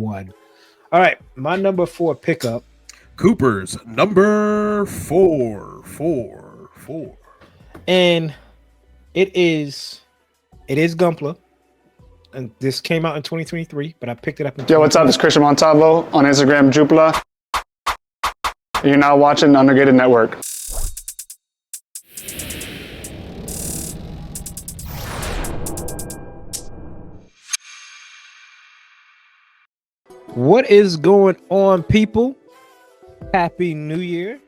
One. All right, my number 4 pickup, Cooper's number four. and it is Gumpler, and this came out in 2023, but I picked it up in. Yo, what's up? It's Christian Montalvo on Instagram, Jupla. You're now watching Undergated Network. What is going on, people? Happy New Year.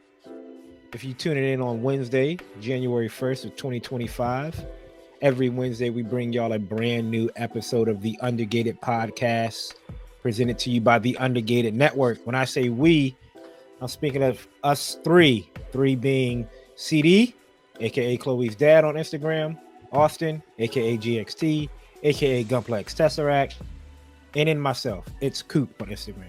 If you're tuning in on Wednesday, January 1st of 2025, every Wednesday we bring y'all a brand new episode of the Undergated Podcast, presented to you by the Undergated Network. When I say we, I'm speaking of us three being CD, aka Chloe's dad on Instagram, Austin, aka GXT, aka Gumplex Tesseract, and in myself, it's Coop on Instagram.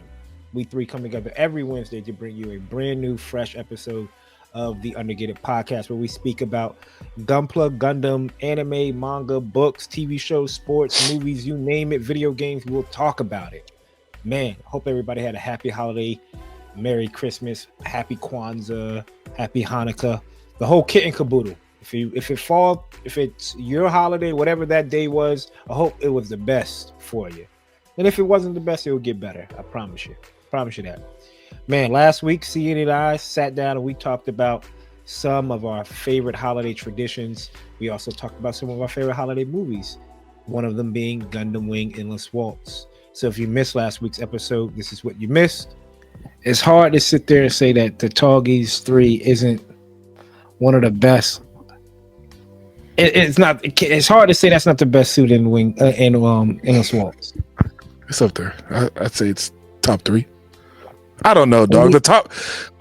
We three come together every Wednesday to bring you a brand new, fresh episode of the Undergated Podcast, where we speak about Gunpla, Gundam, anime, manga, books, TV shows, sports, movies, you name it, video games. We'll talk about it. Man, hope everybody had a happy holiday, Merry Christmas, Happy Kwanzaa, Happy Hanukkah, the whole kit and caboodle. If it's your holiday, whatever that day was, I hope it was the best for you. And if it wasn't the best, it will get better. I promise you. Promise you that. Man, last week, Cian and I sat down and we talked about some of our favorite holiday traditions. We also talked about some of our favorite holiday movies, one of them being Gundam Wing Endless Waltz. So if you missed last week's episode, this is what you missed. It's hard to sit there and say that the Tallgeese 3 isn't one of the best. It's not. It's hard to say that's not the best suit in Wing in Endless Waltz. It's up there. I'd say it's top 3. I don't know, dog. The top,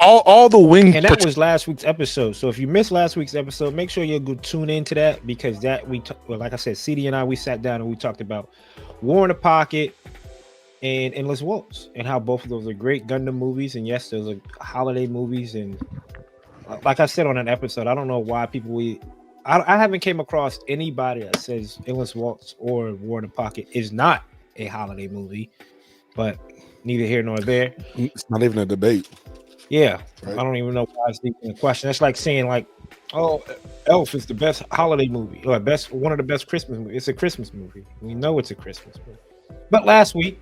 all the wing. And that was last week's episode. So if you missed last week's episode, make sure you go tune into that, because that like I said, CD and I, we sat down and we talked about War in the Pocket and Endless Waltz, and how both of those are great Gundam movies. And yes, those are holiday movies. And like I said on that episode, I don't know why I haven't came across anybody that says Endless Waltz or War in the Pocket is not a holiday movie, but neither here nor there. It's not even a debate. Yeah, right? I don't even know why it's even a question. That's like saying, like, oh, Elf is the best holiday movie, or one of the best Christmas movies. It's a Christmas movie. We know it's a Christmas movie. But last week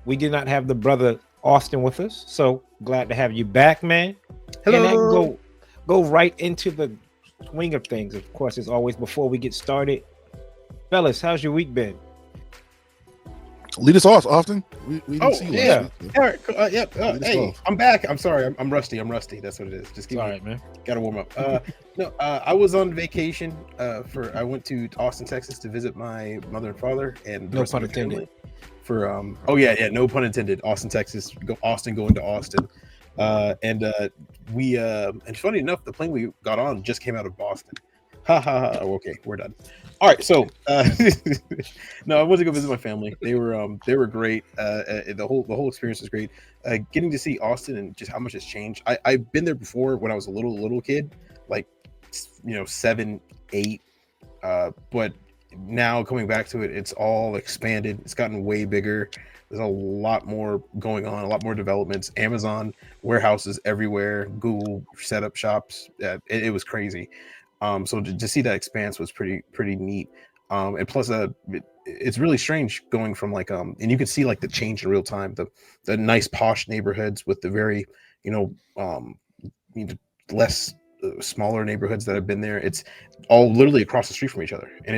we did not have the brother Austin with us, so glad to have you back, man. Hello. And I can go right into the swing of things. Of course, as always, before we get started, fellas, how's your week been? Lead us off, Austin. We didn't see you yeah. last week, All right. Yep. Hey, off. I'm back. I'm sorry. I'm rusty. That's what it is. Just give All me. right, man. Gotta warm up. I was on vacation. I went to Austin, Texas, to visit my mother and father, and the No rest of pun my family. intended. For no pun intended. Austin, Texas. Going to Austin. And it's funny enough, the plane we got on just came out of Boston. Ha ha ha. Oh, okay, we're done. All right, so no, I went to go visit my family. They were great. The whole experience was great. Getting to see Austin and just how much has changed. I've been there before when I was a little kid, like 7, 8. But now coming back to it, it's all expanded. It's gotten way bigger. There's a lot more going on, a lot more developments. Amazon warehouses everywhere. Google set up shops. It was crazy. So to see that expanse was pretty neat. And plus, it's really strange going from and you can see like the change in real time. The nice posh neighborhoods with the very less smaller neighborhoods that have been there. It's all literally across the street from each other, and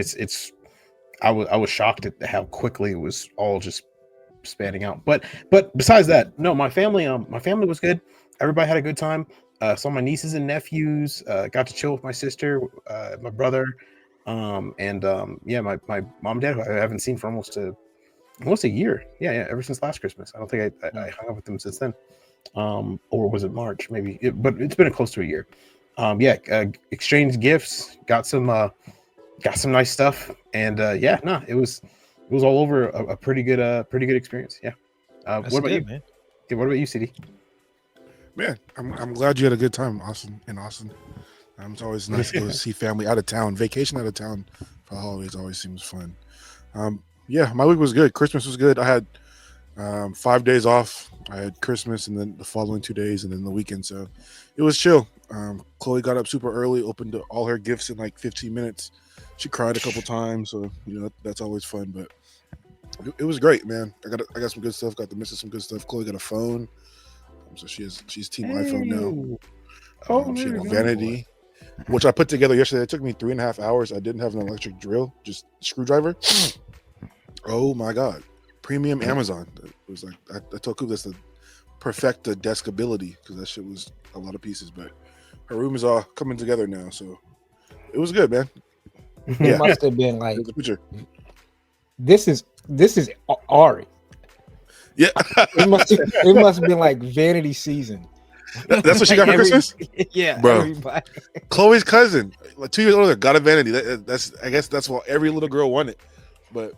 I was shocked at how quickly it was all just spanning out. But besides that, no, my family was good. Everybody had a good time. Saw my nieces and nephews, got to chill with my sister, my brother, and my mom and dad, who I haven't seen for almost a year. Yeah, ever since last Christmas. I don't think I hung up with them since then. Or was it March? Maybe, but it's been close to a year. Exchanged gifts, got some nice stuff, and it was all over a pretty good experience. Yeah. What about you, man? Yeah, what about you, CD? Man, I'm glad you had a good time, Austin. It's always nice to go see family out of town. Vacation out of town for holidays always seems fun. My week was good. Christmas was good. I had 5 days off. I had Christmas and then the following 2 days and then the weekend. So it was chill. Chloe got up super early, opened all her gifts in like 15 minutes. She cried a couple times, so that's always fun. But it was great, man. I got some good stuff. Got the missus some good stuff. Chloe got a phone, so she's team iPhone now. She had a vanity, which I put together yesterday. It took me 3.5 hours. I didn't have an electric drill, just screwdriver. Oh my god, premium Amazon. It was like I told Coop that's the perfect deskability because that shit was a lot of pieces. But her room is all coming together now, so it was good, man. It must have been like There's a picture. this is Ari. Yeah, It must have been like vanity season. That's what she got for Christmas. Yeah, Bro. everybody. Chloe's cousin, like 2 years older, got a vanity. I guess that's what every little girl wanted. But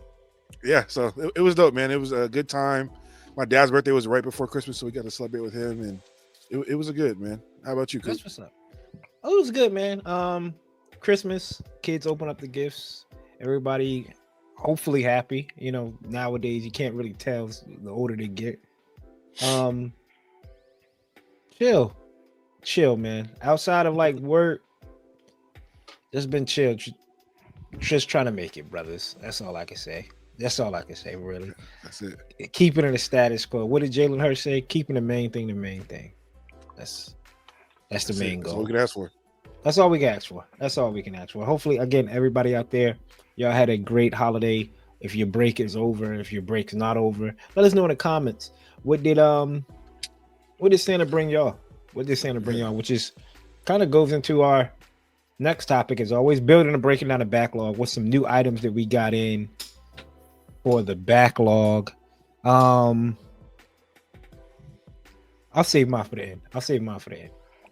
yeah, so it was dope, man. It was a good time. My dad's birthday was right before Christmas, so we got to celebrate with him, and it was a good, man. How about you, Coop? That's what's up. Oh, it was good, man. Christmas, kids open up the gifts. Everybody hopefully happy. Nowadays you can't really tell the older they get. Chill, man. Outside of like work, just been chill. Just trying to make it, brothers. That's all I can say. Really. That's it. Keeping it a status quo. What did Jalen Hurts say? Keeping the main thing the main thing. That's the main goal. That's all we can ask for. That's all we can ask for. That's all we can ask for. Hopefully, again, everybody out there, y'all had a great holiday. If your break is over, if your break is not over, let us know in the comments. What did Santa bring y'all? Which is kind of goes into our next topic, as always, building and breaking down the backlog. What's some new items that we got in for the backlog? I'll save mine for the end.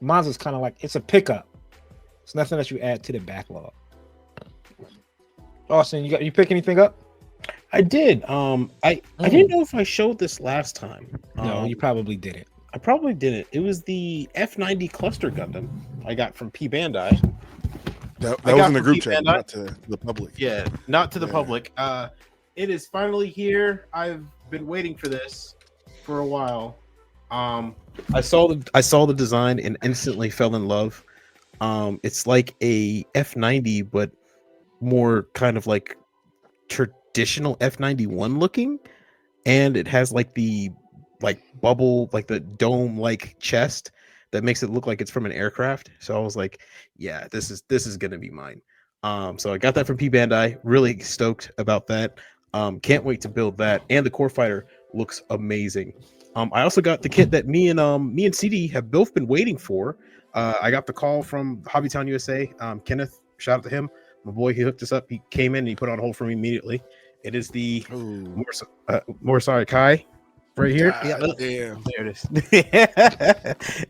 Mine's is kind of like it's a pickup. It's nothing that you add to the backlog. Austin, you pick anything up? I did. I didn't know if I showed this last time. No, you probably didn't. I probably didn't. It was the F90 cluster Gundam I got from P Bandai. That was in the group chat, not to the public. Yeah, not to the public. It is finally here. I've been waiting for this for a while. I saw the design and instantly fell in love. It's like a F90, but more kind of like traditional F91 looking, and it has like the bubble, like the dome like chest that makes it look like it's from an aircraft. So I was like, yeah, this is gonna be mine. So I got that from P Bandai. Really stoked about that. Can't wait to build that. And the Core Fighter looks amazing. I also got the kit that me and CD have both been waiting for. I got the call from Hobbytown USA. Kenneth, shout out to him. My boy, he hooked us up. He came in and he put on hold for me immediately. It is the Morisari Kai right here. God, damn. There it is.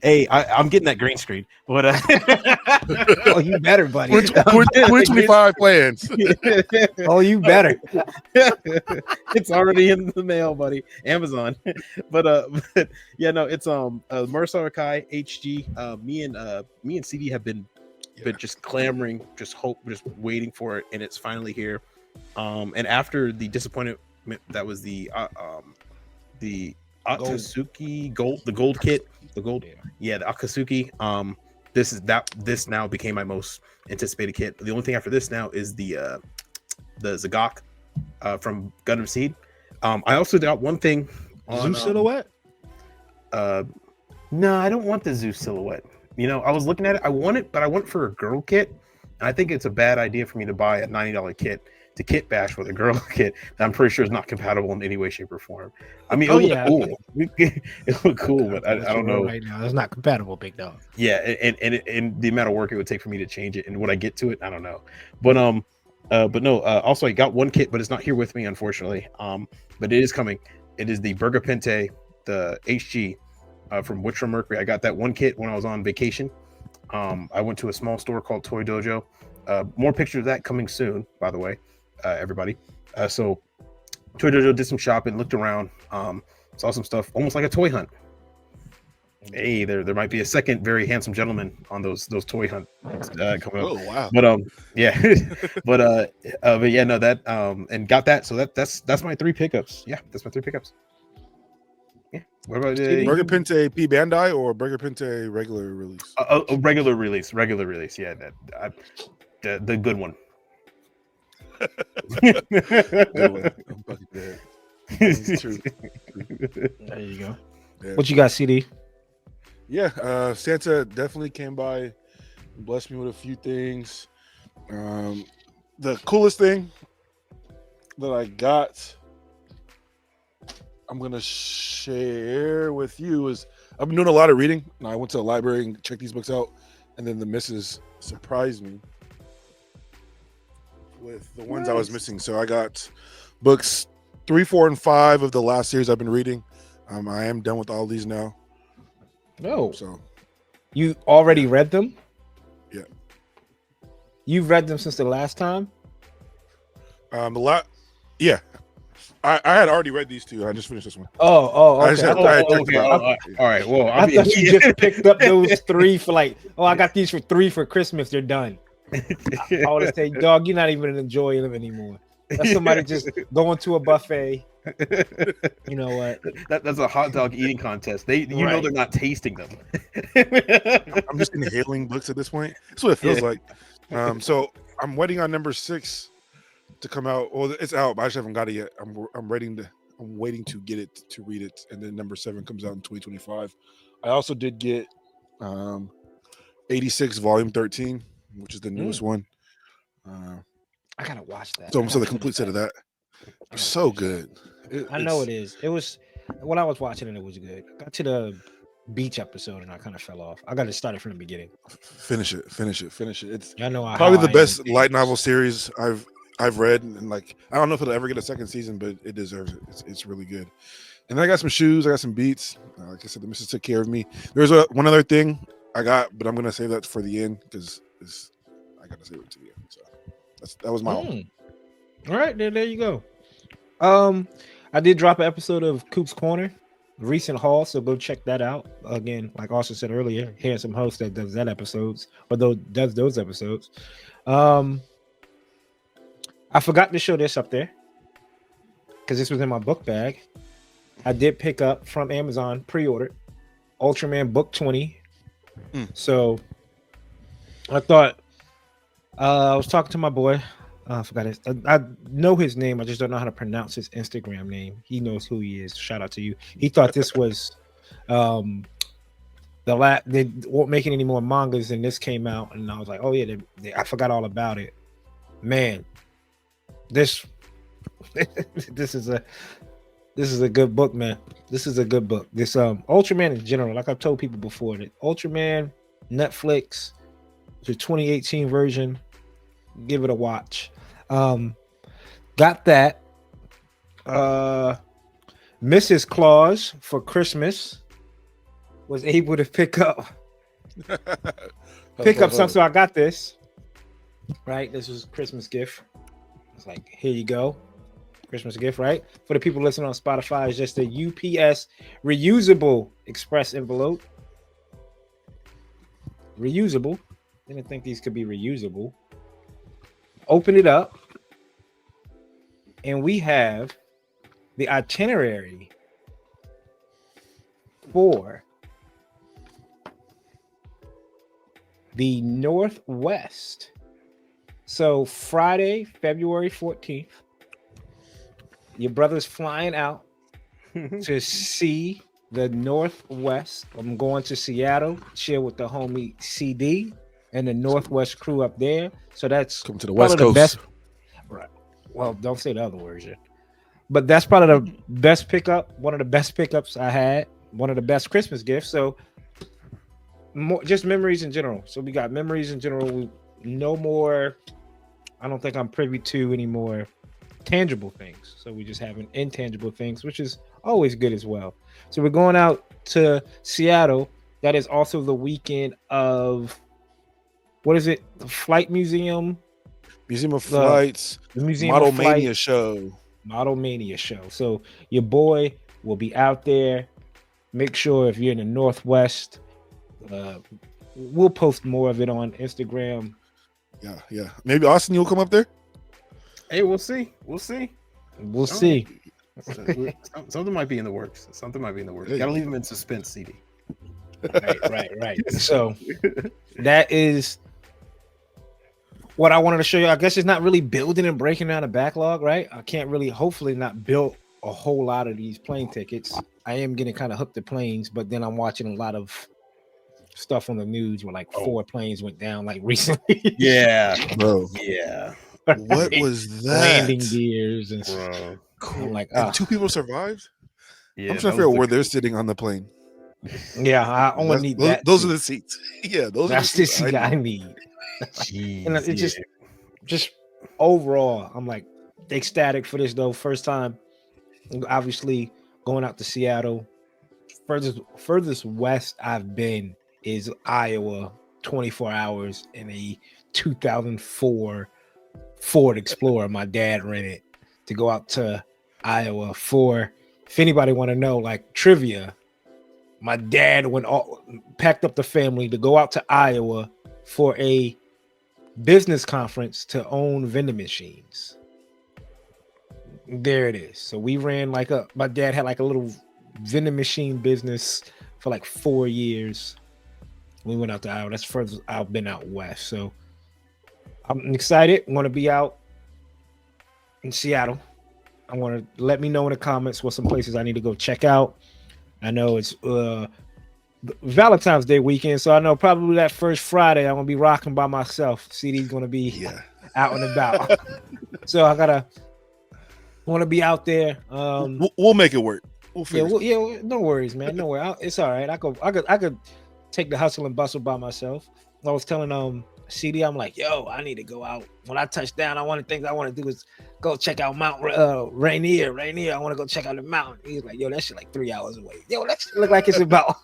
Hey, I'm getting that green screen. But Oh, you better, buddy. 2025 plans. Oh, you better. It's already in the mail, buddy. Amazon. But yeah, no, it's Morisari Kai HG. Me and CD have been just clamoring, just waiting for it, and it's finally here. And after the disappointment that was the Akatsuki gold, the gold kit, the Akatsuki. This now became my most anticipated kit. The only thing after this now is the Zagok from Gundam Seed. I also got one thing on Zeus silhouette. No, I don't want the Zeus silhouette. I was looking at it. I want it, but I want it for a girl kit. And I think it's a bad idea for me to buy a $90 kit to kit bash with a girl kit that I'm pretty sure is not compatible in any way, shape, or form. I mean, it cool. It looked cool, but I don't know. Right now, it's not compatible, big dog. Yeah, and the amount of work it would take for me to change it, and when I get to it, I don't know. But no. Also, I got one kit, but it's not here with me, unfortunately. But it is coming. It is the Burger Pente, the HG. From Witcher Mercury. I got that one kit when I was on vacation. I went to a small store called Toy Dojo. More pictures of that coming soon, by the way, everybody. So Toy Dojo did some shopping, looked around, saw some stuff, almost like a toy hunt. Hey, there might be a second very handsome gentleman on those toy hunt coming up. Oh wow! But yeah, but yeah, no, that and got that. So that's my 3 pickups. Yeah, that's my 3 pickups. What about Burger Pinte P Bandai or Burger Pinte regular release? a regular release? Regular release. Yeah, the good one. Good one. I'm fucking dead. True. There you go. Yeah. What you got, CD? Yeah, Santa definitely came by and blessed me with a few things. The coolest thing that I got, I'm gonna share with you, is I've been doing a lot of reading. And I went to the library and checked these books out, and then the missus surprised me with the ones I was missing. So I got books 3, 4, and 5 of the last series I've been reading. I am done with all these now. No. So You already read them? Yeah. You've read them since the last time? Yeah. I had already read these two. I just finished this one. Oh, I okay. just had- I had checked them out. All right. Well, I thought you just picked up those 3 for like, I got these for 3 for Christmas. They're done. I would have said, dog, you're not even enjoying them anymore. That's somebody just going to a buffet. You know what? That's a hot dog eating contest. You know Right. they're not tasting them. I'm just inhaling books at this point. That's what it feels like. So I'm waiting on number 6 to come out. Well, it's out, but I just haven't got it yet. I'm waiting to get it to read it, and then number 7 comes out in 2025. I also did get 86 Volume 13, which is the newest one. I gotta watch that. So the complete set of that. So good. I know it is. It was when I was watching it was good. I got to the beach episode and I kind of fell off. I got to start it from the beginning. Finish it. It's I know probably the how I best am. light novel series I've read, and like I don't know if it'll ever get a second season, but it deserves it. It's really good. And then I got some shoes, I got some beats. Like I said, the missus took care of me. There's one other thing I got, but I'm gonna save that for the end because I gotta save it to the end. So that was my own. All right, there you go. I did drop an episode of Coop's Corner, recent haul, so go check that out. Again, like Austin said earlier, handsome host that does that episodes, or does those episodes. I forgot to show this up there because this was in my book bag. I did pick up from Amazon, pre-ordered Ultraman Book 20. So I thought I was talking to my boy. I forgot his. I know his name. I just don't know how to pronounce his Instagram name. He knows who he is. Shout out to you. He thought this was they weren't making any more mangas, and this came out, and I was like, oh yeah, I forgot all about it. Man, this is a good book, man. This is a good book. This Ultraman in general, like I've told people before, that Ultraman Netflix, the 2018 version, give it a watch. Got that. Mrs. Claus for Christmas was able to pick up something. So I got this. Right, this was a Christmas gift. It's like, here you go. Christmas gift, right? For the people listening on Spotify, it's just a UPS reusable express envelope. Reusable. Didn't think these could be reusable. Open it up, and we have the itinerary for the Northwest. So Friday, February 14th, your brother's flying out to see the Northwest. I'm going to Seattle, chill with the homie CD and the Northwest crew up there. So that's Come to the West Coast. Best, right. Well, don't say the other words yet. But that's probably the best pickup, one of the best pickups I had, one of the best Christmas gifts. So just memories in general. So we got memories in general. No more, I don't think I'm privy to any more tangible things. So we just have intangible things, which is always good as well. So we're going out to Seattle. That is also the weekend of, what is it? The Flight Museum? Museum of Flights. The Museum Model of Flight. Mania show. Model Mania show. So your boy will be out there. Make sure if you're in the Northwest, we'll post more of it on Instagram. Yeah. Maybe Austin, you'll come up there. Hey, we'll see. We'll see. Something might be in the works. Something might be in the works. Hey. Gotta leave them in suspense, CD. Right. So that is what I wanted to show you. I guess it's not really building and breaking down a backlog, right? I can't really, hopefully, not build a whole lot of these plane tickets. I am getting kind of hooked to planes, but then I'm watching a lot of stuff on the news where like 4 planes went down like recently. Yeah, Bro, yeah, what was that? Landing gears and bro. I'm like, And 2 people survived. Yeah, I'm trying to figure out where they're sitting on the plane. yeah, I only need that. Those are seat. the seats. Yeah, those That's are the the seats seat I need. Jeez, And it's just overall, I'm like ecstatic for this though. First time, obviously going out to Seattle. Furthest west I've been is Iowa, 24 hours in a 2004 Ford Explorer my dad rented to go out to Iowa for. If anybody want to know, like trivia, my dad packed up the family to go out to Iowa for a business conference to own vending machines. There it is. So we ran my dad had like a little vending machine business for like 4 years. We went out to Iowa. That's the furthest I've been out west. So I'm excited. I want to be out in Seattle. I want to let me know in the comments what some places I need to go check out. I know it's Valentine's Day weekend, so I know probably that first Friday I'm gonna be rocking by myself. CD's gonna be out and about. So I want to be out there. We'll make it work. No worries, man. No worries. It's all right. I could take the hustle and bustle by myself. I was telling CD, I'm like, yo, I need to go out. When I touch down, one of the things I want to do is go check out Mount Rainier. I want to go check out the mountain. He's like, yo, that shit like 3 hours away. Yo, that shit look like it's about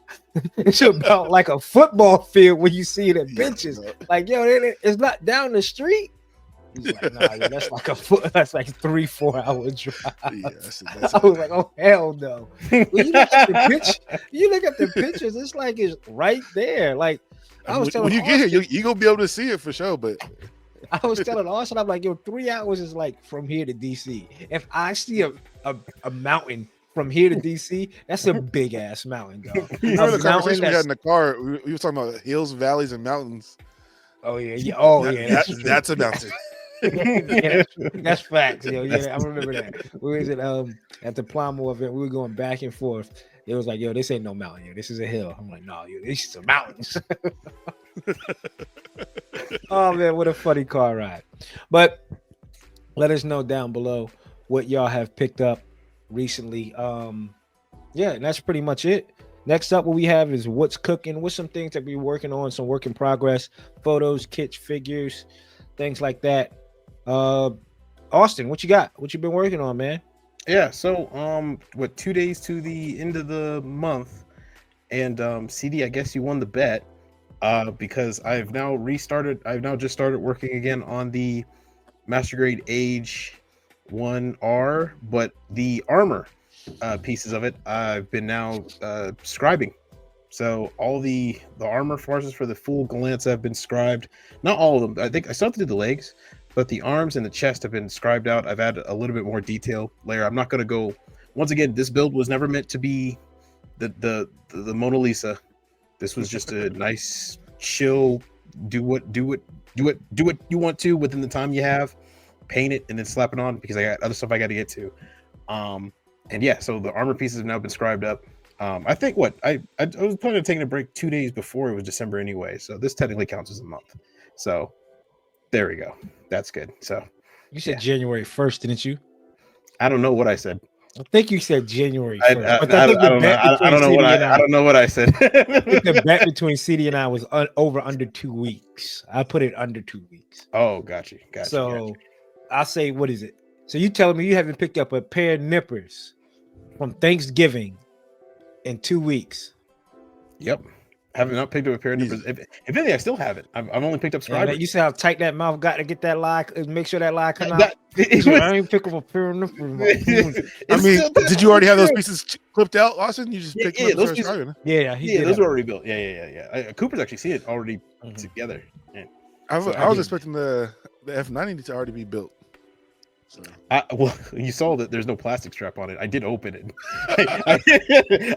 like a football field when you see the benches. Like, yo, it's not down the street. He's like, nah, yo, that's like 3-4 hour drive. Yeah, I was like, oh hell no. When you look at the pictures, it's like it's right there. Like I was telling when you get here, you're gonna be able to see it for sure. But I was telling Austin, I'm like, yo, 3 hours is like from here to DC. If I see a mountain from here to DC, that's a big ass mountain, dog. You remember the conversation we had in the car? We were talking about hills, valleys, and mountains. Oh yeah. That's a mountain. That's facts. Yo, yeah, I remember that. We was at the Plamo event. We were going back and forth. It was like, yo, this ain't no mountain. Yo, this is a hill. I'm like, no, yo, this is a mountain. Oh man, what a funny car ride. But let us know down below what y'all have picked up recently. Yeah, and that's pretty much it. Next up, what we have is what's cooking. What's some things that we're working on, some work in progress, photos, kits, figures, things like that. Austin, what you got? What you been working on, man? Yeah, so 2 days to the end of the month, and CD, I guess you won the bet, because I've now just started working again on the Master Grade Age 1R, but the armor pieces of it I've been now scribing. So all the armor forces for the full Galanza have been scribed. Not all of them. I think I still have to do the legs, but the arms and the chest have been scribed out. I've added a little bit more detail layer. I'm not going to go. Once again, this build was never meant to be the Mona Lisa. This was just a nice, chill, do what you want to within the time you have, paint it and then slap it on because I got other stuff I got to get to. And yeah, so the armor pieces have now been scribed up. I think I was planning on taking a break 2 days before it was December anyway, so this technically counts as a month. So there we go. That's good. So you said January 1st, didn't you? I don't know what I said. I think you said January 1st. I don't know what I said. The bet between CD and I was under 2 weeks. I put it under 2 weeks. Oh, gotcha. So I'll say, what is it? So you telling me you haven't picked up a pair of nippers from Thanksgiving in 2 weeks? Yep. Haven't not picked up a pair of nippers. If anything, I still haven't. I've only picked up scribers. You see how tight that mouth got to get that lie, make sure that lie come out. I ain't pick up a pair of nippers. I mean, did you already have those pieces clipped out, Austin? You just picked up those the pieces. Those were already built. Yeah. Cooper's actually seen it already together. Yeah. I was expecting the F90 to already be built. So Well, you saw that there's no plastic strap on it. I did open it.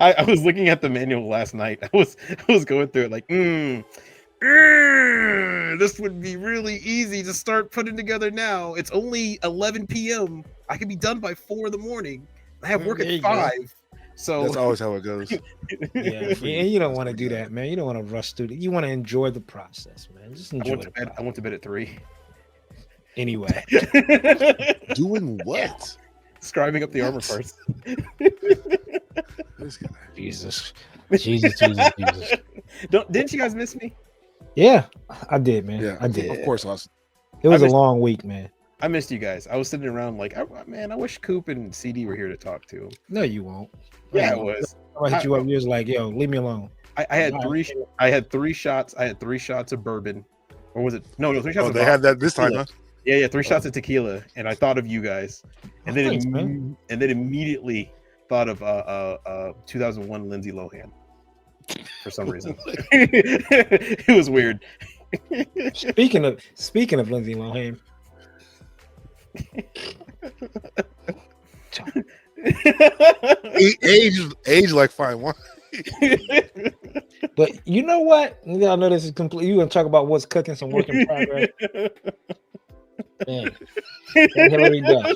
I was looking at the manual last night. I was going through it like, this would be really easy to start putting together now. It's only 11 p.m. I could be done by 4 in the morning. I have work at 5. So that's always how it goes. Yeah, and you don't want to do that, man. You don't want to rush through it. You want to enjoy the process, man. Just enjoy the process. I went to bed at 3. Anyway. Doing what? Scribing up the armor parts. This guy. Jesus. Didn't you guys miss me? Yeah, I did, man. Yeah, I did. Of course, Austin. It was a long week, man. I missed you guys. I was sitting around like, I wish Coop and CD were here to talk to him. No, you won't. Yeah, it was. I hit you up. You was like, "Yo, leave me alone." I had 3. I had 3 shots. I had 3 shots of bourbon, or was it? No, 3 shots. Oh, of they vodka. had that this time, huh? Yeah, 3 shots of tequila, and I thought of you guys, and then immediately thought of 2001 Lindsay Lohan for some reason. It was weird. Speaking of Lindsay Lohan. age like fine wine. But you know what? I know this is complete. You gonna talk about what's cooking, some work in progress. Man. Hillary Duff.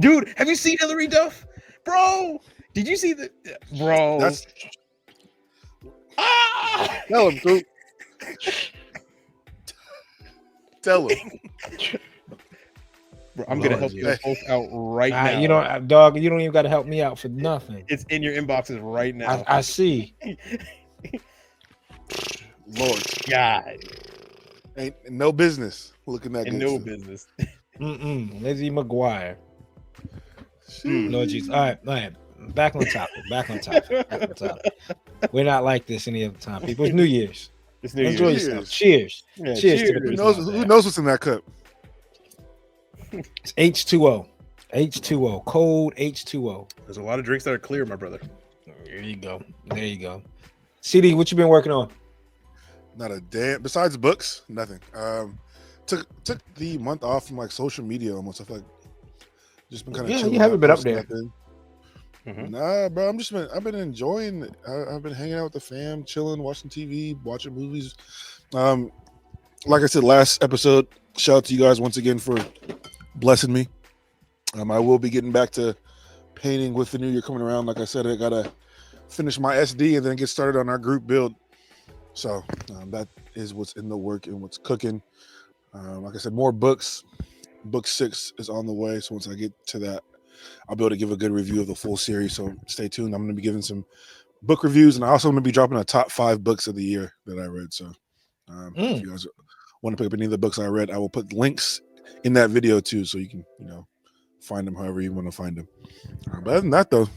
Dude, have you seen Hillary Duff? Bro, did you see the bro? That's... Tell him, Coop. Tell him. Bro, I'm gonna help you both out right now. You know, dog, you don't even gotta help me out for nothing. It's in your inboxes right now. I see. Lord God. Ain't no business looking at no business. Lizzie McGuire. No, Jesus. All right. Back on topic. We're not like this any other time, people. It's New Year's. It's New Enjoy Year's. yourself. Cheers. Yeah, cheers to the who knows what's in that cup? It's H2O. H2O. Cold H2O. There's a lot of drinks that are clear, my brother. There you go. CD, what you been working on? Not a damn. Besides books, nothing. Took the month off from like social media almost. I feel like just been kind of chilling. You haven't been up there. Nah, bro. I've been enjoying it. I've been hanging out with the fam, chilling, watching TV, watching movies. Like I said last episode, shout out to you guys once again for blessing me. I will be getting back to painting with the new year coming around. Like I said, I gotta finish my SD and then get started on our group build. So that is what's in the work and what's cooking. Like I said, more books. Book 6 is on the way. So once I get to that, I'll be able to give a good review of the full series. So stay tuned. I'm going to be giving some book reviews, and I also going to be dropping a top 5 books of the year that I read. So if you guys want to pick up any of the books I read, I will put links in that video too, so you can find them however you want to find them. But other than that, though,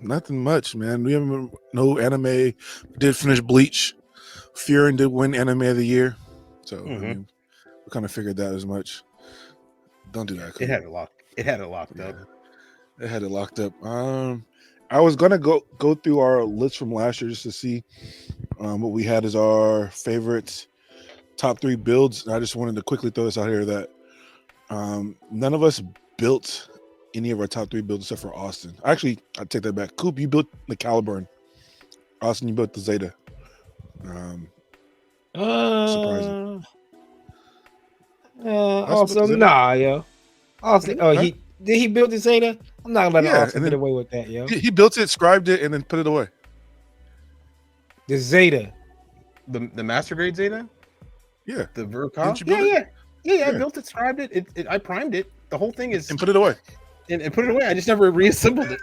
nothing much, man. We haven't no anime. Did finish Bleach. Furin did win Anime of the Year, so I mean, we kind of figured that as much. Don't do that. It had it locked. It had it locked up. It had it locked up. I was gonna go through our list from last year just to see what we had as our favorite top 3 builds. And I just wanted to quickly throw this out here that none of us built any of our top 3 builds except for Austin. Actually, I take that back. Coop, you built the Caliburn. Austin, you built the Zeta. Surprising. Austin, nah, yo. Austin, did he build the Zeta? I'm not gonna let Austin get away with that, yo. He built it, scribed it, and then put it away. The Zeta, the master grade Zeta. Yeah, the Vercom. Yeah. I built it, scribed it. I primed it. The whole thing is and put it away. And put it away. I just never reassembled it.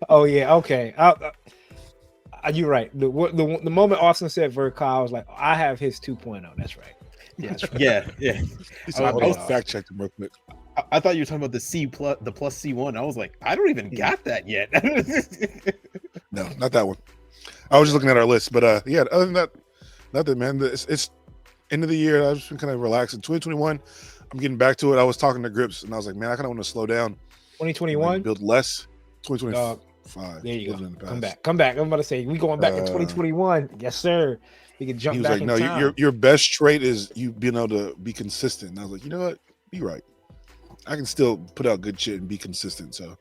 Oh yeah, okay. You're right. The moment Austin said Vercom, I was like, I have his 2.0. That's right. Yeah, that's right. Yeah. I was fact checking real quick. I thought you were talking about the plus C1. I was like, I don't even got that yet. No, not that one. I was just looking at our list, but yeah. Other than that, nothing, man. It's end of the year. I've just been kind of relaxing. 2021, I'm getting back to it. I was talking to Grips, and I was like, man, I kind of want to slow down. 2021, build less. 2025. There you go. Come back. I'm about to say we going back in 2021. Yes, sir. We can jump back in time. Your best trait is you being able to be consistent. And I was like, you know what? You're right. I can still put out good shit and be consistent. So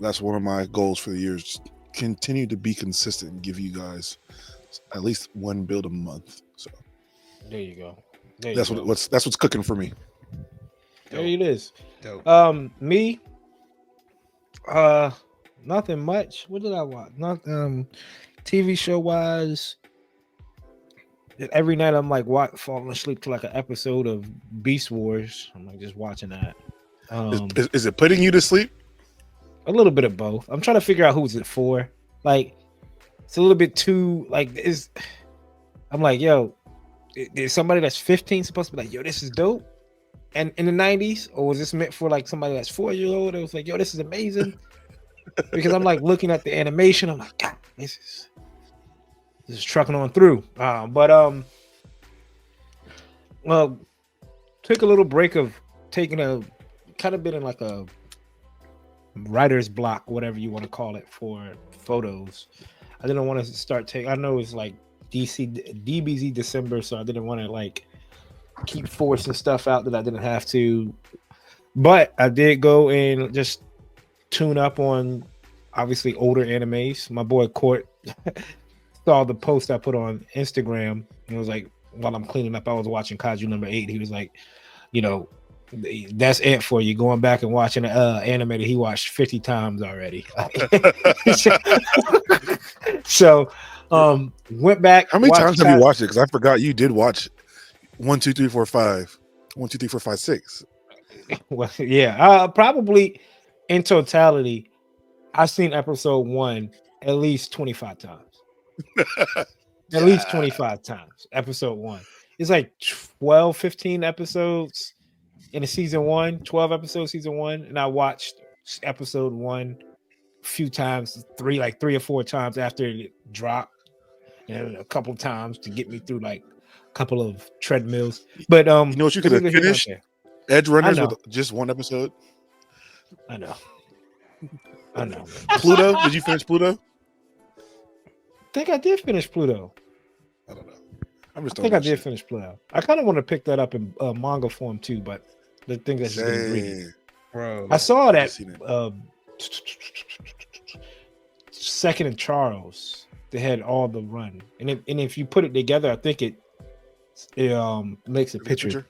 that's one of my goals for the year. Just continue to be consistent and give you guys at least one build a month. So There you go. that's what's cooking for me. There it is. Dope. Me, nothing much. What did I watch? Not TV show wise. Every night I'm like falling asleep to like an episode of Beast Wars. I'm like just watching that. Is it putting you to sleep? A little bit of both. I'm trying to figure out who's it for. Like, it's a little bit too like is. I'm like, yo, is somebody that's 15 supposed to be like, yo, this is dope? And in the 90s, or was this meant for like somebody that's 4-year-old? It was like, yo, this is amazing. Because I'm like looking at the animation, I'm like, God, this is trucking on through. Well, took a little break of taking a kind of been in like a writer's block, whatever you want to call it, for photos. I didn't want to start taking. I know it's like DBZ December, so I didn't want to like keep forcing stuff out that I didn't have to. But I did go and just tune up on obviously older animes. My boy Court saw the post I put on Instagram and was like, while I'm cleaning up, I was watching Kaiju number 8. He was like, you know, that's it for you, going back and watching an anime that he watched 50 times already. So went back. How many times have you watched it? Because I forgot you did watch 1, 2, 3, 4, 5. 1, 2, 3, 4, 5, 6. Well, yeah, probably in totality, I've seen episode 1 at least 25 times. At least 25 times. Episode 1. It's like 12, 15 episodes in a season 1, 12 episodes season 1, and I watched episode 1 a few times, 3 or 4 times after it dropped, and a couple times to get me through like a couple of treadmills. But you know what you could have finished? Edge Runners with just 1 episode. I know. Pluto? Did you finish Pluto? I think I did finish Pluto. I don't know. I think I did finish Pluto. I kind of want to pick that up in manga form too, but the thing that's just getting greedy. Bro, I saw that Second and Charles. They had all the run, and if you put it together, I think it makes a picture.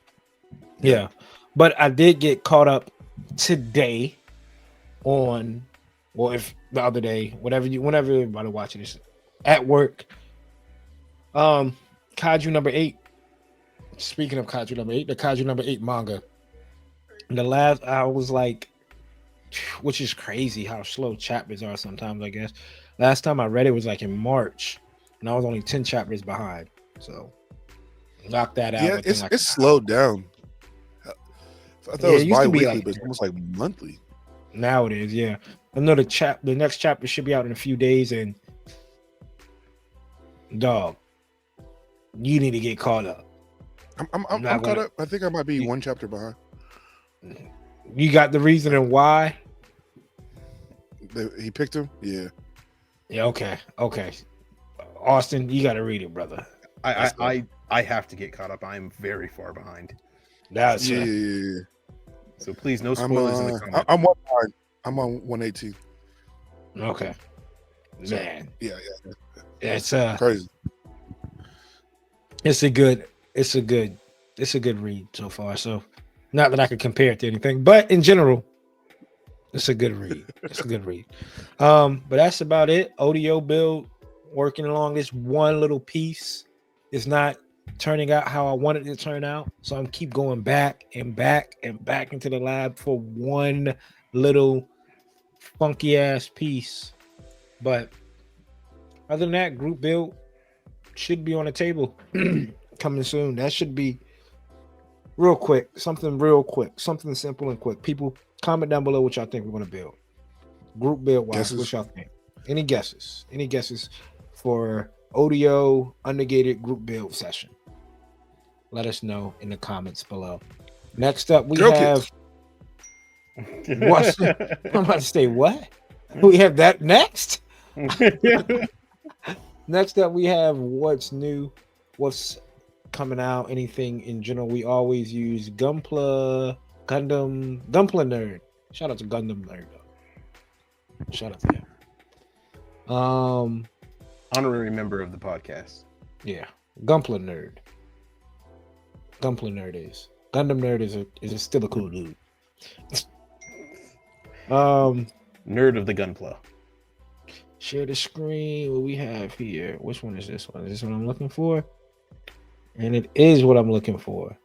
Yeah, but I did get caught up today on, well, if the other day, whenever everybody watching this at work. Kaiju number 8. Speaking of Kaiju number 8, the Kaiju number 8 manga. The last, I was like, which is crazy how slow chapters are sometimes, I guess. Last time I read it was like in March, and I was only 10 chapters behind. So knock that out. Yeah, it's slowed down. I thought it was bi-weekly, but it's almost like monthly. Now it is, yeah. I know the next chapter should be out in a few days, and dog, you need to get caught up. I'm caught up. I think I might be 1 chapter behind. You got the reason and why? He picked him? Yeah. Yeah, okay. Austin, you got to read it, brother. I have to get caught up. I'm very far behind. That's yeah. So please, no spoilers in the comments. I'm 1 behind. I'm on 118. Okay. Man. Yeah. It's crazy. It's a good read so far. So not that I could compare it to anything, but in general, it's a good read. But that's about it. ODO build, working along this one little piece. It's not turning out how I wanted it to turn out. So I'm keep going back and back and back into the lab for one little funky ass piece. But other than that, group build should be on the table coming soon. That should be real quick. Something simple and quick. People, comment down below what y'all think we're going to build. Group build wise, what y'all think? Any guesses? Any guesses for ODO Undergated group build session? Let us know in the comments below. Next up, we have what? I'm about to say what? We have that next. Next up, we have what's new, what's coming out, anything in general. We always use Gunpla Gunpla Nerd. Shout out to Gundam Nerd. Shout out to him. Honorary member of the podcast. Yeah, Gunpla Nerd. Gunpla Nerd is Gundam Nerd is still a cool dude. Nerd of the Gunpla. Share the screen. What we have here? Which one is this one? Is this what I'm looking for? And it is what I'm looking for.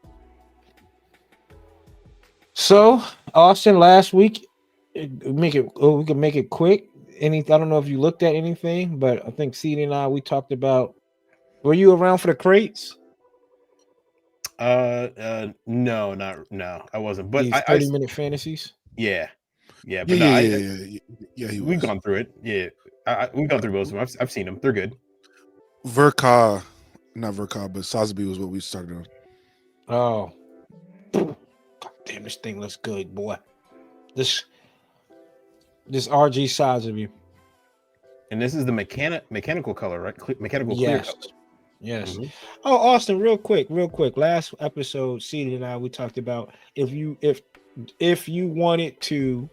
So Austin, last week, we can make it quick. I don't know if you looked at anything, but I think CD and I we talked about. Were you around for the crates? No, I wasn't. But These 30-minute fantasies. Yeah, but He we've was. gone through it. Yeah, we've gone through most of them. I've seen them. They're good. Not Verka, but Sotheby was what we started on. Oh, God damn! This thing looks good, boy. This RG size of you. And this is the mechanical color, right? Mechanical clear Yes. color. Yes. Mhm. Oh, Austin, real quick. Last episode, CD and I we talked about if you wanted to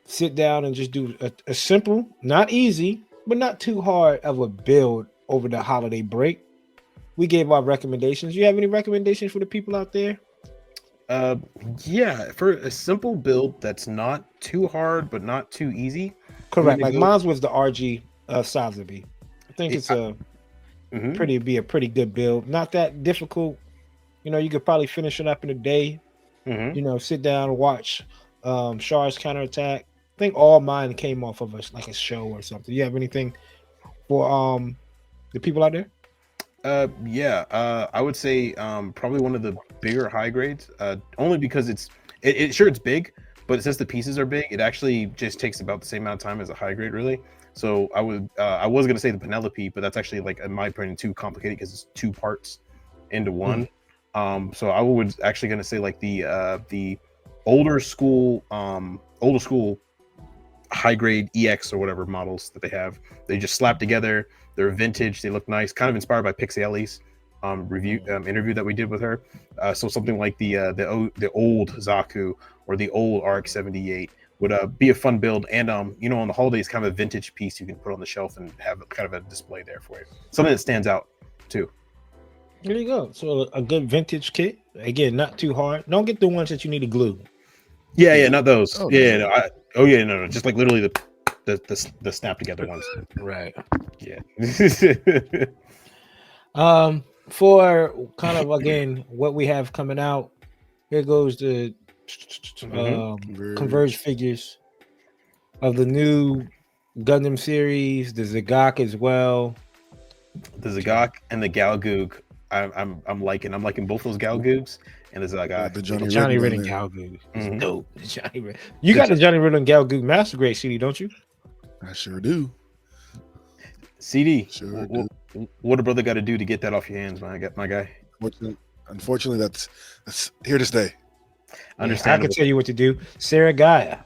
sit down and just do a simple, not easy, but not too hard of a build over the holiday break. We gave our recommendations. You have any recommendations for the people out there? Yeah, for a simple build that's not too hard but not too easy. Correct. Like mine was the RG Sotheby. I think it's a Mhm. pretty good build. Not that difficult. You could probably finish it up in a day. Mhm. Sit down and watch Char's counterattack. I think all mine came off of a show or something. You have anything for the people out there? I would say probably one of the bigger high grades. Only because it's big, but since the pieces are big, it actually just takes about the same amount of time as a high grade, really. So I was gonna say the Penelope, but that's actually, like, in my opinion, too complicated because it's two parts into one. So I was actually gonna say like the older school high grade EX or whatever models that they have. They just slap together. They're vintage. They look nice. Kind of inspired by Pixie Ellie's interview that we did with her. So something like the old Zaku or the old RX-78 would be a fun build. And on the holidays, kind of a vintage piece you can put on the shelf and have kind of a display there for you. Something that stands out too. There you go. So a good vintage kit. Again, not too hard. Don't get the ones that you need to glue. Yeah, not those. Oh, No, just like literally the snap together ones. Right. Yeah. For kind of again what we have coming out, here goes the Converge figures of the new Gundam series, the Zagak as well. The Zagak and the Galgoog, I'm liking both those Galgoogs and the Zagak. The Johnny Red and there. Galgoog. Mhm. Dope. Johnny Red. You got the Johnny Red and Galgoog Master Grade CD, don't you? I sure do. CD. Sure What a brother got to do to get that off your hands, my guy. Unfortunately, that's here to stay. I Understand. can tell you what to do. Sarah Gaia.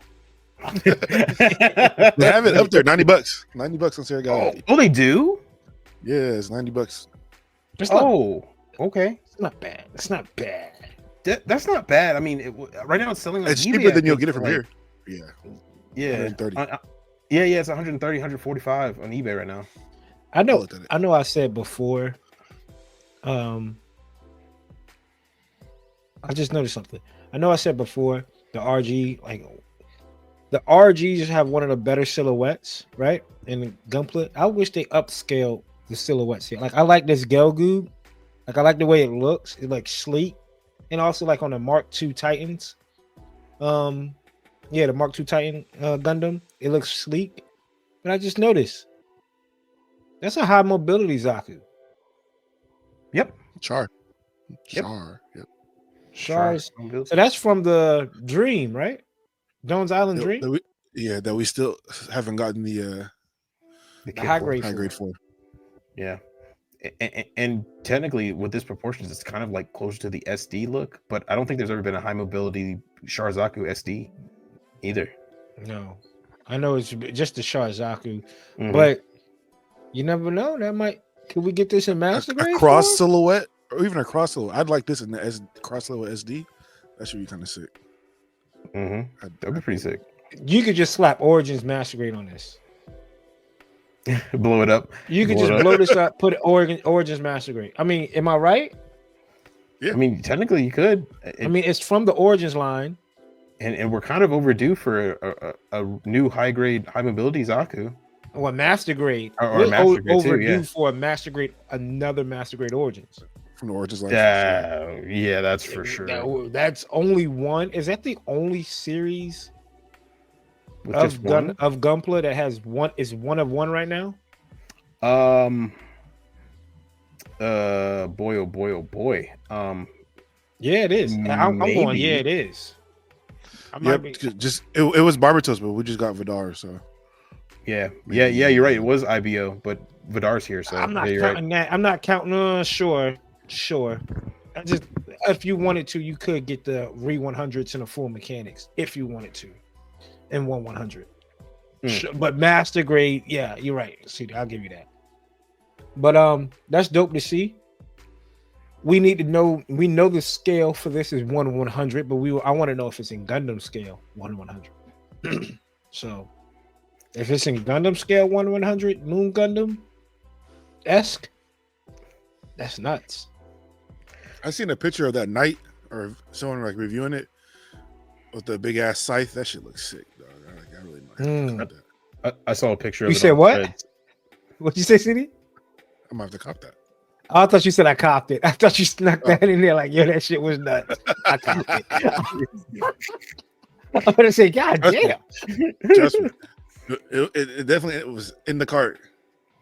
They have it up there, $90. $90 on Sergei. Oh, they do? Yeah, it's $90. Okay. It's not bad. It's not bad. That's not bad. I mean, right now it's selling. It's eBay, cheaper I than you'll think, get it from for here. Yeah, 130. It's 130, 145 on eBay right now. I know. looked at it. I know. I said before. I just noticed something. I know I said before the RG, like the RGs have one of the better silhouettes, right? And Gunpla. I wish they upscaled the silhouettes here. Like I like this Gelgoog. Like I like the way it looks. It like sleek, and also like on the Mark II Titans. The Mark II Titan Gundam. It looks sleek, but I just noticed that's a high mobility Zaku. Yep. Char. Yep. Yep. Char's. So that's from the Dream, right? Jones Island Dream. That we still haven't gotten the high grade. high grade for. Yeah. And technically, with this proportions, it's kind of like closer to the SD look, but I don't think there's ever been a high mobility Sharzaku SD either. No, I know it's just the Sharzaku, Mhm. but you never know. That might. Could we get this in master grade? A cross silhouette, or even a cross silhouette. I'd like this in the cross silhouette SD. That should be kind of sick. That'd be pretty sick. You could just slap Origins Master Grade on this. Blow it up. You could just blow this up, put Origins Master Grade. I mean, am I right? Yeah. I mean, technically you could. I mean, it's from the Origins line. And we're kind of overdue for a new high grade, high mobility Zaku. Or Master Grade. Or Master Grade overdue too, for a Master Grade, another Master Grade Origins. From the Origins line. Yeah, that's for sure. That's only one. Is that the only series With of just one? Gunpla that has one? Is one of one right now? Boy, oh boy. Yeah, it is. I'm going. Yeah, it is. Just it was Barbatos, but we just got Vidar, so Yeah. You're right. It was IBO, but Vidar's here, so I'm not you're counting that. I'm not counting. Sure. I just, if you wanted to, you could get the re 100s and the full mechanics if you wanted to, in 100. But Master Grade, yeah, you're right. See, I'll give you that. But that's dope to see. We need to know. We know the scale for this is 1/100, but I want to know if it's in Gundam scale 1/100. So, if it's in Gundam scale 1/100, Moon Gundam esque, that's nuts. I seen a picture of that knight or someone like reviewing it with the big ass scythe. That shit looks sick, dog. I really like that. I saw a picture of You it. said on what? Threads. What'd you say, CD? I'm gonna have to cop that. Oh, I thought you said I copped it. I thought you snuck that in there like, yo, that shit was nuts. I copped it. I'm gonna say, God damn. Trust me. It definitely was in the cart.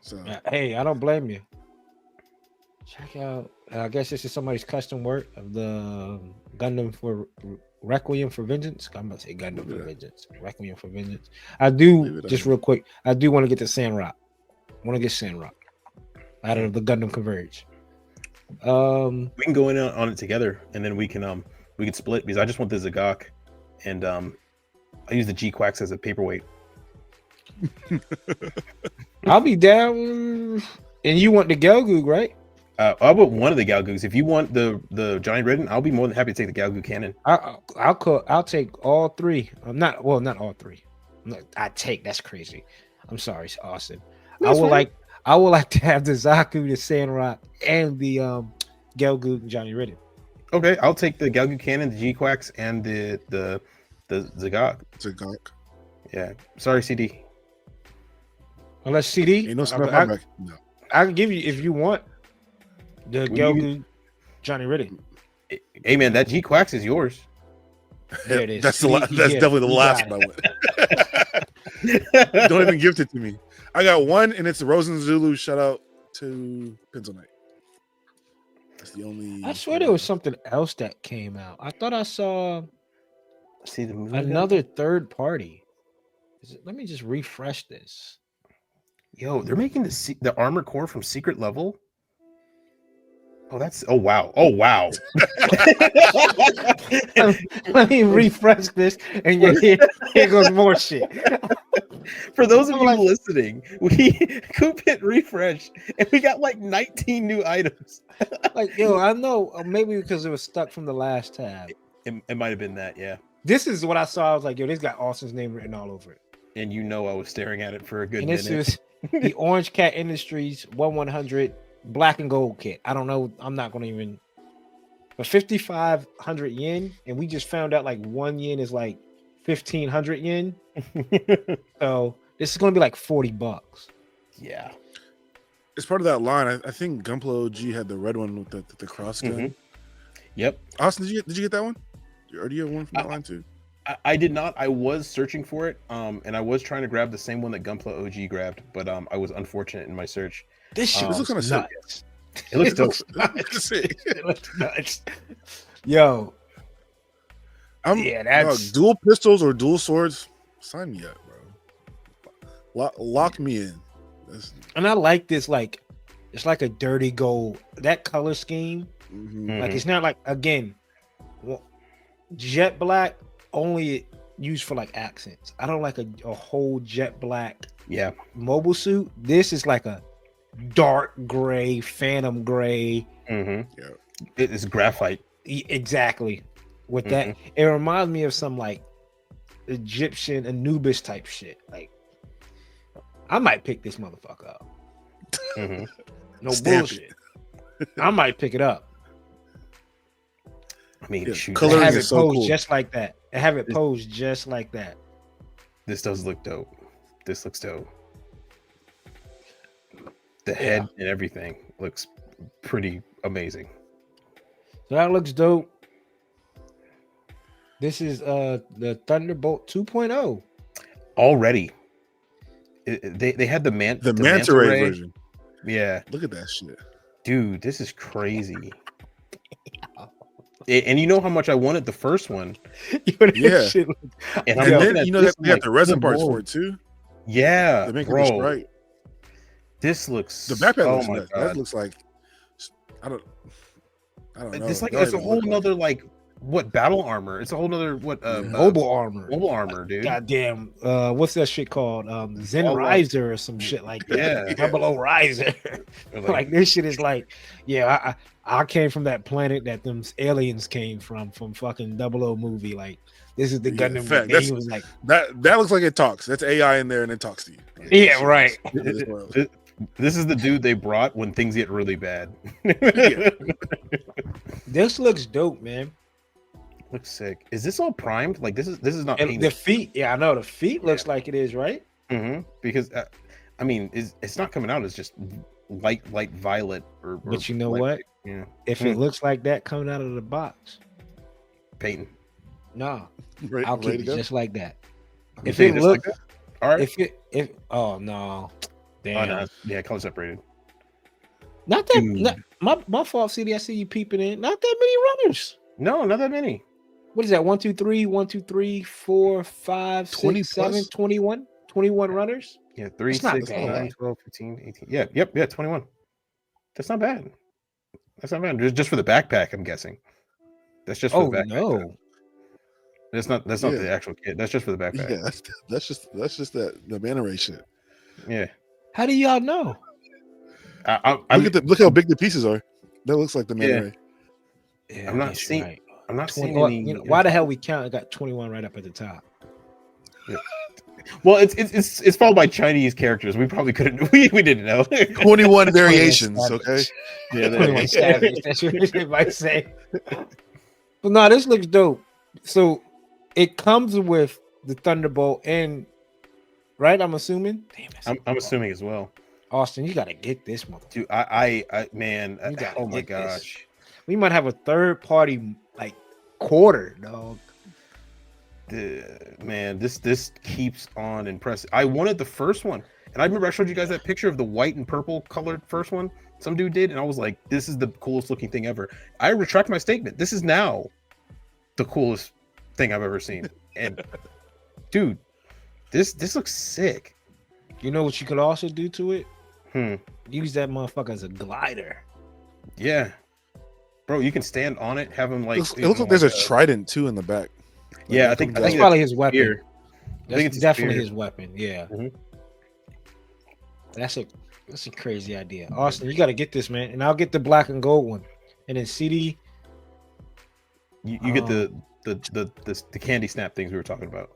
So Hey, I don't blame you. Check out. I guess this is somebody's custom work of the Gundam for Requiem for Vengeance. I'm gonna say Gundam for Vengeance. Requiem for Vengeance. I do just real quick. I do want to get the Sandrock. Want to get Sandrock out of the Gundam Converge. We can go in on it together, and then we can split because I just want the Zagok, and I use the G-Quacks as a paperweight. I'll be down. And you want the Gelgoog, right? I'll put one of the Galgoogs. If you want the Johnny Ridden, I'll be more than happy to take the Galgoo cannon. I'll take all three. Not all three. That's crazy. I'm sorry, Austin. I would like to have the Zaku, the Sandrock, and the Gelgoog Johnny Ridden. Okay, I'll take the Galgoo cannon, the G-Quacks, and the Zagok. Zagok. Yeah. Sorry, CD. Unless CD, Ain't no back. No. I can give you if you want the Gelgoog Johnny Ridden. Hey man, that G-Quacks is yours. There it is. That's definitely the last one I went. Don't even gift it to me. I got one, and it's the Rosen Zulu. Shout out to Pencil Knight. That's the only. I swear there was something else that came out. I thought I saw See the movie? another third party. Let me just refresh this. Yo, they're making the armor core from Secret Level. Oh wow. Let me refresh this, and here goes more shit. For those of you listening, we Coop hit refresh, and we got like 19 new items. Like, yo, I know maybe because it was stuck from the last tab. It might have been that, yeah. This is what I saw. I was like, yo, this got Austin's name written all over it. And I was staring at it for a good And minute. this is the Orange Cat Industries 1/100 black and gold kit. I don't know. I'm not going to even. But 5,500 yen, and we just found out like 1 yen is like 1,500 yen. So this is going to be like $40. Yeah. It's part of that line. I think Gunpla OG had the red one with the cross gun. Mm-hmm. Yep. Austin, did you get that one? Or do you have one from that line too? I did not. I was searching for it, and I was trying to grab the same one that Gunpla OG grabbed, but I was unfortunate in my search. This shit looks kind of nuts. It looks dope. It looks nuts. Yo. That's dual pistols or dual swords. Sign me up, bro. Lock me in. And I like this, like it's like a dirty gold. That color scheme, like it's not like jet black only used for like accents. I don't like a whole jet black mobile suit. This is like a dark gray, phantom gray. Yeah, it is graphite. Exactly. with that. It reminds me of some like Egyptian Anubis type shit. Like, I might pick this motherfucker up. No Stamp bullshit. I might pick it up. I mean, shoot, coloring Have is it so posed cool. just like that. And have it posed just like that. this does look dope. This looks dope. The head and everything looks pretty amazing. So that looks dope. This is the Thunderbolt 2.0. Already. They had the manta ray version. Yeah. Look at that shit. Dude, this is crazy. And you know how much I wanted the first one. Yeah. Shit. And And I'm then looking you at know this, they have like, the resin good parts lord. for it too. Yeah, They're making bro. this right. This looks The backpack oh looks my nuts. God. That looks like I don't know. It's like That it's a doesn't whole look nother like what battle armor. It's a whole nother Mobile armor. mobile armor, dude. Goddamn. What's that shit called? Zen All Riser or some shit like that. Yeah. Double O Riser. Like, Like this shit is like, yeah, I came from that planet that them aliens came from fucking Double O movie. Like this is the Yeah, Gundam. fact. He was like, that looks like it talks. That's AI in there and it talks to you. Like, yeah, that shit right. is- this is the dude they brought when things get really bad. This looks dope, man. Looks sick. Is this all primed? Like this is not And painted. the feet, yeah, I know the feet looks like it is, right? Because I mean, it's not coming out as just light violet or But you know light what? pink. Yeah, If it looks like that coming out of the box, painting. nah, Right, I'll ready keep to it go? just like that. You If think it just like look, that? All right. if oh no, damn, Oh, no. Yeah, color separated. not that. Dude. My fault. CD, I see you peeping in. Not that many runners. No, not that many. What is that? 1, 2, 3, 1, 2, 3, 4, 5, 20 6, 7, plus? 21. 21 runners. Yeah, 3, That's not 6, bad. 9, 12, 15, 18. Yeah, yeah, 21. That's not bad. That's not bad. Just for the backpack, I'm guessing. That's just for Oh the backpack. no. That's not Yeah. the actual kit. That's just for the backpack. Yeah, that's just the manta ray shit. Yeah. How do y'all know? Look how big the pieces are. That looks like the manta Yeah. ray. Yeah, I'm not I guess you're seeing- right. I'm not 20, seeing well, any. you know, why the hell we count? I got 21 right up at the top. Well, it's followed by Chinese characters. We probably couldn't. We didn't know. 21 variations, okay? Yeah, there you 21 go. savage. That's what it might say. But no, this looks dope. So it comes with the Thunderbolt and right. I'm assuming. Damn, that's I'm assuming as well. Austin, you gotta get this motherfucker. Dude, I man, You gotta oh my get this. gosh. We might have a third party like quarter, dog. Man, this keeps on impressing. I wanted the first one, and I remember I showed you guys that picture of the white and purple colored first one. Some dude did, and I was like, "This is the coolest looking thing ever." I retract my statement. This is now the coolest thing I've ever seen. And dude, this looks sick. You know what you could also do to it? Hmm. Use that motherfucker as a glider. Yeah, bro, you can stand on it, have him like. It looks like there's a trident too in the back. Yeah, I think That's probably his weapon. spear. I think That's it's a definitely spear. his weapon. Yeah. Mhm. That's a crazy idea. Austin, you got to get this, man. And I'll get the black and gold one. And then CD. You get the candy snap things we were talking about,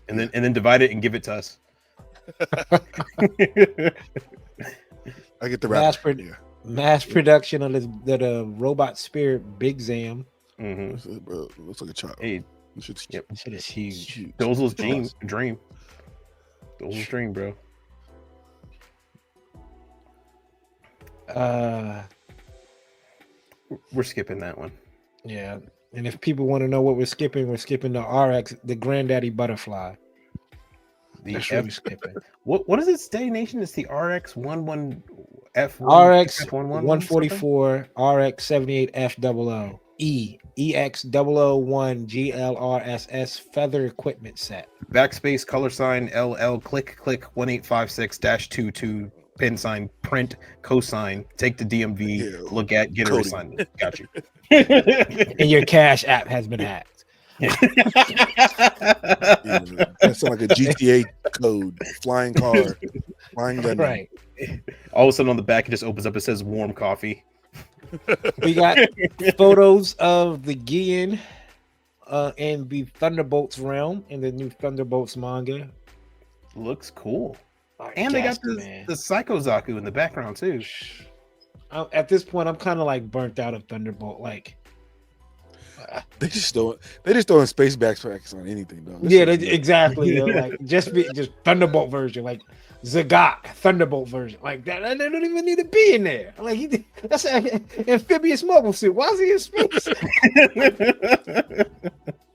and then divide it and give it to us. I get the Mass, wrap. Yeah. mass production of the robot spirit Big Zam. Mm-hmm. Bro, looks like a child. Hey, This shit's yep. This shit is huge. Dozel's dream. Dozel's dream, bro. We're skipping that one. Yeah. And if people want to know what we're skipping the RX, the Granddaddy Butterfly. The That's what F, we're skipping. what is its designation? It's the RX-11 F RX F11 144 RX 78 FOO EX 001 GLRSS feather equipment set. backspace color sign LL click 1856-22 pin sign print cosign take the DMV Yeah, look at get a coding. resign. Got you. And your cash app has been hacked. Yeah, that sounds like a GTA code. Flying car. Flying gun. Right. All of a sudden on the back it just opens up. It says warm coffee. We got photos of the Gian in the Thunderbolts realm in the new Thunderbolts manga. Looks cool. I And they got guess, the Psycho Zaku in the background too. At this point, I'm kind of like burnt out of Thunderbolt. Like, They just throwing space backpacks on anything, though. exactly. Like just Thunderbolt version, like Zagok Thunderbolt version, like that. They don't even need to be in there. Like that's an amphibious mobile suit. Why is he in space?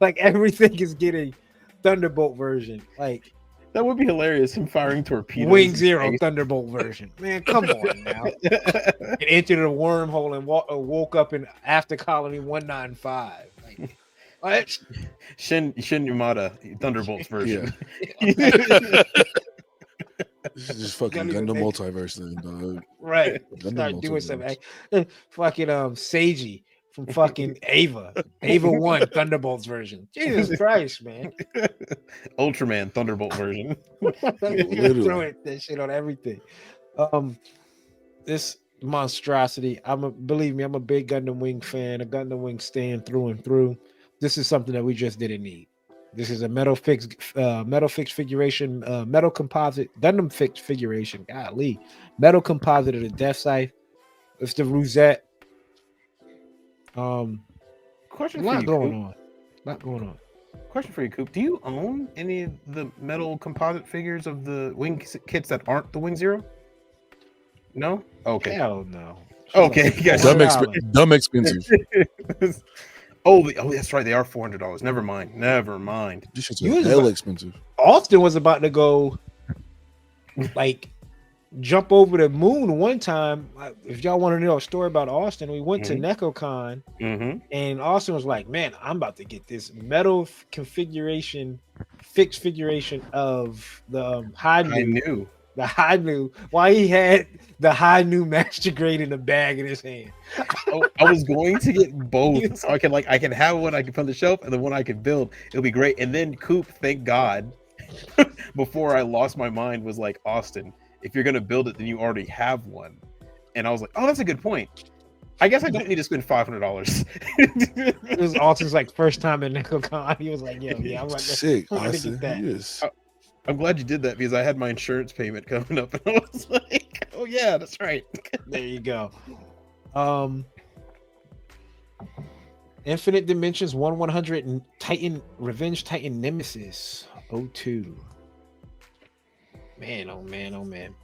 Like everything is getting Thunderbolt version. Like that would be hilarious. Him firing torpedoes. Wing Zero Thunderbolt version. Man, come on now. It entered a wormhole and woke up in After Colony 195. Like, what? Shin Yamada Thunderbolts version. Yeah. This is just fucking Gundam multiverse then, dog. Right. Start doing something. Fucking Seiji from fucking Ava 1 Thunderbolts version. Jesus Christ, man. Ultraman Thunderbolt version. Throwing that shit on everything. This monstrosity. Believe me, I'm a big Gundam Wing fan, a Gundam Wing stan through and through. This is something that we just didn't need. This is a metal fixed figuration, metal composite, Gundam fixed figuration. Golly, metal composite of the Death Scythe. It's the Rosette. Question a for lot you, going Coop. on. A lot going on. Question for you, Coop. Do you own any of the metal composite figures of the wing kits that aren't the Wing Zero? No. Okay. Hell no. Okay. Like, Yes. Dumb expensive. Oh, that's right. They are $400. Never mind. This shit's hell expensive. Austin was about to go, like, jump over the moon one time. If y'all want to know a story about Austin, we went to NecoCon, and Austin was like, "Man, I'm about to get this metal fixed figuration of the Hainu." The Hainu. Why he had the Hainu Master Grade in the bag in his hand. I was going to get both, so I can have one I can put on the shelf and the one I can build. It'll be great. And then Coop, thank God, before I lost my mind, was like, Austin, if you're gonna build it, then you already have one. And I was like, oh, that's a good point. I guess I don't need to spend $500. It was Austin's like first time in NecoCon. He was like, yeah, I'm like, sick. I'm get that. I'm glad you did that because I had my insurance payment coming up, and I was like, "Oh yeah, that's right." There you go. Infinite Dimensions 100 and Titan Revenge Titan Nemesis 02. Man, oh man.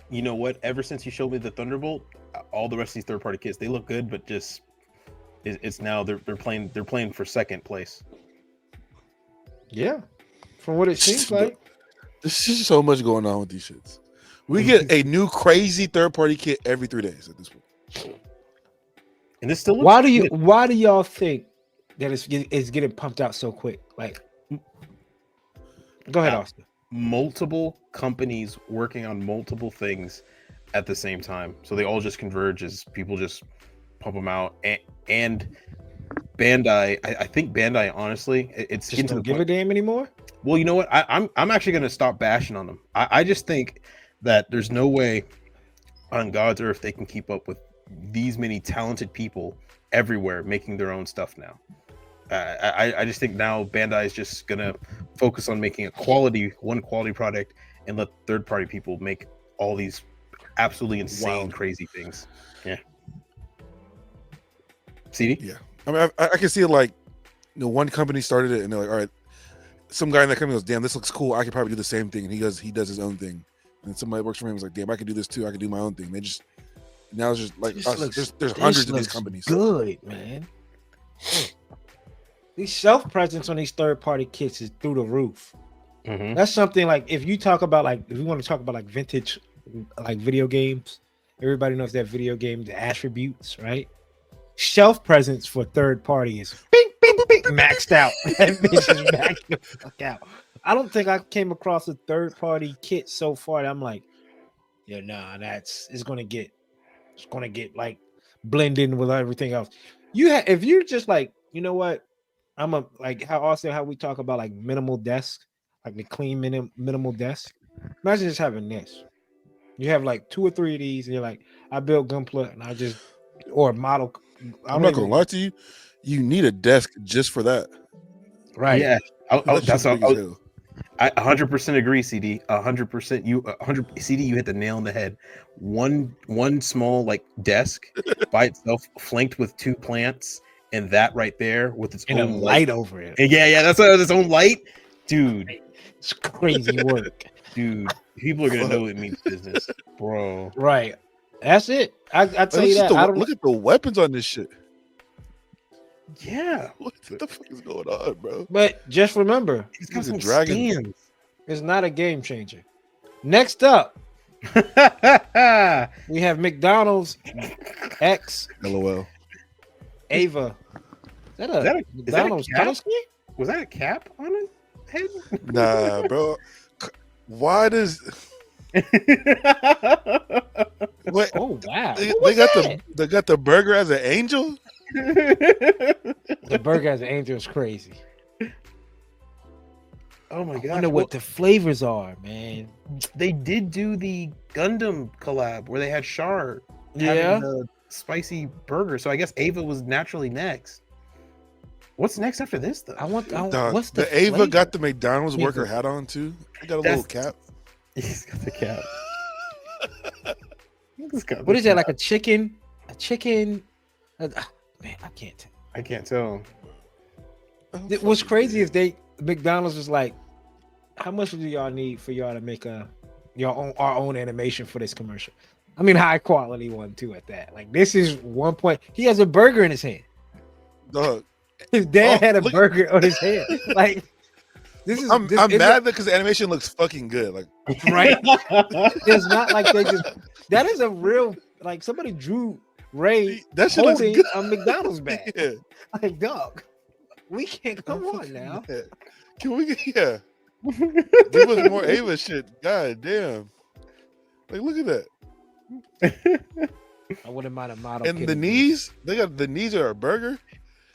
You know what? Ever since you showed me the Thunderbolt, all the rest of these third-party kits, they look good, but just it's now they're playing for second place. Yeah. From what it seems like, there's just so much going on with these shits. We get a new crazy third-party kit every 3 days at this point. And this still looks why do y'all think that it's getting pumped out so quick? Like, go ahead, Austin. Multiple companies working on multiple things at the same time, so they all just converge as people just pump them out. And Bandai, I think Bandai, honestly, it's just don't give a damn anymore. Well, you know what? I'm actually going to stop bashing on them. I just think that there's no way on God's earth they can keep up with these many talented people everywhere making their own stuff now. I just think now Bandai is just going to focus on making one quality product and let third-party people make all these absolutely insane, crazy things. Yeah. CD? Yeah. I mean, I can see it like, one company started it and they're like, all right, some guy in that company goes, damn, this looks cool. I could probably do the same thing. And he does his own thing. And somebody that works for him is like, damn, I can do this too. I can do my own thing. Now it's just like there's hundreds of these companies. Good, man. These shelf presence on these third-party kits is through the roof. That's something like if you want to talk about like vintage like video games, everybody knows that video game, the attributes, right? Shelf presence for third party is bing, bing, bing, maxed out. That bitch is maxed the fuck out. I don't think I came across a third party kit so far that I'm like, yeah, nah, it's gonna get like blend in with everything else. If you're just like, you know what, I'm a like how we talk about like minimal desk, like the clean minimal desk. Imagine just having this. You have like 2 or 3 of these, and you're like, I built Gunpla, and or model. I'm not gonna lie to you. You need a desk just for that. Right. Yeah, That that's shit's big as hell. I 100% agree, CD. 100%. You 100 CD. You hit the nail on the head. One small like desk by itself, flanked with 2 plants, and that right there with its And a own light over it. And yeah, that's its own light, dude. It's crazy work. Dude, people are gonna Fuck. know it means business, bro. Right. That's it. I tell Like, you that. I don't look at the weapons on this shit. Yeah, What the fuck is going on, bro? But just remember, he's got He's a some dragon. stands. it's not a game changer. Next up, we have McDonald's X LOL. Ava. Is that a Is that a McDonald's cap? color scheme? Was that a cap on his head? Nah, bro. Why does what? Oh wow. They got the burger as an angel. The burger as an angel is crazy. Oh my I god! wonder what the flavors are, man. They did do the Gundam collab where they had Char Yeah. having the spicy burger. So I guess Ava was naturally next. What's next after this though? Dog, what's the the Ava flavor? got the McDonald's Flavor. worker hat on too. He got a little cap. He's got the cap. He's got What the is that? cap. Like a chicken? Man, I can't tell. I can't tell. What's crazy is McDonald's was like, how much do y'all need for y'all to make our own animation for this commercial? I mean, high quality one too at that. Like this is 1 point. He has a burger in his hand. Dog. His dad had a look- burger on his hand. Like this is. I'm it's mad because the animation looks fucking good. Like right. It's not like they just. That is a real like somebody drew Ray that shit looks holding good. a McDonald's bag. Yeah. Like dog, we can't come I'm on fucking now. mad. Can we get give us more Ava shit? God damn. Like look at that. I wouldn't mind a model. And kit the of knees, they got the knees are a burger.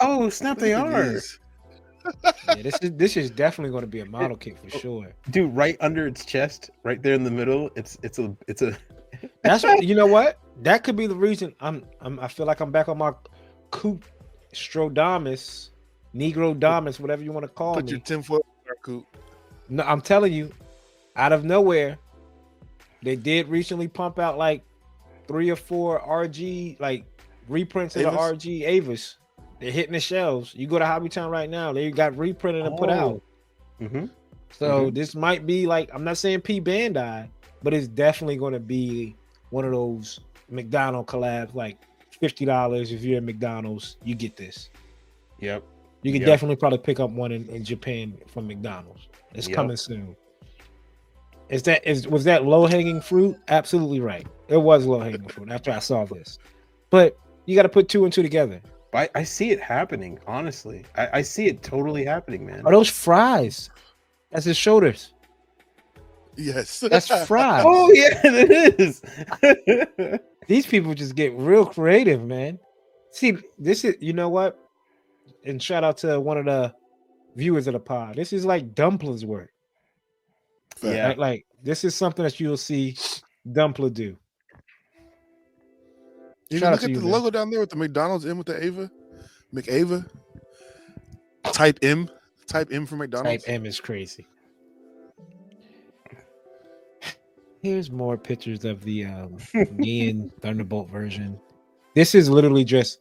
Oh snap! They Look at are, these. these. Yeah, this is definitely going to be a model kit for sure. dude. Right under its chest, right there in the middle. It's a. That's you know what? That could be the reason I feel like I'm back on my Coop Strodamus, Negro Damus, whatever you want to call Put me. your tinfoil in our coop. No, I'm telling you, out of nowhere, they did recently pump out like 3 or 4 RG like reprints of the Avas? RG Avis. They're hitting the shelves. You go to Hobbytown right now, they got reprinted and put out. Mm-hmm. So this might be like, I'm not saying P Bandai, but it's definitely going to be one of those McDonald's collabs, like $50. If you're at McDonald's, you get this. Yep. You can Yep. definitely probably pick up one in Japan from McDonald's. It's Yep. coming soon. Was that low hanging fruit? Absolutely right. It was low hanging fruit after I saw this, but you got to put 2 and 2 together. I see it happening. Honestly, I see it totally happening, man. Are those fries? That's his shoulders. Yes. That's fries. Oh yeah, it is. These people just get real creative, man. See, this is, you know what? And shout out to one of the viewers of the pod. This is like Dumpling's work. Yeah. Like this is something that you'll see Dumpler do. You Shout out look to at you, the man. logo down there with the McDonald's M with the Ava, McAva. Type M for McDonald's. Type M is crazy. Here's more pictures of the Neon Thunderbolt version. This is literally just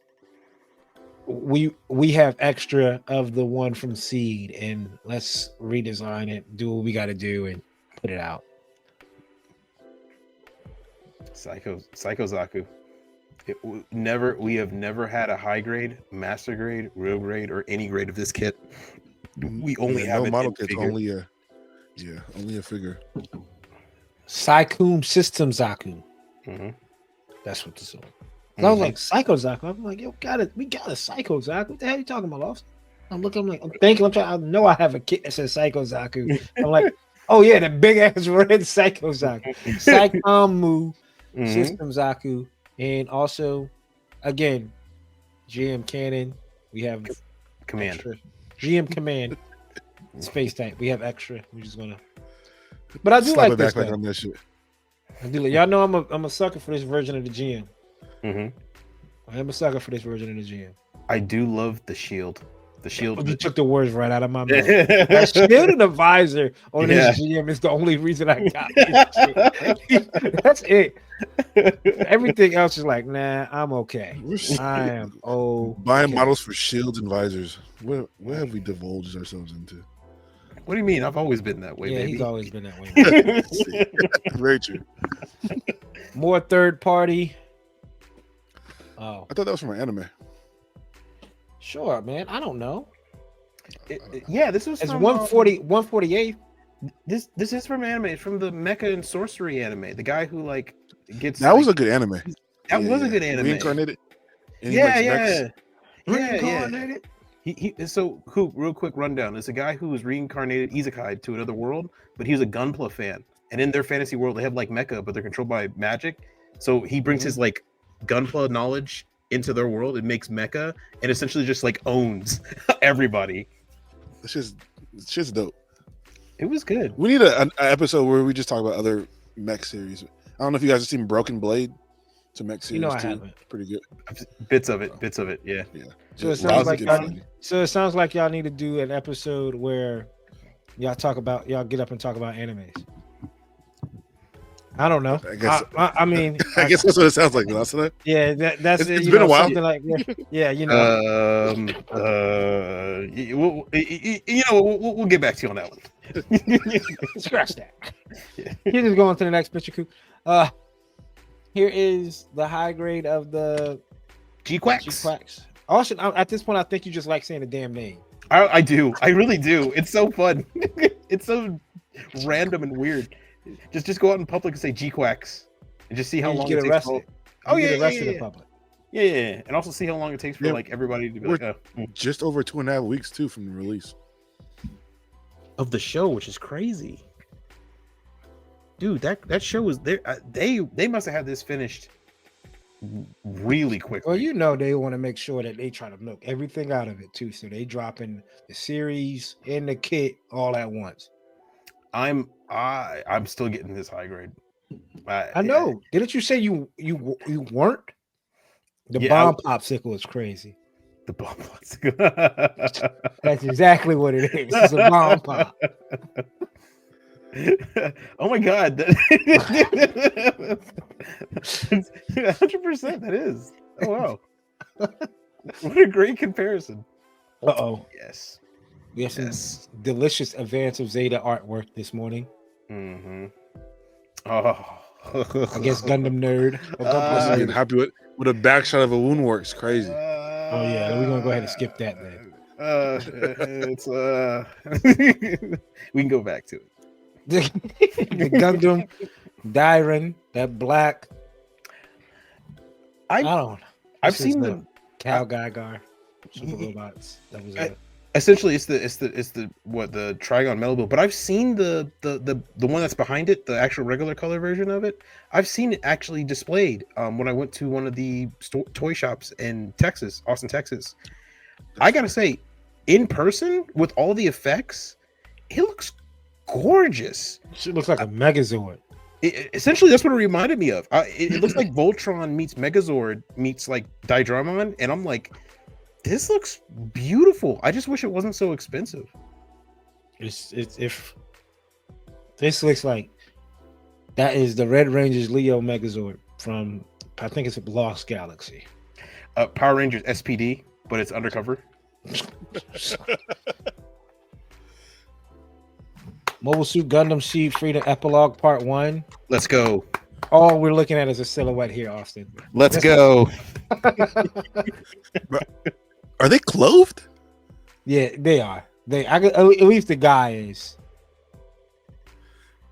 we have extra of the one from Seed, and let's redesign it, do what we got to do, and put it out. Psycho Zaku. We have never had a high grade, master grade, real grade, or any grade of this kit. We only have no it model in kits, figure. only a figure. Saikun System Zaku. Mm-hmm. That's what this is. I was like, Psycho Zaku. I'm like, yo, we got a Psycho Zaku. What the hell are you talking about, Lofton? I'm thinking, I know I have a kit that says Psycho Zaku. I'm like, oh yeah, the big ass red Psycho Zaku. Psychomu System Zaku. And also, again, GM Cannon. We have Command. extra. GM Command. Space Tank. We have extra. We're just gonna. But I do Slap like a this. backpack Though. on that shit. I do. Y'all know I'm a sucker for this version of the GM. Mm-hmm. I am a sucker for this version of the GM. I do love the shield. The shield. You took the words right out of my mouth. That shield and the visor on his GM is the only reason I got this shit. That's it. Everything else is like, nah, I'm okay. I am buying models for shields and visors. What have we divulged ourselves into? What do you mean? I've always been that way, yeah, baby. he's always been that way. Very true. More third party. Oh, I thought that was from an anime. sure, man. I don't know. This was It's from 148. This is from anime. It's from the Mecha and Sorcery anime. The guy who like gets that was a good anime. That was a good anime. Reincarnated. And he Yeah, makes yeah. mechs. Reincarnated. So who? Real quick rundown. It's a guy who was reincarnated isekai to another world, but he was a Gunpla fan. And in their fantasy world, they have like mecha, but they're controlled by magic. So he brings his like Gunpla knowledge into their world. It makes mecha and essentially just like owns everybody. It's just dope. It was good. We need an episode where we just talk about other mech series. I don't know if you guys have seen Broken Blade. It's a mech series. I too. haven't. Pretty good. Bits of it. Yeah. So it sounds like y'all need to do an episode where y'all get up and talk about animes. I don't know. I guess. I mean, I guess that's what it sounds like. Last Yeah, that's it. It's been a while. Like, yeah, you know. We'll get back to you on that one. Scratch that. Yeah. Here's just going to the next picture. Here is the high grade of the G-Quacks. Also, at this point, I think you just like saying the damn name. I do. I really do. It's so fun. It's so random and weird. Just go out in public and say G-Quacks and just see how long you get it arrested. takes. Get arrested in public. Yeah. And also see how long it takes for like everybody to be like, just over 2.5 weeks too from the release of the show, which is crazy. Dude, that show was there. They must have had this finished really quickly. Well, you know they want to make sure that they try to milk everything out of it too. So they dropping the series and the kit all at once. I'm still getting this high grade. I know. Didn't you say you weren't? The bomb popsicle is crazy. The bomb popsicle. That's exactly what it is. It's a bomb pop. Oh my god. 100% that is. Oh wow. What a great comparison. Yes. We have some delicious Advance of Zeta artwork this morning. Mm-hmm. Oh. I guess Gundam nerd. I'm happy with a back shot of a woundworks. Crazy. Oh yeah, we're gonna go ahead and skip that then. It's we can go back to it. The Gundam Dyron, that black. I've seen the Cal Gaigar super robots. That was essentially it's the Trigon Metal Build, but I've seen the one that's behind it, the actual regular color version of it. I've seen it actually displayed when I went to one of the toy shops in Texas, Austin, Texas. I gotta say, in person with all the effects, it looks gorgeous. It looks like a Megazord. Essentially, that's what it reminded me of. It looks like Voltron meets Megazord meets like Dydramon, and I'm like, this looks beautiful. I just wish it wasn't so expensive. If this looks like that is the Red Ranger's Leo Megazord from, I think it's a Lost Galaxy. Power Rangers SPD, but it's undercover. Mobile Suit Gundam Seed Freedom Epilogue Part 1. Let's go. All we're looking at is a silhouette here, Austin. Let's go. Are they clothed? Yeah, they are. At least the guy is.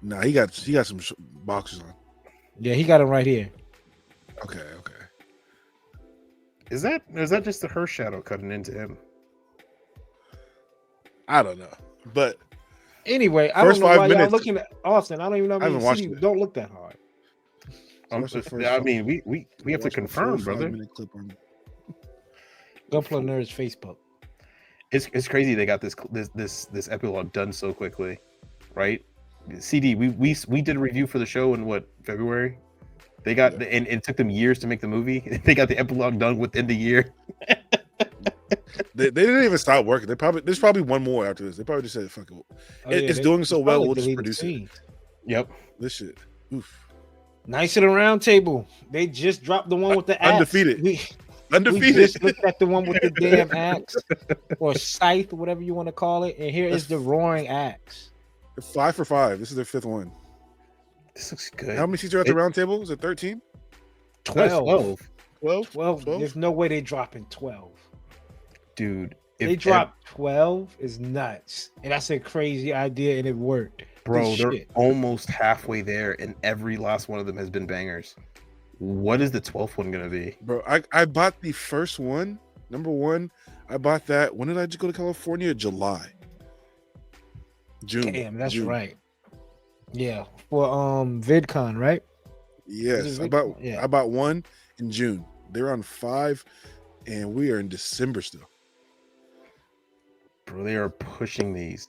Nah, he got some boxers on. Yeah, he got him right here. Okay. Is that just the her shadow cutting into him? I don't know, but anyway, I don't know why y'all looking at Austin. I don't even know. I haven't watched it. Don't look that hard. I mean, we have to confirm, brother. Gunpla Nerds Facebook. It's crazy they got this epilogue done so quickly, right? CD, we did a review for the show in February. They got and it took them years to make the movie. They got the epilogue done within the year. They didn't even stop working. There's probably one more after this. They probably just said, "Fuck it, it's doing so well. We'll just produce it." Yep. This shit. Oof. Nice in the round table. They just dropped the one with the axe. Undefeated. We Undefeated. just looked at the one with the damn axe or scythe, whatever you want to call it, and here is the roaring axe. 5 for 5. This is their 5th one. This looks good. How many seats are at the round table? Is it 13? 12. 12? There's no way they dropping 12. Dude. They dropped 12 is nuts. And that's a crazy idea, and it worked. Bro, they're almost halfway there, and every last one of them has been bangers. What is the 12th one going to be? Bro, I bought the first one. Number 1. I bought that. When did I just go to California? July. June. Damn, that's June. right. Yeah. For VidCon, right? Yes. I bought one in June. They're on 5, and we are in December still. Bro, they are pushing these.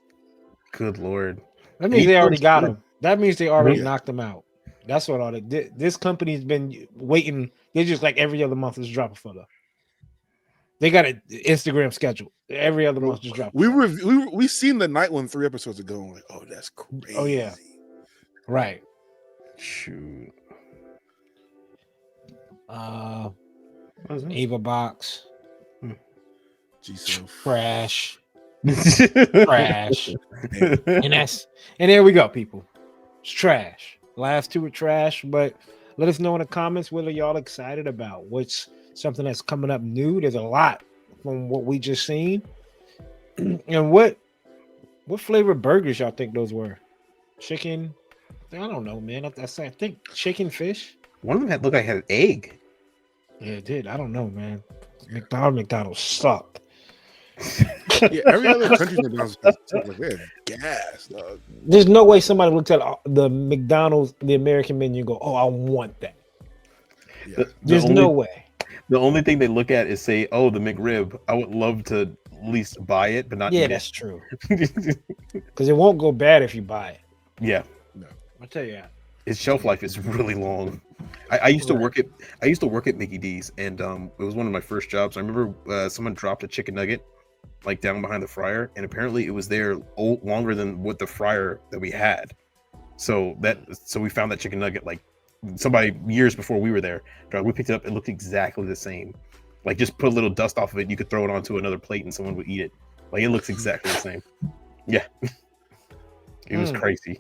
Good Lord. That means they already got them. That means they already knocked them out. That's what all this company's been waiting. They're just like every other month is drop a photo. They got an Instagram schedule. Every other month just drop. We seen the night one 3 episodes ago. And like, oh, that's crazy. Oh yeah, right. Shoot. Ava box. Jesus. Trash. Trash. And there we go, people. It's trash. Last 2 are trash, but let us know in the comments what are y'all excited about. What's something that's coming up new? There's a lot from what we just seen. And what flavor burgers y'all think those were? Chicken? I don't know, man. I think chicken, fish. One of them looked like it had an egg. Yeah, it did. I don't know, man. McDonald's sucked. Yeah, every other country's McDonald's like they have gas, dog. There's no way somebody looked at the McDonald's, the American menu, and go, "Oh, I want that." Yeah. There's no way. The only thing they look at is say, "Oh, the McRib. I would love to at least buy it, but not." Yeah, that's true. Because it won't go bad if you buy it. Yeah, No. I'll tell you that. its shelf life is really long. I used to work at Mickey D's, and it was one of my first jobs. I remember someone dropped a chicken nugget like down behind the fryer, and apparently it was there longer than what the fryer that we had. So we found that chicken nugget like somebody years before we were there. We picked it up. It looked exactly the same. Like just put a little dust off of it, you could throw it onto another plate, and someone would eat it. Like it looks exactly the same. Yeah, it was crazy.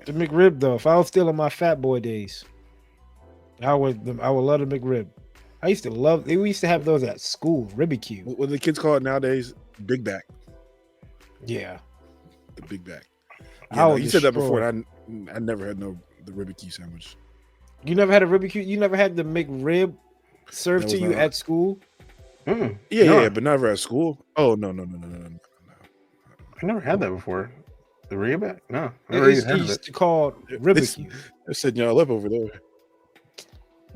The McRib, though, if I was still in my fat boy days, I would love the McRib. I used to love. We used to have those at school, Ribicue. What do the kids call it nowadays? Big Back. Yeah, The Big Back. I Yeah, would you said that destroy before. And I never had the Ribicue sandwich. You never had a Ribicue? You never had the McRib served That to was you not- at school? Yeah, but never at school. Oh no. I never had that before. The Ribback? No, I never It's even had it. called Ribicue. They're setting y'all up over there.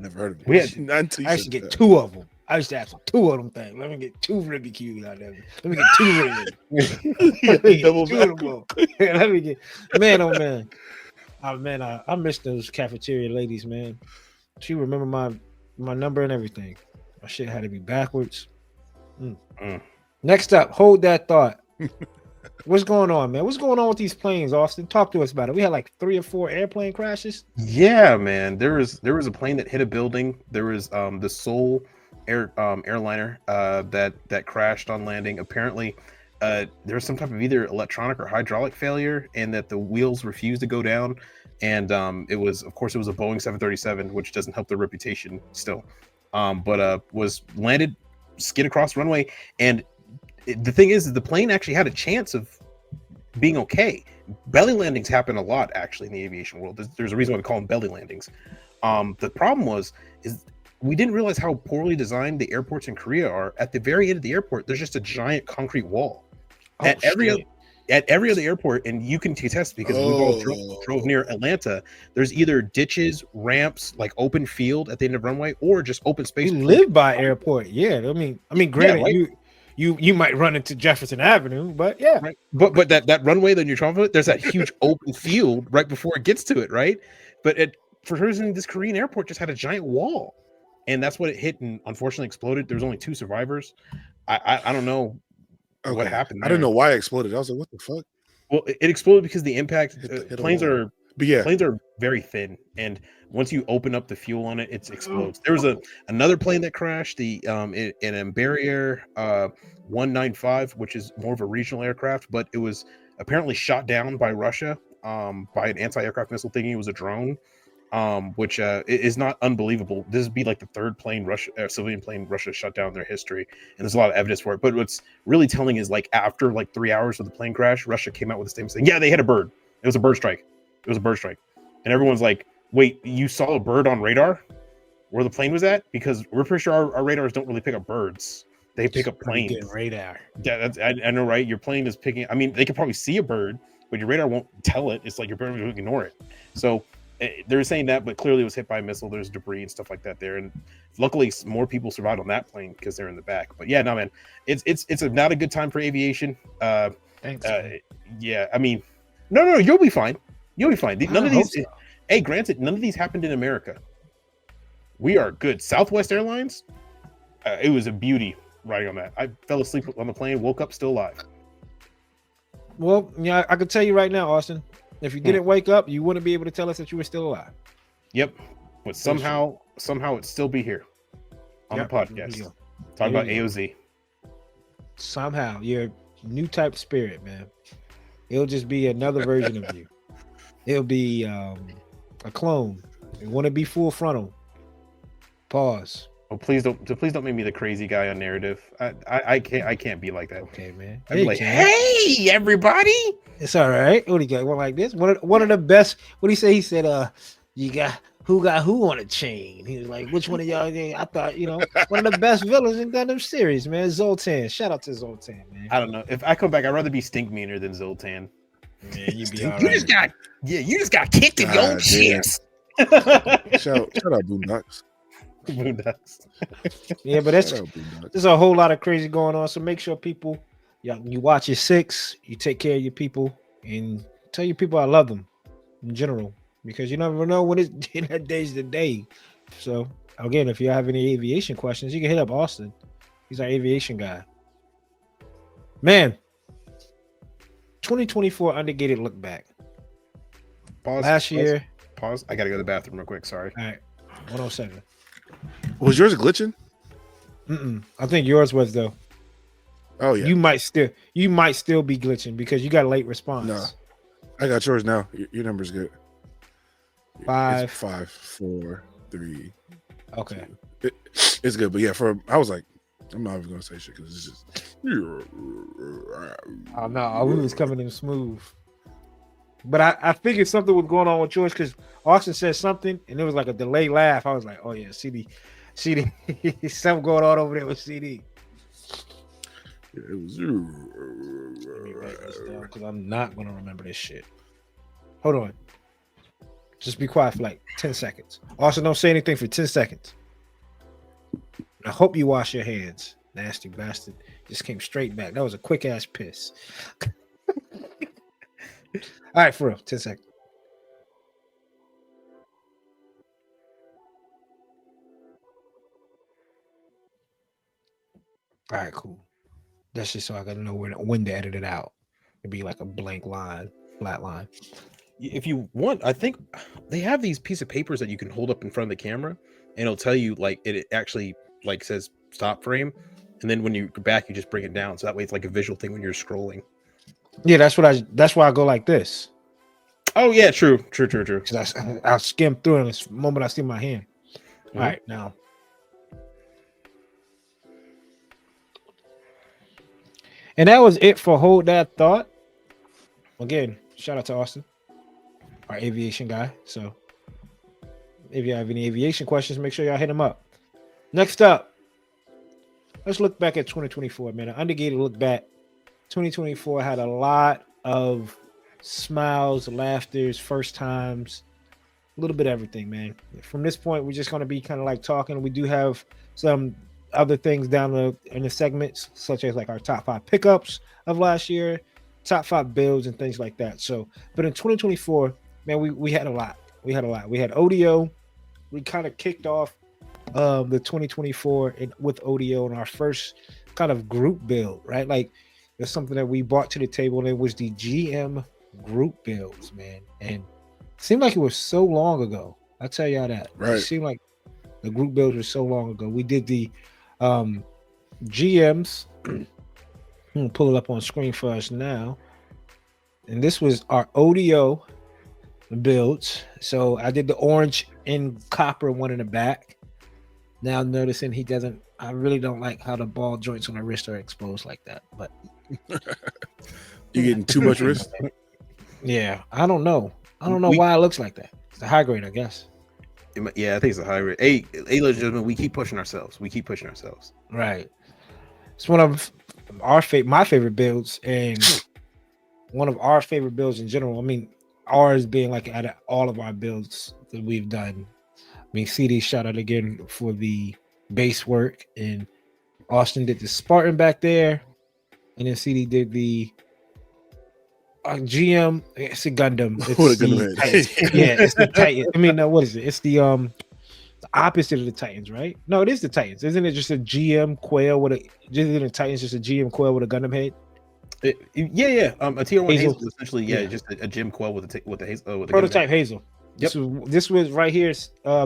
Never heard of it. We had- Not until you I used to said get that. 2 of them. I used to ask for 2 of them things. Let me get 2 Ribicues out there. Let me get 2 ribs. Let me get Double 2 of them. Let me get, man, oh man. Oh man, I miss those cafeteria ladies, man. She remember my number and everything. My shit had to be backwards. Next up, hold that thought. What's going on, man? What's going on with these planes, Austin? Talk to us about it. We had like 3 or 4 airplane crashes. Yeah, man. There was a plane that hit a building. There was the Seoul airliner that crashed on landing. Apparently, there was some type of either electronic or hydraulic failure, and that the wheels refused to go down. And it was a Boeing 737, which doesn't help their reputation still. But was landed, skid across the runway, and the thing is the plane actually had a chance of being okay. Belly landings happen a lot actually in the aviation world. There's a reason why we call them belly landings. The problem is we didn't realize how poorly designed the airports in Korea are. At the very end of the airport, there's just a giant concrete wall. At every other airport, and you can attest because we've all drove near Atlanta, there's either ditches, ramps, like open field at the end of runway, or just open space. You live by airport, yeah. I mean, granted, right? you might run into Jefferson Avenue, but yeah. Right. But that runway that you're talking about, there's that huge open field right before it gets to it, right? But for some reason, this Korean airport just had a giant wall, and that's what it hit, and unfortunately exploded. There was only 2 survivors. I don't know what Okay. happened I didn't there. know why it exploded. I was like, what the fuck? Well, it exploded because the impact. Hit a Planes wall. are But yeah, planes are very thin, and once you open up the fuel on it, it explodes. There was another plane that crashed, an Embraer 195, which is more of a regional aircraft, but it was apparently shot down by Russia by an anti-aircraft missile thinking it was a drone, which is not unbelievable. This would be like the third plane civilian plane Russia shut down in their history, and there's a lot of evidence for it. But what's really telling is like after like 3 hours of the plane crash, Russia came out with a statement saying, "Yeah, they hit a bird. It was a bird strike. It was a bird strike," and everyone's like, "Wait, you saw a bird on radar where the plane was at?" Because we're pretty sure our radars don't really pick up birds; they pick up planes. Good radar. Yeah, I know, right? Your plane is picking. I mean, they could probably see a bird, but your radar won't tell it. It's like your bird will ignore it. So they're saying that, but clearly it was hit by a missile. There's debris and stuff like that there, and luckily more people survived on that plane because they're in the back. But yeah, no, man, it's not a good time for aviation. Thanks. Yeah, I mean, no, you'll be fine. You'll be fine. None of these. So. Hey, granted, none of these happened in America. We are good. Southwest Airlines. It was a beauty riding on that. I fell asleep on the plane, woke up still alive. Well, yeah, I can tell you right now, Austin. If you didn't wake up, you wouldn't be able to tell us that you were still alive. Yep, but somehow it'd still be here on the podcast. Talk about AOZ. Somehow, you're a new type of spirit, man. It'll just be another version of you. It'll be a clone. It wouldn't be full frontal. Pause. Oh, please don't make me the crazy guy on narrative. I can't be like that. Okay, man. I'd be like, hey, everybody. It's all right. What do you got? One like this? One of the best. What do you say? He said, you got who on a chain? He was like, which one of y'all? I thought, one of the best villains in Gundam series, man. Zoltan. Shout out to Zoltan, man. I don't know. If I come back, I'd rather be Stink Meaner than Zoltan. Man, you be all you right. just got kicked in your chest. Shout out Boondocks. Boondocks. Yeah, but there's a whole lot of crazy going on. So make sure people, you watch your six, you take care of your people, and tell your people I love them in general, because you never know when that day's the day. So again, if you have any aviation questions, you can hit up Austin. He's our aviation guy. Man, 2024 Undergated look back. Pause. Last year. Pause. I gotta go to the bathroom real quick. Sorry. All right. 107. Was yours glitching? I think yours was though. Oh yeah. You might still be glitching because you got a late response. No, I got yours now. Your number's good. 5, it's 5, 4, 3. Okay. It's good, but yeah, I was like, I'm not even gonna say shit because it's just. Oh no, we was coming in smooth. But I figured something was going on with yours because Austin said something and it was like a delayed laugh. I was like, oh yeah, CD, something going on over there with CD. Yeah, it was. Let me write this down because I'm not gonna remember this shit. Hold on. Just be quiet for like 10 seconds. Austin, don't say anything for 10 seconds. I hope you wash your hands. Nasty bastard. Just came straight back. That was a quick ass piss. All right, for real. 10 seconds. All right, cool. That's just so I gotta know when to edit it out. It'd be like a blank line, flat line. If you want, I think they have these piece of papers that you can hold up in front of the camera, and it'll tell you like it actually like says stop frame, and then when you go back, you just bring it down. So that way, it's like a visual thing when you're scrolling. Yeah, that's why I go like this. Oh yeah, true. Because I skim through it in this moment I see my hand. Mm-hmm. All right, now. And that was it for Hold That Thought. Again, shout out to Austin, our aviation guy. So if you have any aviation questions, make sure y'all hit him up. Next up, let's look back at 2024, man. An Undergated look back. 2024 had a lot of smiles, laughters, first times, a little bit of everything, man. From this point, we're just going to be kind of like talking. We do have some other things down in the segments, such as like our top 5 pickups of last year, top 5 builds and things like that. So, but in 2024, man, we had a lot. We had ODO. We kind of kicked off the 2024 with ODO and our first kind of group build, right? Like it's something that we brought to the table, and it was the GM group builds, man. And it seemed like it was so long ago. I tell y'all that. It Right. seemed like the group builds were so long ago. We did the GMs. I'm gonna pull it up on screen for us now. And this was our ODO builds. So I did the orange and copper one in the back. Now noticing I really don't like how the ball joints on the wrist are exposed like that. But You getting too much wrist? yeah, I don't know. Why it looks like that. It's the high grade, I guess. Yeah, I think it's a high rate. Hey, ladies and gentlemen, we keep pushing ourselves. Right. It's one of my favorite builds, and one of our favorite builds in general. I mean, ours being like out of all of our builds that we've done. I mean, CD shout out again for the base work, and Austin did the Spartan back there, and then CD did the GM. It's a Gundam. It's What a the Gundam Titans. Yeah, it's the Titan. I mean, no, what is it? It's the opposite of the Titans, right? No, it is the Titans. Isn't it just a GM quail with isn't the Titans just a GM quail with a Gundam head? Yeah. A tier 1 Hazel. Hazel is essentially just a gym quell with the Prototype Hazel. Yep. This was right here.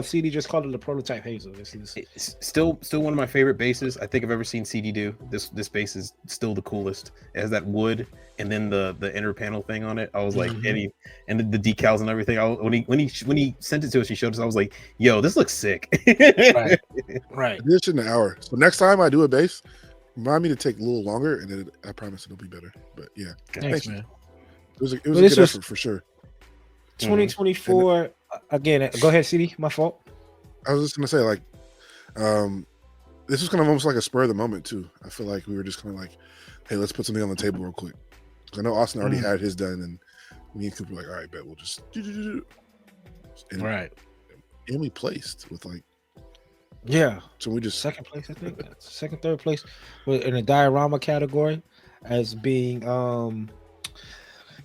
CD just called it a prototype Hazel. It's still one of my favorite bases I think I've ever seen CD do. This base is still the coolest. It has that wood and then the inner panel thing on it. I was like, and the decals and everything. When he sent it to us, he showed us. I was like, yo, this looks sick. Right. This in an hour. So next time I do a base, remind me to take a little longer, and then I promise it'll be better. But yeah, Thanks, man. It was a good effort for sure. 2024 again. Go ahead, CD. My fault. I was just gonna say, like, this was kind of almost like a spur of the moment too. I feel like we were just kind of like, hey, let's put something on the table real quick. I know Austin already had his done, and me and Cooper were like, all right, bet we'll just do. Right. And we placed with like, yeah. So we just second place, I think. Second, third place in the diorama category as being Gundam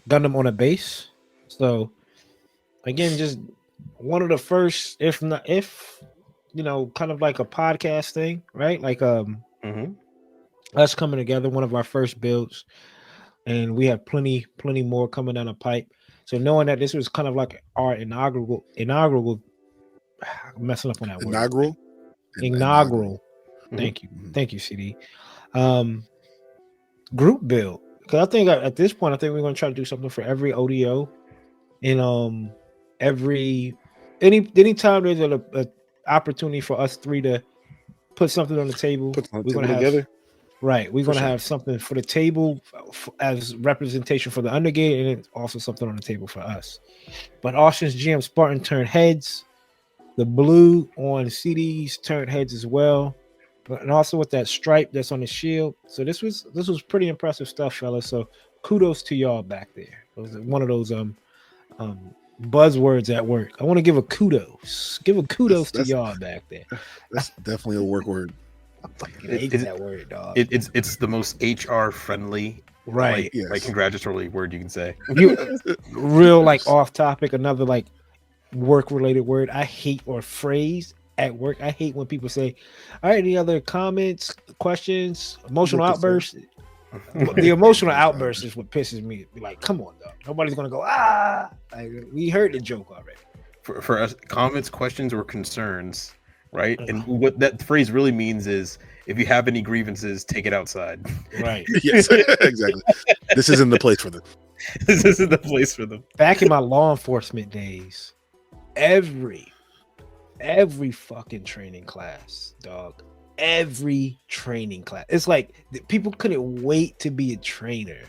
on a base. So again, just one of the first, if kind of like a podcast thing, right? Like us coming together, one of our first builds, and we have plenty more coming down the pipe. So knowing that this was kind of like our inaugural messing up on that inaugural. word. Inaugural. Thank you, CD. Group build, because I think at this point, I think we're going to try to do something for every ODO, and anytime there's an opportunity for us three to put something on the table, we're going to have together. Right, we're going to have something for the table as representation for the Undergated, and also something on the table for us. But Austin's GM Spartan turned heads. The blue on CD's turned heads as well, and also with that stripe that's on the shield. So this was pretty impressive stuff, fellas. So kudos to y'all back there. It was one of those buzzwords at work. I want to give a kudos. To y'all back there. That's definitely a work word. I fucking hate that word, dog. It's the most HR friendly, right? Like congratulatory word you can say. Real like off topic. Another like work related word I hate, or phrase at work. I hate when people say, all right, any other comments, questions, emotional outbursts. The emotional outburst is what pisses me. Like, come on, dog. Nobody's gonna go, like, we heard the joke already. For us, comments, questions, or concerns, right? And what that phrase really means is, if you have any grievances, take it outside. Right. Yes, exactly. This isn't the place for them. This isn't the place for them. Back in my law enforcement days, every fucking training class, dog. Every training class. It's like people couldn't wait to be a trainer,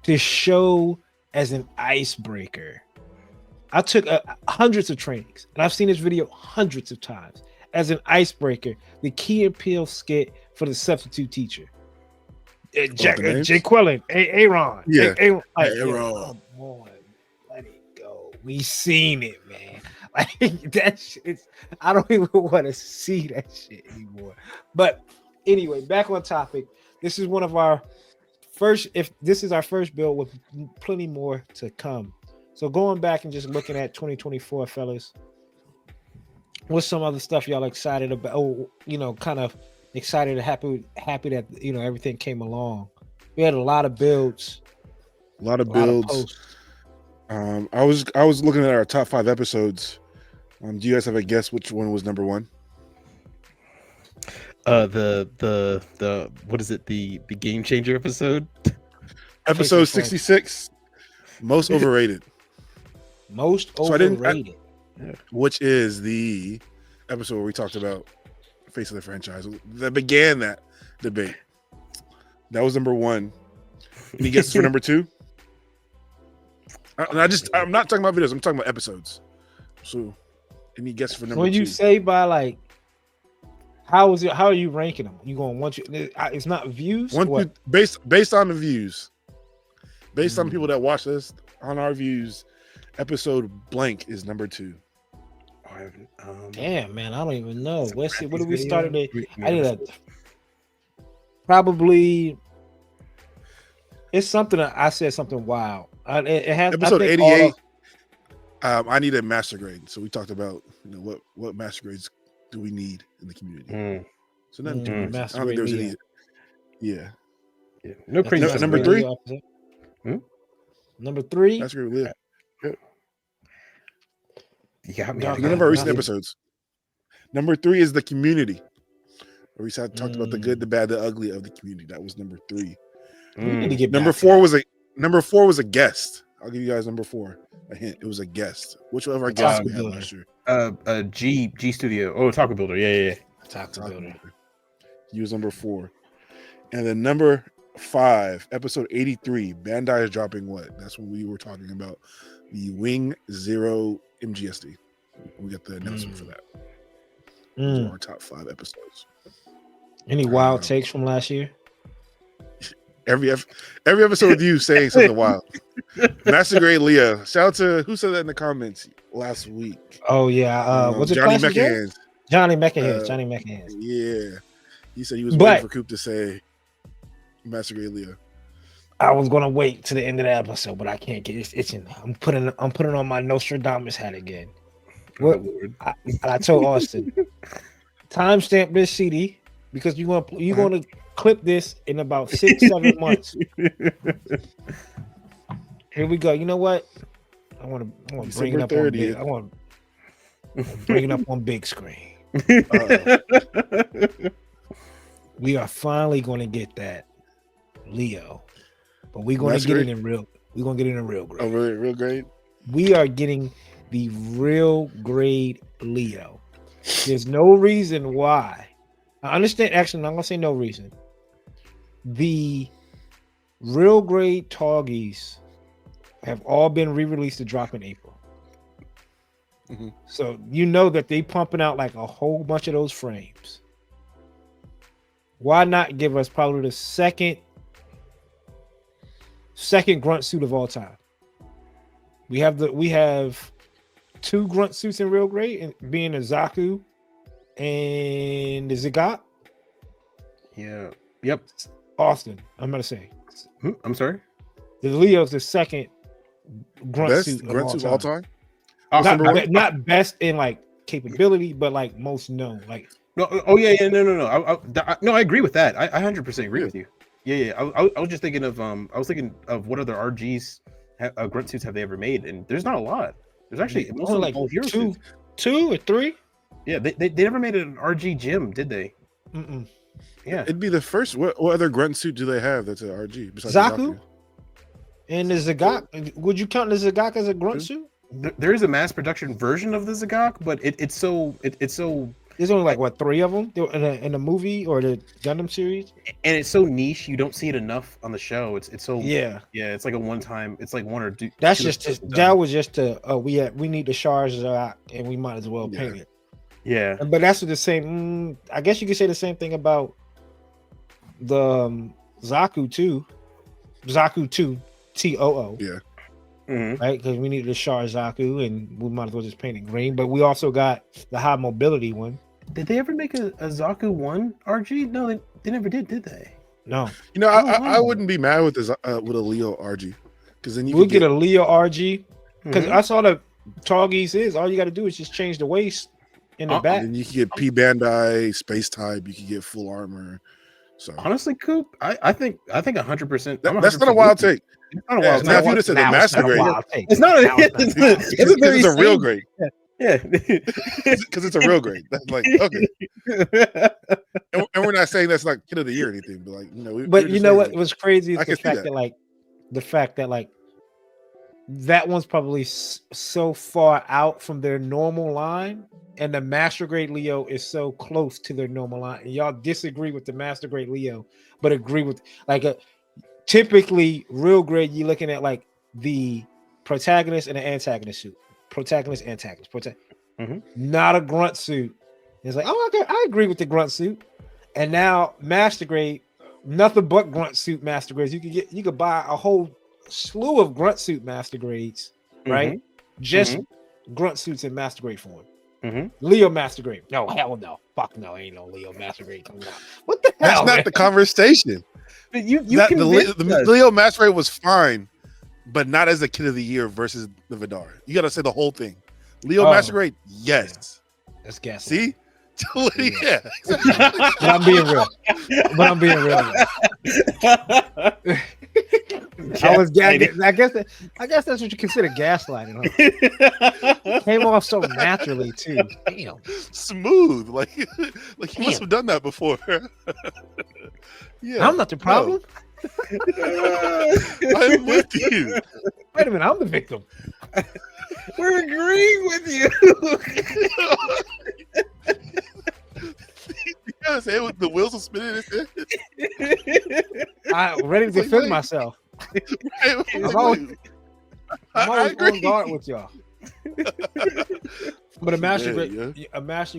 to show as an icebreaker. I took hundreds of trainings, and I've seen this video hundreds of times. As an icebreaker, the Key and Peele skit for the substitute teacher. Jay Quellen, Aaron. Yeah. Aaron. Aaron. Come on, let it go. We seen it, man. Like that shit. I don't even want to see that shit anymore. But anyway, back on topic. This is one of our first. If this is our first build, with plenty more to come. So going back and just looking at 2024, fellas. What's some other stuff y'all excited about? Oh, kind of excited and happy that everything came along. We had a lot of builds, A lot of a lot of builds. posts. I was looking at our top 5 episodes. Do you guys have a guess which one was number 1? The what is it? The game changer episode. Episode Chasing 66, most overrated. Most So I didn't- overrated. Which is the episode where we talked about face of the franchise that began that debate. That was number 1. Any guesses for number 2? I'm not talking about videos. I'm talking about episodes. So, any guesses for number When 2? you say by like, how are you ranking them? You going it's not views? One, What? based on the views, based on people that watch this on our views, episode blank is number 2. Damn, man, I don't even know. Let's see. What did we video? start it? I need a probably. It's something that I said something wild. It has Episode I think 88. I need a master grade. So we talked about what master grades do we need in the community. So nothing too much. I master don't think grade there's any. Leah. Yeah, No That's crazy. master number grade 3? Leah episode. Hmm? Number 3. master grade live. You got me. Dark None of our recent Nothing. episodes. Number 3 is the community, where we talked about the good, the bad, the ugly of the community. That was number 3. We need to get Number back to 4 that. was a guest. I'll give you guys number 4 a hint. It was a guest. Which one of our guests we had Builder. last year? G Studio. Oh, Taco Builder. Yeah. Taco Builder. He was number 4. And then number 5, episode 83, Bandai is dropping what? That's when we were talking about the Wing Zero MGSD. We got the announcement for that. Those are our top 5 episodes. Any wild takes from last year? Every episode with you saying something wild. Master Grade Leah. Shout out to who said that in the comments last week. Oh yeah, was it Johnny Classic J? McCann? Johnny McCann. Uh, Johnny McCann. Yeah. He said he was But- waiting for Coop to say Master Grade Leah. I was gonna wait to the end of the episode, but I can't get it itching. I'm putting on my Nostradamus hat again. What I told Austin, timestamp this CD because you're gonna clip this in about 6-7 months. Here we go. You know what? I want to bring it up on big. I want to bring it up on big screen. We are finally going to get that Leo, but we're going to get it in real. We're going to get it in real grade. Oh, really? Real grade? We are getting the real grade Leo. There's no reason why. I understand. Actually, I'm not going to say no reason. The real grade Toggies have all been re-released to drop in April. Mhm. So you know that they pumping out like a whole bunch of those frames. Why not give us probably the second grunt suit of all time? We have 2 grunt suits in real grade, and being a Zaku and the Zigak. Yeah. Yep. Austin, I'm gonna say I'm sorry. the Leo's the second grunt Best suit grunt suit of all time? Not, Number one? not best in like capability, but like most known. Like No. Oh yeah. No. I agree with that. I 100% agree with you. Yeah. I was just thinking of what other RGs grunt suits have they ever made, and there's not a lot. There's actually most of like all hero two suits. or 3. Yeah. They never made an RG gym, did they? Mm-mm. Yeah. It'd be the first. What other grunt suit do they have that's an RG? Besides Zaku? And the Zagak, would you count the Zagak as a grunt suit? There is a mass production version of the Zagak, but it's so There's only like what 3 of them in the movie or the Gundam series. and it's so niche. You don't see it enough on the show. It's so Yeah, It's like a one time. It's like one or two. that's two just episodes that done. was just we need the shards out and we might as well paint it. Yeah. But that's what the same. I guess you could say the same thing about the Zaku 2, Zaku 2 TOO. Yeah. Mhm. Right, because we needed the Shard Zaku, and we might as well just paint it green. But we also got the high mobility one. Did they ever make a Zaku 1 RG? No, they never did they? No, You know, Oh, I wow. wouldn't be mad with this with a Leo RG, because then you we'll could get a Leo RG because Mhm. that's all the Toggies is. All you got to do is just change the waist in the And back. And you can get P Bandai, Space Type. You can get full armor. So Honestly, Coop, I think 100%. that's not a wild take. It's not a Yeah, wild now if take. you'd have said the Now it's master not a grade, wild take. It's not. Now it's not. It's a very it's a real same- grade. Yeah. Because it's a real grade. That's like okay. And we're not saying that's like kid of the year or anything, but like But you know what was crazy is I the can see fact that. that like that one's probably so far out from their normal line, and the master grade Leo is so close to their normal line. And y'all disagree with the master grade Leo, but agree with like typically real grade. You're looking at like the protagonist and the antagonist suit. Protagonist, antagonist, not a grunt suit. It's like, oh, okay, I agree with the grunt suit. And now master grade, nothing but grunt suit master grades. You could buy a whole slew of grunt suit master grades, right? Just grunt suits in master grade form. Leo master grade. No, hell no. Fuck no, ain't no Leo master grade coming out. What the hell? That's not the conversation. But you The Leo master grade was fine, but not as a kid of the year versus the Vidar. You got to say the whole thing. Leo master grade, yes. That's gas. See? Yeah. But I'm being real. I guess that's what you consider gaslighting. Huh? Came off so naturally too. Damn. Smooth. Like you must have done that before. Yeah. I'm not the problem. I'm with you. Wait a minute, I'm the victim. We're agreeing with you. Yeah, say with the wheels are spinning. I'm ready to defend myself. I'm always on guard with y'all. But a master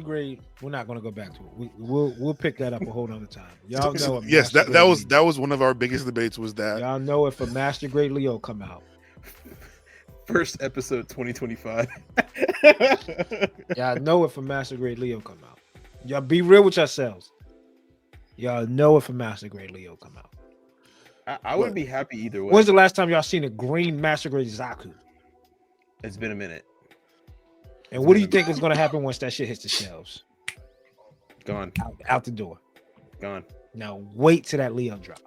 grade, we're not going to go back to it. We'll pick that up a whole nother time. Y'all know. Yes, that was one of our biggest debates. Was that y'all know if a master grade Leo come out? First episode 2025. Y'all know if a master grade Leo come out. Y'all be real with yourselves. Y'all know if a master grade Leo come out. I would be happy either way. When's the last time y'all seen a green master grade Zaku? It's been a minute. And what do you think is going to happen once that shit hits the shelves? Gone. Out the door. Gone. Now wait till that Leo drop.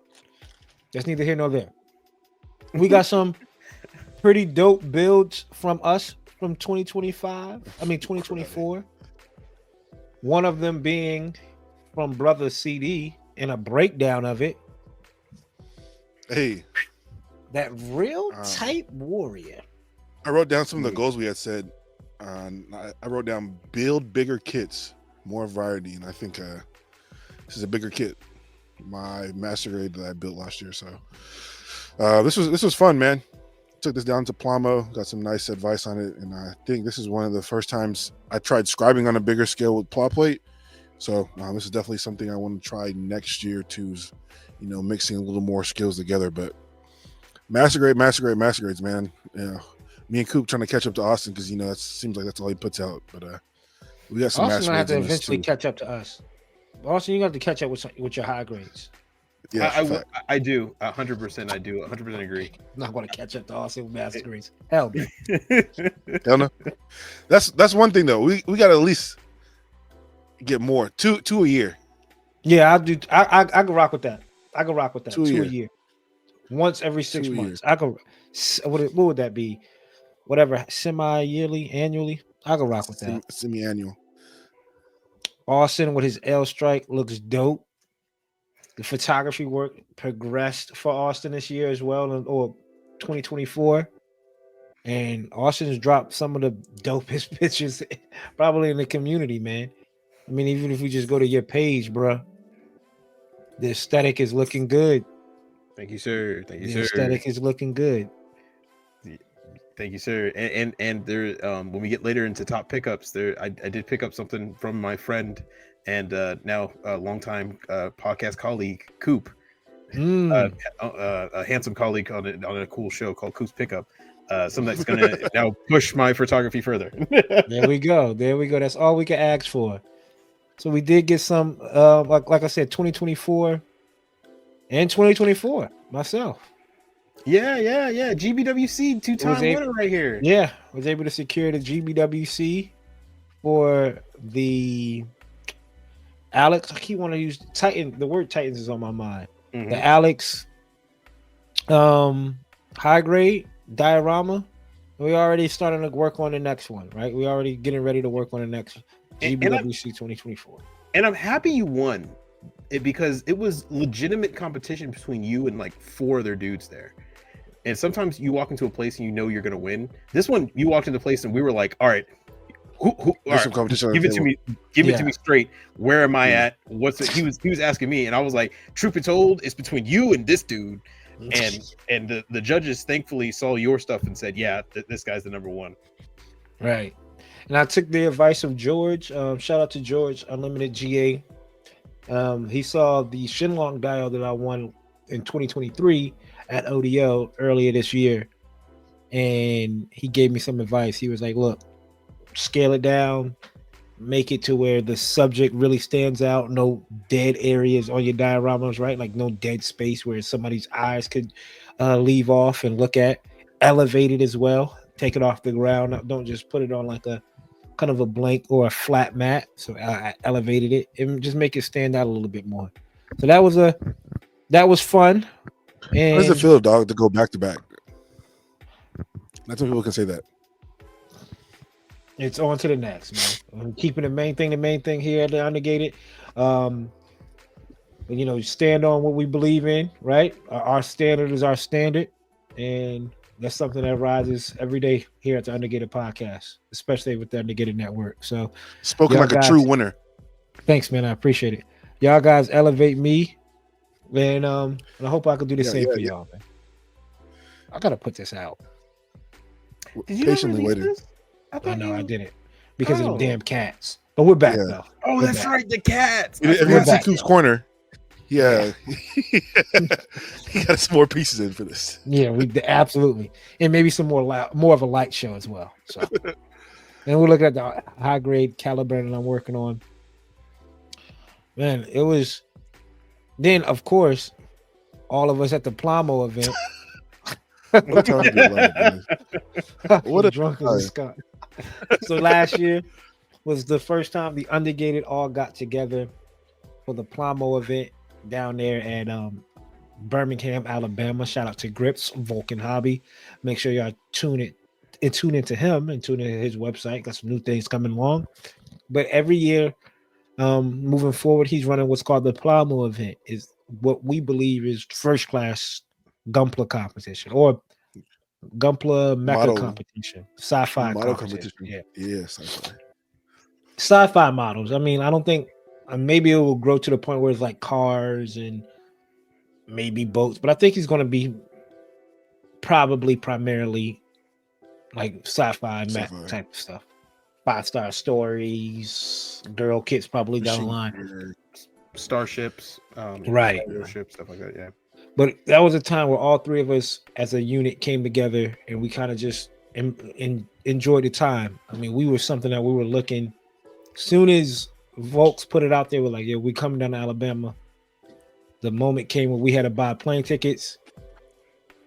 That's neither here nor there. We got some pretty dope builds from us from 2024. One of them being from Brother CD and a breakdown of it. Hey, that real type warrior. I wrote down some of the goals we had said. I wrote down build bigger kits, more variety, and I think this is a bigger kit. My master grade that I built last year. So this was fun, man. Took this down to Plamo, got some nice advice on it, and I think this is one of the first times I tried scribing on a bigger scale with plot plate. So this is definitely something I want to try next year too, is, mixing a little more skills together. But master grades, man. Me and Coop trying to catch up to Austin because that seems like that's all he puts out. But we got some. Austin gonna have to grades eventually catch up to us. Austin, you have to catch up with your high grades. Yeah, I do 100%. I do 100% agree. I'm not going to catch up to Austin with master grades. Hell no. Hell no. That's one thing though. We got to at least get more. Two a year. Yeah, I'll do. I can rock with that. Two a a year. Once every 6 months. I go. What would that be? Whatever, semi-yearly, annually. I can rock with that. Semi-annual. Austin with his L strike looks dope. The photography work progressed for Austin this year as well, or 2024. And Austin's dropped some of the dopest pictures probably in the community, man. I mean, even if we just go to your page, bro, the aesthetic is looking good. Thank you, sir. The aesthetic is looking good. Thank you, sir. And there, when we get later into top pickups, I did pick up something from my friend and now a longtime podcast colleague, Coop, a handsome colleague on a cool show called Coop's Pickup. Something that's gonna now push my photography further. There we go. That's all we can ask for. So we did get some, like I said, 2024 and 2024 myself. Yeah. GBWC two-time winner right here. Yeah, was able to secure the GBWC for the Alex. I keep wanting to use Titan. The word Titans is on my mind. Mhm. The Alex high grade diorama. We already starting to work on the next one, right? We already getting ready to work on the next GBWC 2024. And I'm happy you won it because it was legitimate competition between you and like 4 other dudes there. And sometimes you walk into a place and you know you're gonna win. This one, you walked into the place and we were like, all right, all There's some right, competition on give the it to table. me, give it to Yeah. me straight. Where am I Yeah. at? What's it? He was asking me, and I was like, truth be told, it's between you and this dude. And the judges thankfully saw your stuff and said, yeah, this guy's the number one. Right. And I took the advice of George. Shout out to George, Unlimited GA. He saw the Shenlong dial that I won in 2023 at ODO earlier this year. And he gave me some advice. He was like, look, scale it down, make it to where the subject really stands out. No dead areas on your dioramas, right? Like no dead space where somebody's eyes could leave off and look at. Elevate it as well. Take it off the ground. Don't just put it on like a kind of a blank or a flat mat. So I elevated it and just make it stand out a little bit more. So that was fun. And How does it feel, dog, to go back to back? Not too many people can say that. it's on to the next, man. I'm keeping the main thing here at the Undergated. Stand on what we believe in, right? Our standard is our standard. And that's something that rises every day here at the Undergated Podcast, especially with the Undergated Network. So Spoken y'all like guys, a true winner. thanks, man. I appreciate it. Y'all guys elevate me. And I hope I can do the same for y'all, man. I gotta put this out. Did you Patiently not release waiting. this? I know I didn't because of Oh. the damn cats. But we're back Yeah. though. Oh, We're that's back. right, the cats. If you We're haven't seen back. Coop's Corner, yeah, he got some more pieces in for this. Yeah, we absolutely, and maybe some more of a light show as well. So, and we're looking at the high grade caliber that I'm working on. Man, it was. Then of course, all of us at the Plamo event. What a time to be alive, man. What a drunk as time. a skunk. So last year was the first time the Undergated all got together for the Plamo event down there at Birmingham, Alabama. Shout out to Grips, Vulcan Hobby. Make sure y'all tune into him and tune into his website. Got some new things coming along. But every year, moving forward, he's running what's called the Plamo event. Is what we believe is first class Gunpla competition or Gunpla mecha Model. competition, sci-fi Model competition. competition. Yeah, Yes, sci-fi. sci-fi models. I mean, I don't think maybe it will grow to the point where it's like cars and maybe boats, but I think he's going to be probably primarily like sci-fi type of stuff. 5-star stories, girl kits probably down the line. Starships, right, ships, stuff like that. Yeah. But that was a time where all three of us as a unit came together and we kind of just enjoyed the time. I mean, we were something that we were looking. Soon as Volks put it out there, we're like, yeah, we coming down to Alabama. The moment came when we had to buy plane tickets.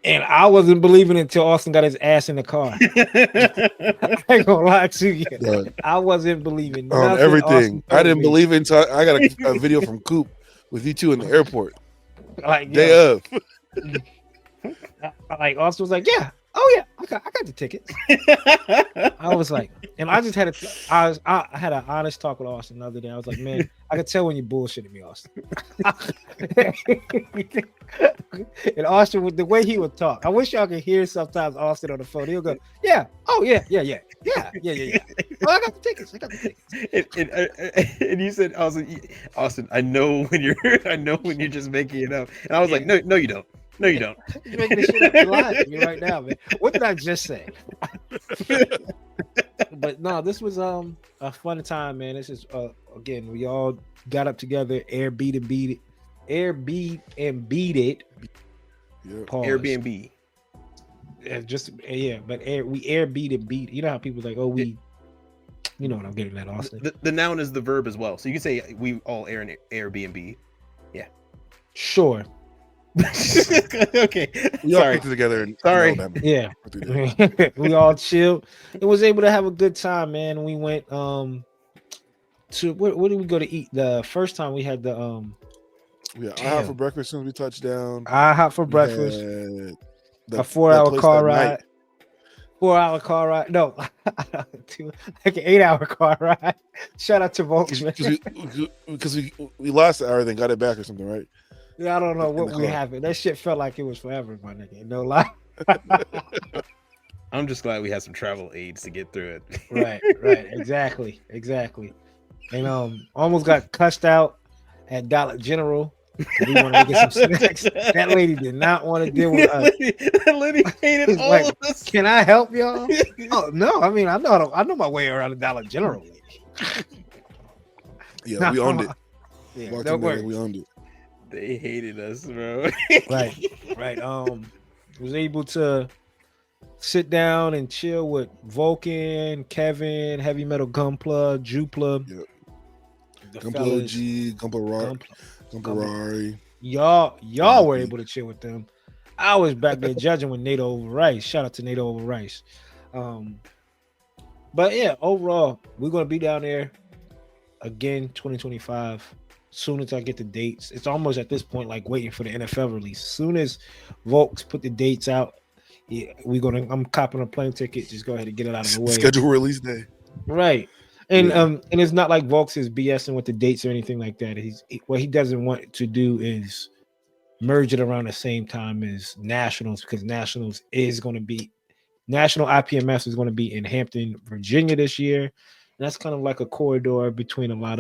And I wasn't believing it until Austin got his ass in the car. I ain't gonna lie to you. Right. I wasn't believing everything. I didn't believe it until I got a video from Coop with you two in the airport. Like day of. Like Austin was like, yeah, oh yeah, I got the tickets. I was like, and I just had I had an honest talk with Austin the other day. I was like, man, I could tell when you bullshitting me, Austin. And Austin, with the way he would talk, I wish y'all could hear sometimes Austin on the phone. He'll go, yeah, oh yeah. Oh, I got the tickets. And you said, Austin, I know when you're just making it up. And I was like, no, you don't. No, you don't. You're making this shit up. You're lying to me right now, man. What did I just say? But no, this was a fun time, man. This is again, we all got up together, Airbnb it. Yeah. Pause. Airbnb. But we Airbnb. You know how people like, we, you know what I'm getting at, Austin. The noun is the verb as well, so you can say we all Airbnb. Yeah, sure. Okay, We all sorry. picked it together in Sorry. Alabama Yeah. for 3 days. We all chilled and was able to have a good time, man. We went to where did we go to eat? The first time we had the We had IHOP damn, for breakfast as soon as we touched down. IHOP for We breakfast, had a that 4-hour place car that night. ride. 4-hour car ride. No, like an 8-hour car ride. Shout out to Volkswagen. Because we lost the hour, then got it back or something, right? Yeah, I don't know In what the we car. have. That shit felt like it was forever, my nigga. No lie. I'm just glad we had some travel aids to get through it. Right. Exactly. And almost got cussed out at Dollar General. We wanted to get some snacks. That lady did not want to deal with us. That lady hated She's all like, of us. can I help y'all? Oh no, I mean I know my way around the Dollar General. Yeah, we owned it. Yeah, Walked don't in there, worry. we owned it. They hated us, bro. Right. Was able to sit down and chill with Vulcan, Kevin, Heavy Metal Gunpla, Jupla, Yep. the Gumpla fellas. OG, Gumpla Gunpla. Rari. Y'all were able to chill with them. I was back there judging with Nato over Rice. Shout out to Nato over Rice. But yeah, overall, we're gonna be down there again 2025. Soon as I get the dates, it's almost at this point like waiting for the NFL release. Soon as Volks put the dates out, yeah, I'm copping a plane ticket. Just go ahead and get it out of the way. Schedule release day. Right. And Yeah. and it's not like Volks is BSing with the dates or anything like that. What he doesn't want to do is merge it around the same time as Nationals, because National IPMS is going to be in Hampton, Virginia this year. And that's kind of like a corridor between a lot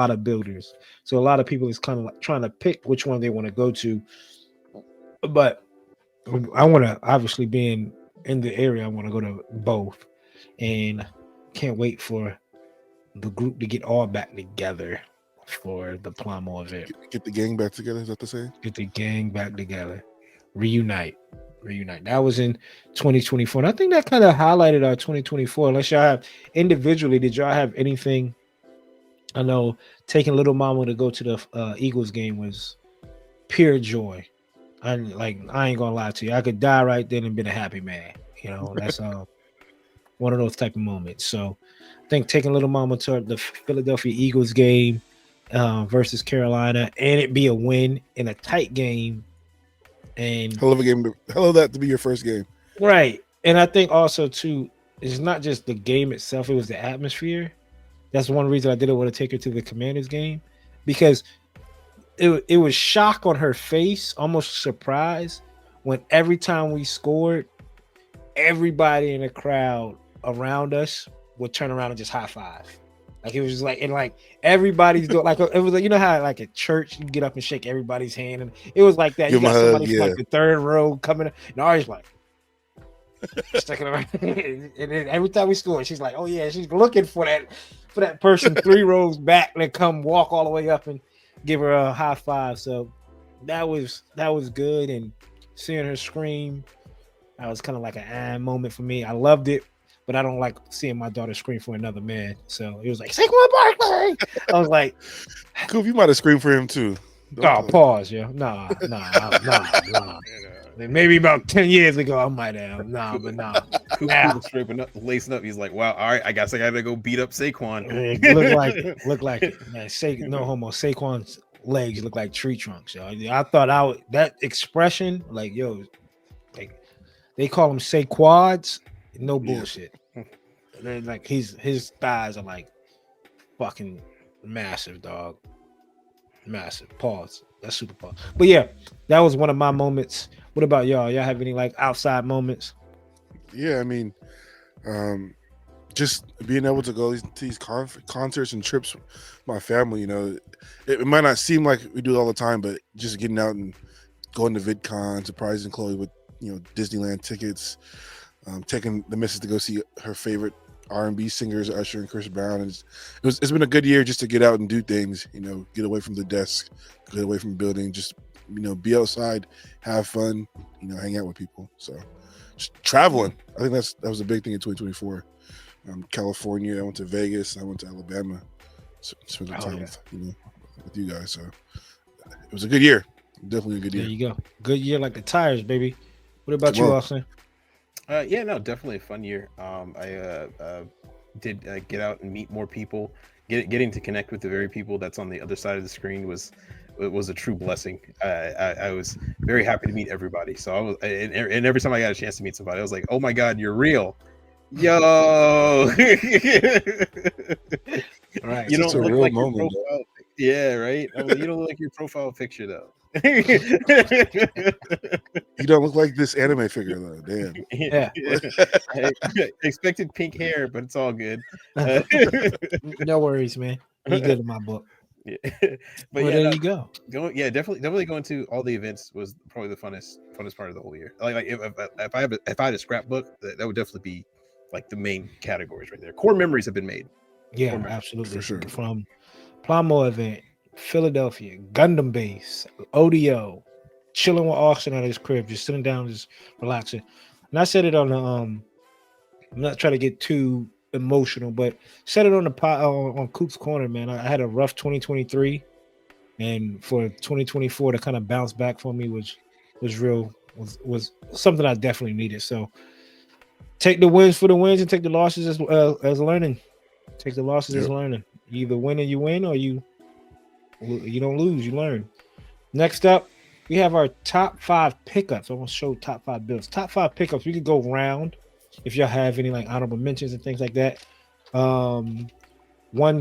of builders. So a lot of people is kind of like trying to pick which one they want to go to. But I want to, obviously being in the area, I want to go to both, and can't wait for the group to get all back together for the Plamo event. Get the gang back together. Is that the saying? Get the gang back together. Reunite. That was in 2024. And I think that kind of highlighted our 2024. Unless y'all have individually, did y'all have anything? I know taking little mama to go to the Eagles game was pure joy. I ain't gonna lie to you. I could die right then and been a happy man. You know, that's one of those type of moments. So I think taking little mama to the Philadelphia Eagles game versus Carolina, and it be a win in a tight game. And Hell of a game. Hell of that to be your first game. right. And I think also too, it's not just the game itself, it was the atmosphere. That's one reason I didn't want to take her to the Commanders game, because it was shock on her face, almost surprise, when every time we scored, everybody in the crowd around us would turn around and just high five. Like it was just like, and like everybody's doing, like it was like, you know how like at church you get up and shake everybody's hand, and it was like that. You Give 'em got a hug, somebody from yeah. like the third row coming, and Ari's like sticking around, and then every time we score, she's like, oh yeah, she's looking for that person 3 rows back and come walk all the way up and give her a high five. So that was good, and seeing her scream, that was kind of like an moment for me. I loved it, but I don't like seeing my daughter scream for another man. So it was like, Saquon Barkley. I was like, Coop, you might have screamed for him too. oh, pause, yo. Nah. Maybe about 10 years ago, I might have. Nah. Coop was scraping up, lacing up. He's like, wow, all right, I guess I gotta go beat up Saquon. Look like it. Man, no homo. Saquon's legs look like tree trunks, yo. I thought that expression, like, yo, like they call them Saquads, no bullshit. And then like his thighs are like fucking massive, dog. Massive. Pause. That's super pause. But yeah, that was one of my moments. What about y'all? Y'all have any like outside moments? Yeah, I mean, just being able to go to these concerts and trips with my family, you know, it might not seem like we do it all the time, but just getting out and going to VidCon, surprising Chloe with, you know, Disneyland tickets, taking the missus to go see her favorite R&B singers, Usher and Chris Brown. And it's been a good year just to get out and do things, you know, get away from the desk, get away from the building, just, you know, be outside, have fun, you know, hang out with people. So just traveling, I think that was a big thing in 2024. California, I went to Vegas, I went to Alabama, spent the time with you guys. So it was a good year. Definitely a good There year. you go. Good year like the tires, baby. What about you, Well, Austin? Yeah, no, definitely a fun year. I did get out and meet more people. Getting to connect with the very people that's on the other side of the screen was a true blessing. I was very happy to meet everybody. So I was, and every time I got a chance to meet somebody, I was like, "Oh my God, you're real, yo!" Right. You it's just don't a look real like your moment. Though. profile. Yeah, right. I was like, you don't look like your profile picture though. You don't look like this anime figure though. Damn. Yeah. I expected pink hair, but it's all good. Uh, No worries, man. You good in my book. yeah. But Well, yeah, there no, you go. definitely going to all the events was probably the funnest part of the whole year. Like if I had a scrapbook, that would definitely be like the main categories right there. Core memories have been made. Yeah, Core memories. absolutely. For sure. From Plomo event, Philadelphia, Gundam base, ODO, chilling with Austin at his crib, just sitting down, just relaxing. And I said it on the I'm not trying to get too emotional, but said it on the on Coop's Corner, man. I had a rough 2023, and for 2024 to kind of bounce back for me was was something I definitely needed. So take the wins for the wins and take the losses as learning. Take the losses as Yep. learning. You either win and you win, or you don't lose, you learn. Next up, we have our top 5 pickups. I'm gonna show top 5 builds. Top 5 pickups. We could go round if y'all have any like honorable mentions and things like that. 1,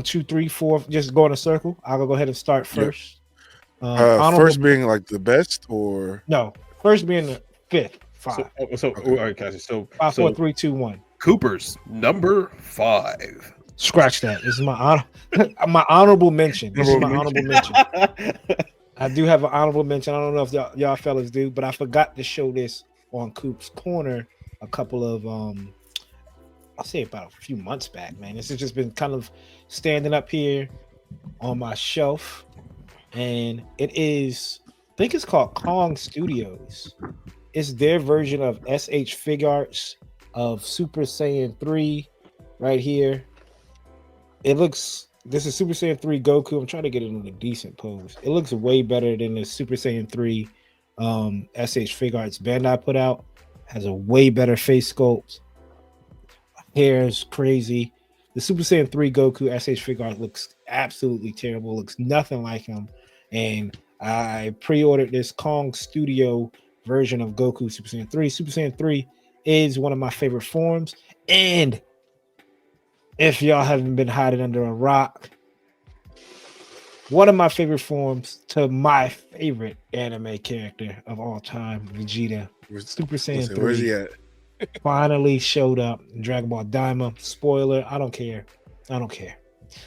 2, 3, 4. Just go in a circle. I'll go ahead and start Yep. first. Honorable First being like the best, or no, first being the 5th. 5. All right, guys. So 5, 4, 3, 2, 1. Cooper's number 5. Scratch that. This is my my honorable mention. This is my honorable mention. I do have an honorable mention. I don't know if y'all fellas do, but I forgot to show this on Coop's Corner a couple of I'll say about a few months back, man. This has just been kind of standing up here on my shelf, and it is, I think it's called Kong Studios. It's their version of SH Figuarts of Super Saiyan 3 right here. This is Super Saiyan 3 Goku. I'm trying to get it in a decent pose. It looks way better than the Super Saiyan 3 SH Figuarts Bandai put out. Has a way better face sculpt. Hair is crazy. The Super Saiyan 3 Goku SH Figuart looks absolutely terrible. Looks nothing like him. And I pre-ordered this Kong Studio version of Goku Super Saiyan 3. Super Saiyan 3 is one of my favorite forms. And if y'all haven't been hiding under a rock, one of my favorite forms to my favorite anime character of all time, Vegeta, Super Saiyan 3. Where's he at? Finally showed up in Dragon Ball Daima. Spoiler, I don't care.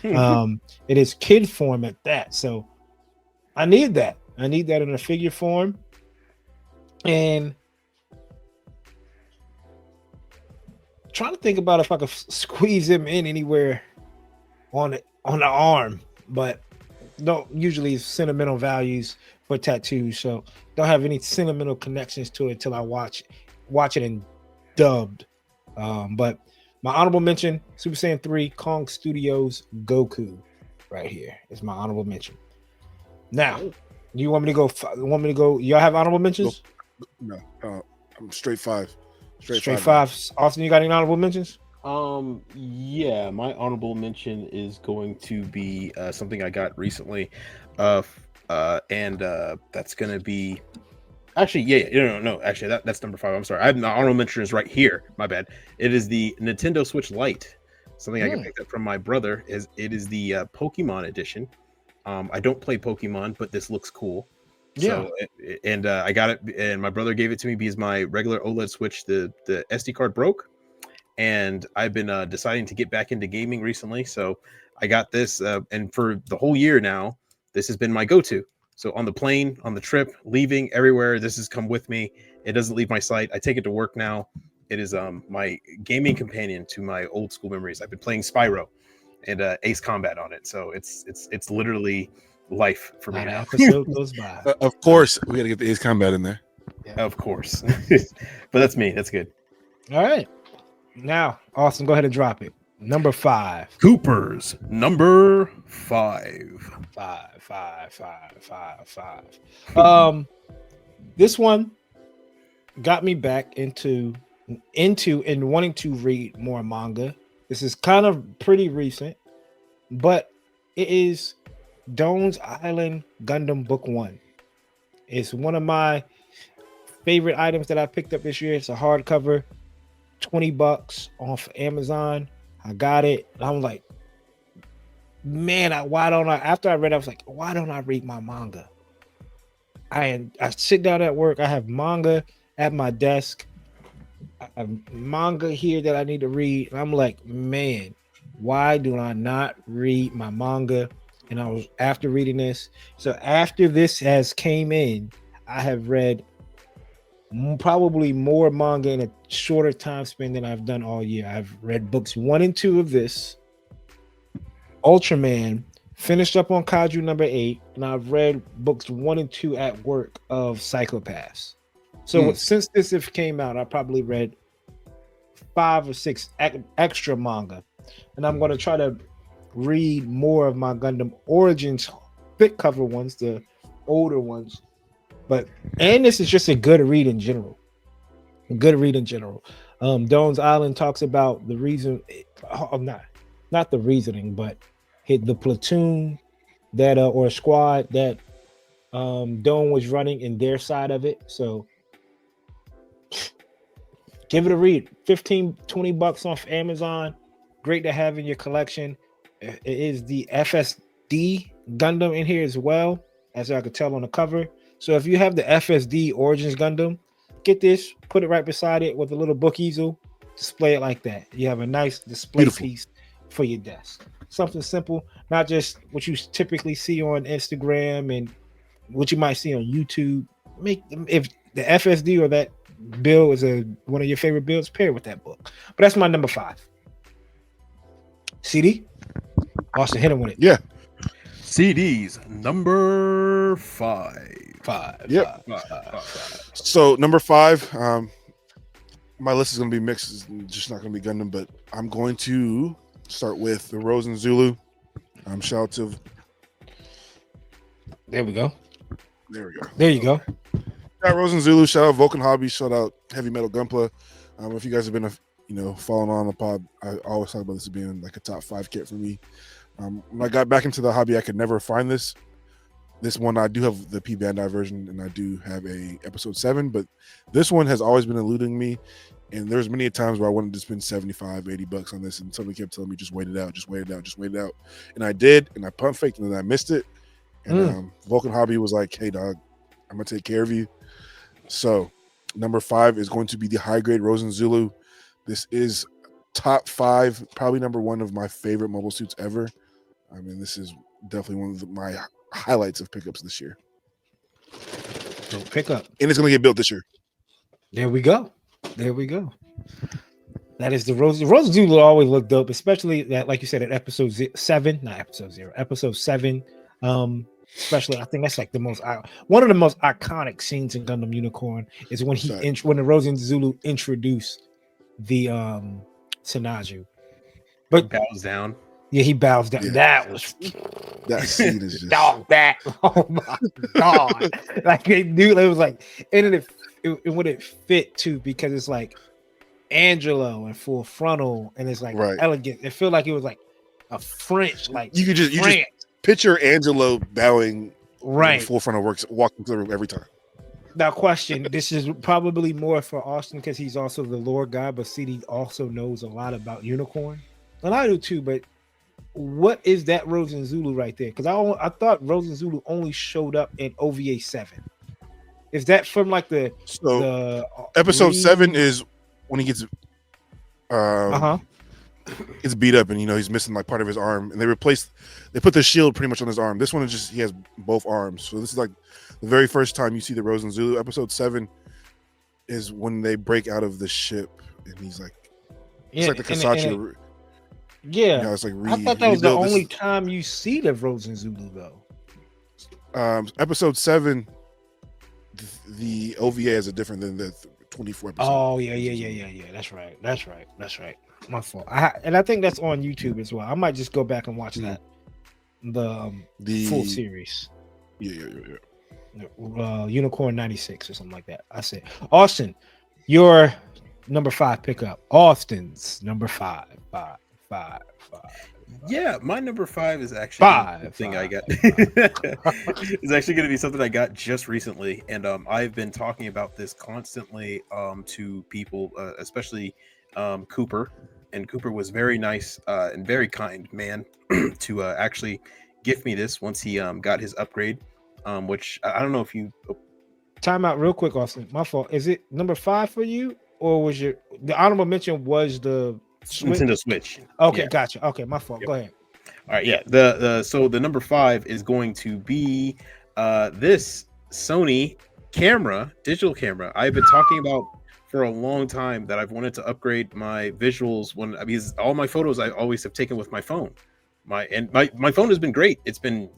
It is kid form at that. So I need that. I need that in a figure form. And trying to think about if I could squeeze him in anywhere on the arm, but don't usually sentimental values for tattoos, so don't have any sentimental connections to it till I watch it in dubbed. But my honorable mention: Super Saiyan 3 Kong Studios Goku, right here is my honorable mention. Now, do you want me to go? Y'all have honorable mentions? No, I'm straight 5. Straight 5. Austin, you got any honorable mentions? Yeah, my honorable mention is going to be something I got recently, and that's gonna be actually no. Actually, that's number 5. I'm sorry. I have my honorable mention is right here. My bad. It is the Nintendo Switch Lite. Something I picked up from my brother. It is the Pokemon edition. I don't play Pokemon, but this looks cool. Yeah. So, and I got it, and my brother gave it to me because my regular OLED Switch, the SD card broke, and I've been deciding to get back into gaming recently. So I got this, and for the whole year now, this has been my go-to. So on the plane, on the trip, leaving, everywhere, this has come with me. It doesn't leave my sight. I take it to work now. It is my gaming companion to my old school memories. I've been playing Spyro and Ace Combat on it, so it's literally life for me Not an now. episode goes by. Of course, we got to get the Ace Combat in there. Of course. But that's me. That's good. All right. Now, Austin, go ahead and drop it. Number 5. Cooper's number 5. Five. This one got me back into and wanting to read more manga. This is kind of pretty recent, but it is Done's Island Gundam Book 1. It's one of my favorite items that I picked up this year. It's a hardcover, $20 off Amazon. I got it. I'm like, man, why don't I? After I read it, I was like, why don't I read my manga? I sit down at work. I have manga at my desk. I have manga here that I need to read. And I'm like, man, why do I not read my manga? And I was after reading this. So after this has came in, I have read probably more manga in a shorter time span than I've done all year. I've read books 1 and 2 of this. Ultraman, finished up on Kaiju number 8, and I've read books 1 and 2 at work of Psychopaths. So since this came out, I probably read 5 or 6 extra manga, and I'm going to try to read more of my Gundam Origins thick cover ones, the older ones. And this is just a good read in general. Done's Island talks about the reason, not the reasoning, but the platoon that or squad that Dome was running in their side of it. So give it a read. $15-$20 off Amazon. Great to have in your collection. It is the FSD Gundam in here as well, as I could tell on the cover. So if you have the FSD Origins Gundam, get this, put it right beside it with a little book easel, display it like that. You have a nice display piece for your desk. Something simple, not just what you typically see on Instagram and what you might see on YouTube. If the FSD or that bill is one of your favorite bills, pair it with that book. But that's my number 5. CD? Austin, hit him with it. Yeah. CD's number 5. Yep. So number 5, my list is going to be mixed. It's just not going to be Gundam, but I'm going to start with the Rose and Zulu. Shout out to. There we go. There you go. Shout out Rose and Zulu. Shout out Vulcan Hobby. Shout out Heavy Metal Gunpla. If you guys have been following on the pod, I always talk about this as being like a top 5 kit for me. When I got back into the hobby, I could never find this. This one, I do have the P Bandai version, and I do have a episode 7, but this one has always been eluding me. And there's many times where I wanted to spend $75-$80 on this, and somebody kept telling me, just wait it out. And I did, and I pump faked, and then I missed it. And Vulcan Hobby was like, hey, dog, I'm going to take care of you. So number 5 is going to be the high-grade Rose and Zulu. This is top 5, probably number 1 of my favorite mobile suits ever. I mean, this is definitely one of my highlights of pickups this year. So pick up. And it's going to get built this year. There we go. That is the Rose. The Rose Zulu always look dope, especially that, like you said, at episode 7, not episode 0, episode 7. Especially, I think that's like one of the most iconic scenes in Gundam Unicorn is when when the Rose and Zulu introduced the Sanaju. But bows down. Yeah, he bows down. Yeah. That scene is just dog that. Oh my god! Like they knew it was like, and it wouldn't fit too because it's like Angelo and full frontal, and it's like elegant. It felt like it was like a French, like you just picture Angelo bowing full frontal walking through every time. Now, question: this is probably more for Austin because he's also the lore guy, but CD also knows a lot about Unicorn, and I do too. But what is that Rose and Zulu right there? Because I thought Rose and Zulu only showed up in OVA 7. Is that from like the episode 7 is when he gets gets beat up and he's missing like part of his arm, and they put the shield pretty much on his arm. This one is just he has both arms. So this is like the very first time you see the Rose and Zulu. Episode 7 is when they break out of the ship and he's like it's like the Kasachi. Yeah, it's like I thought that was the only time you see the Rose and Zulu though. Episode 7, the OVA is different than the 24 episodes. Oh yeah. That's right. My fault. And I think that's on YouTube as well. I might just go back and watch that. The full series. Yeah. Unicorn 96 or something like that. I said, Austin, your number 5 pickup. Austin's number 5. Yeah, my number 5 is actually something I got. It's actually going to be something I got just recently, and I've been talking about this constantly to people, especially Cooper. And Cooper was very nice and very kind man to actually gift me this once he got his upgrade. Which I don't know if you time out real quick, Austin. My fault. Is it number 5 for you, or was the honorable mention was the Nintendo Switch? Okay, yeah. Gotcha. Okay, my fault. Go ahead. All right, yeah. So the number 5 is going to be this Sony digital camera. I've been talking about for a long time that I've wanted to upgrade my visuals because all my photos I always have taken with my phone. My phone has been great. It's been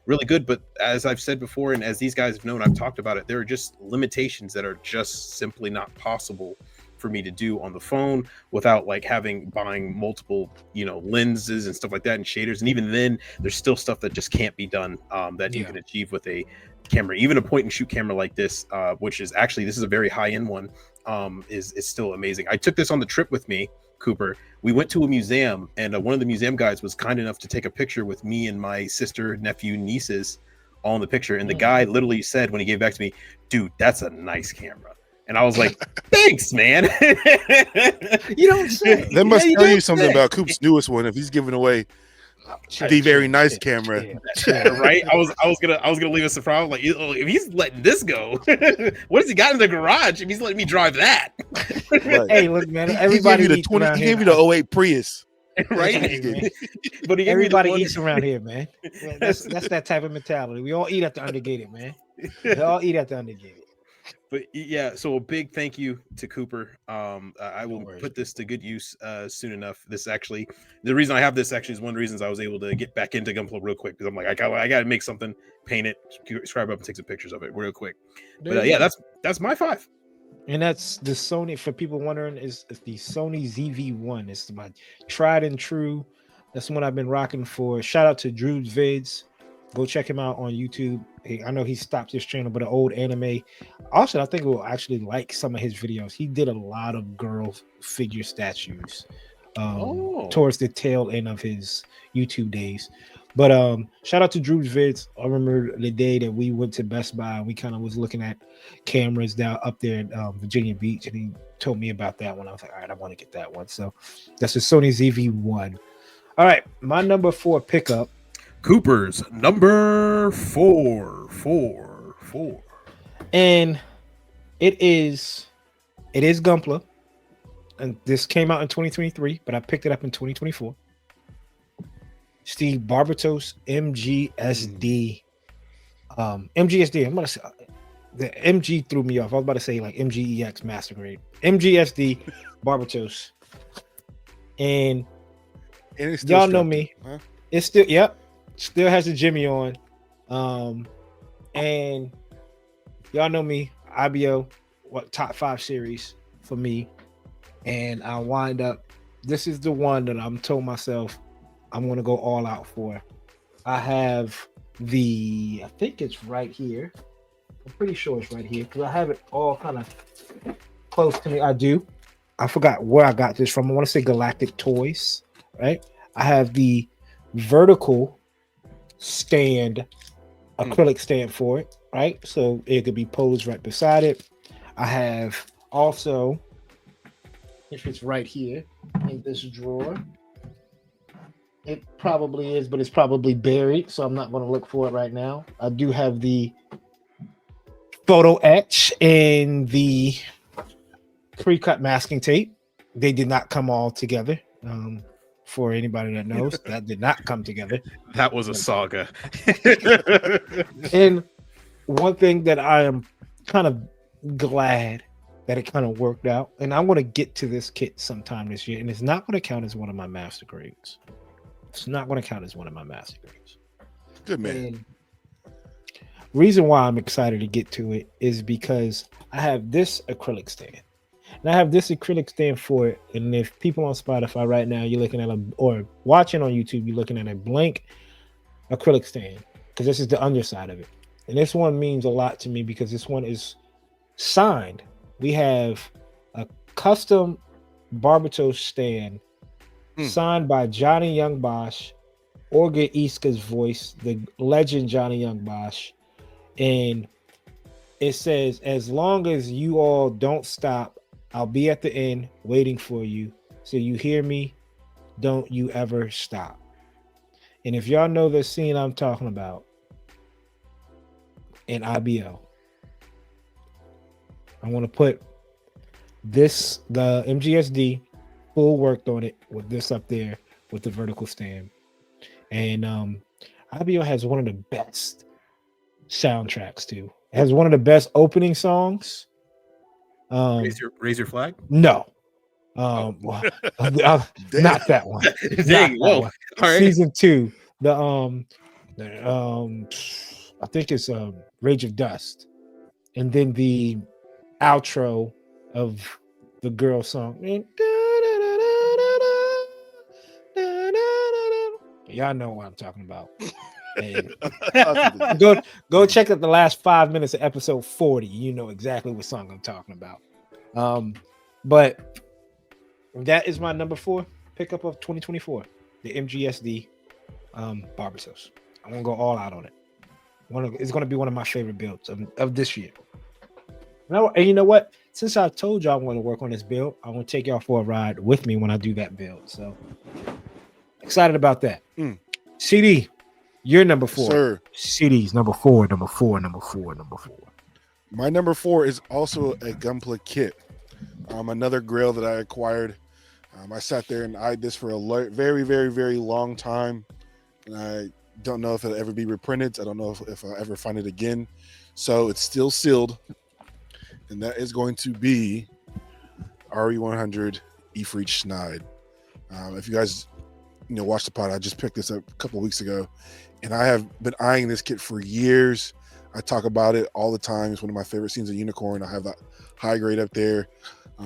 really good, but as I've said before, and as these guys have known, I've talked about it. There are just limitations that are just simply not possible for me to do on the phone without like buying multiple lenses and stuff like that and shaders. And even then, there's still stuff that just can't be done that you can achieve with a camera. Even a point and shoot camera like this, which is actually this is a very high end one, is still amazing. I took this on the trip with me, Cooper. We went to a museum, and one of the museum guys was kind enough to take a picture with me and my sister, nephew, nieces all in the picture. And the guy literally said when he gave it back to me, "Dude, that's a nice camera." And I was like, "Thanks, man." You don't say. That must tell you something about Coop's newest one. If he's giving away the very nice camera, right? I was gonna leave a surprise. Like, if he's letting this go, what has he got in the garage? If he's letting me drive that, right. Hey, look, man. Everybody he gave you the 08 Prius, right? But everybody eats around here, man. That's that type of mentality. We all eat at the Undergated, man. We all eat at the Undergated. But yeah, so a big thank you to Cooper. I will put this to good use soon enough. This actually, the reason I have this actually is one of the reasons I was able to get back into Gunpla real quick, because I'm like, I got to make something, paint it, scribe up, and take some pictures of it real quick. But yeah, that's my 5. And that's the Sony. For people wondering, is the Sony ZV-1. It's my tried and true. That's the one I've been rocking for. Shout out to Drew's Vids. Go check him out on YouTube. I know he stopped his channel, but an old anime. Also, I think we'll actually like some of his videos. He did a lot of girl figure statues towards the tail end of his YouTube days. But shout out to Drew's Vids. I remember the day that we went to Best Buy and we kind of was looking at cameras down up there in Virginia Beach, and he told me about that one. I was like, all right, I want to get that one. So that's the Sony ZV-1. All right, my number 4 pickup. Cooper's number 4. And it is Gunpla. And this came out in 2023, but I picked it up in 2024. Steve Barbatos MGSD. MGSD. I'm gonna say the MG threw me off. I was about to say like MGEX Master Grade. MGSD Barbatos. And y'all know me. Huh? It's still has the Jimmy on. And y'all know me, IBO, top 5 series for me. And I wind up, this is the one that I'm told myself I'm going to go all out for. I have I think it's right here. I'm pretty sure it's right here because I have it all kind of close to me. I forgot where I got this from. I want to say Galactic Toys, right? I have the vertical stand, acrylic stand for it, right? So it could be posed right beside it. I have also, if it's right here in this drawer, it probably is, but it's probably buried, so I'm not going to look for it right now. I do have the photo etch and the pre-cut masking tape. They did not come all together. For anybody that knows, that did not come together. That was a saga. And one thing that I am kind of glad that it kind of worked out, and I'm going to get to this kit sometime this year, and it's not going to count as one of my master grades. It's not going to count as one of my master grades. Good man. And reason why I'm excited to get to it is because I have this acrylic stand. And I have this acrylic stand for it. And if people on Spotify right now, you're looking at or watching on YouTube, you're looking at a blank acrylic stand because this is the underside of it. And this one means a lot to me because this one is signed. We have a custom Barbatos stand signed by Johnny Young Bosch, Orga Iska's voice, the legend Johnny Young Bosch. And it says, as long as you all don't stop, I'll be at the end waiting for you. So you hear me, don't you ever stop. And if y'all know the scene I'm talking about in IBO, I want to put this, the MGSD, full worked on it with this up there with the vertical stand. And IBO has one of the best soundtracks too. It has one of the best opening songs. Raise your flag. No, not that one. Dang, whoa! One. All right. Season 2, I think it's Rage of Dust, and then the outro of the girl song. Y'all know what I'm talking about. Go check out the last 5 minutes of episode 40. You know exactly what song I'm talking about. But that is my number 4 pickup of 2024, the MGSD Barbatos. I'm gonna go all out on it. It's gonna be one of my favorite builds of this year. And you know what? Since I told y'all I'm going to work on this build, I'm going to take y'all for a ride with me when I do that build. So excited about that. CD, you're number 4. Sir. CD's number 4. My number 4 is also a Gunpla kit. Another grail that I acquired. I sat there and eyed this for a very, very, very long time. And I don't know if it'll ever be reprinted. I don't know if I'll ever find it again. So it's still sealed. And that is going to be RE100 Ifrit Schneid. If you guys watch the pod, I just picked this up a couple of weeks ago. And I have been eyeing this kit for years. I talk about it all the time. It's one of my favorite scenes of Unicorn. I have that high grade up there.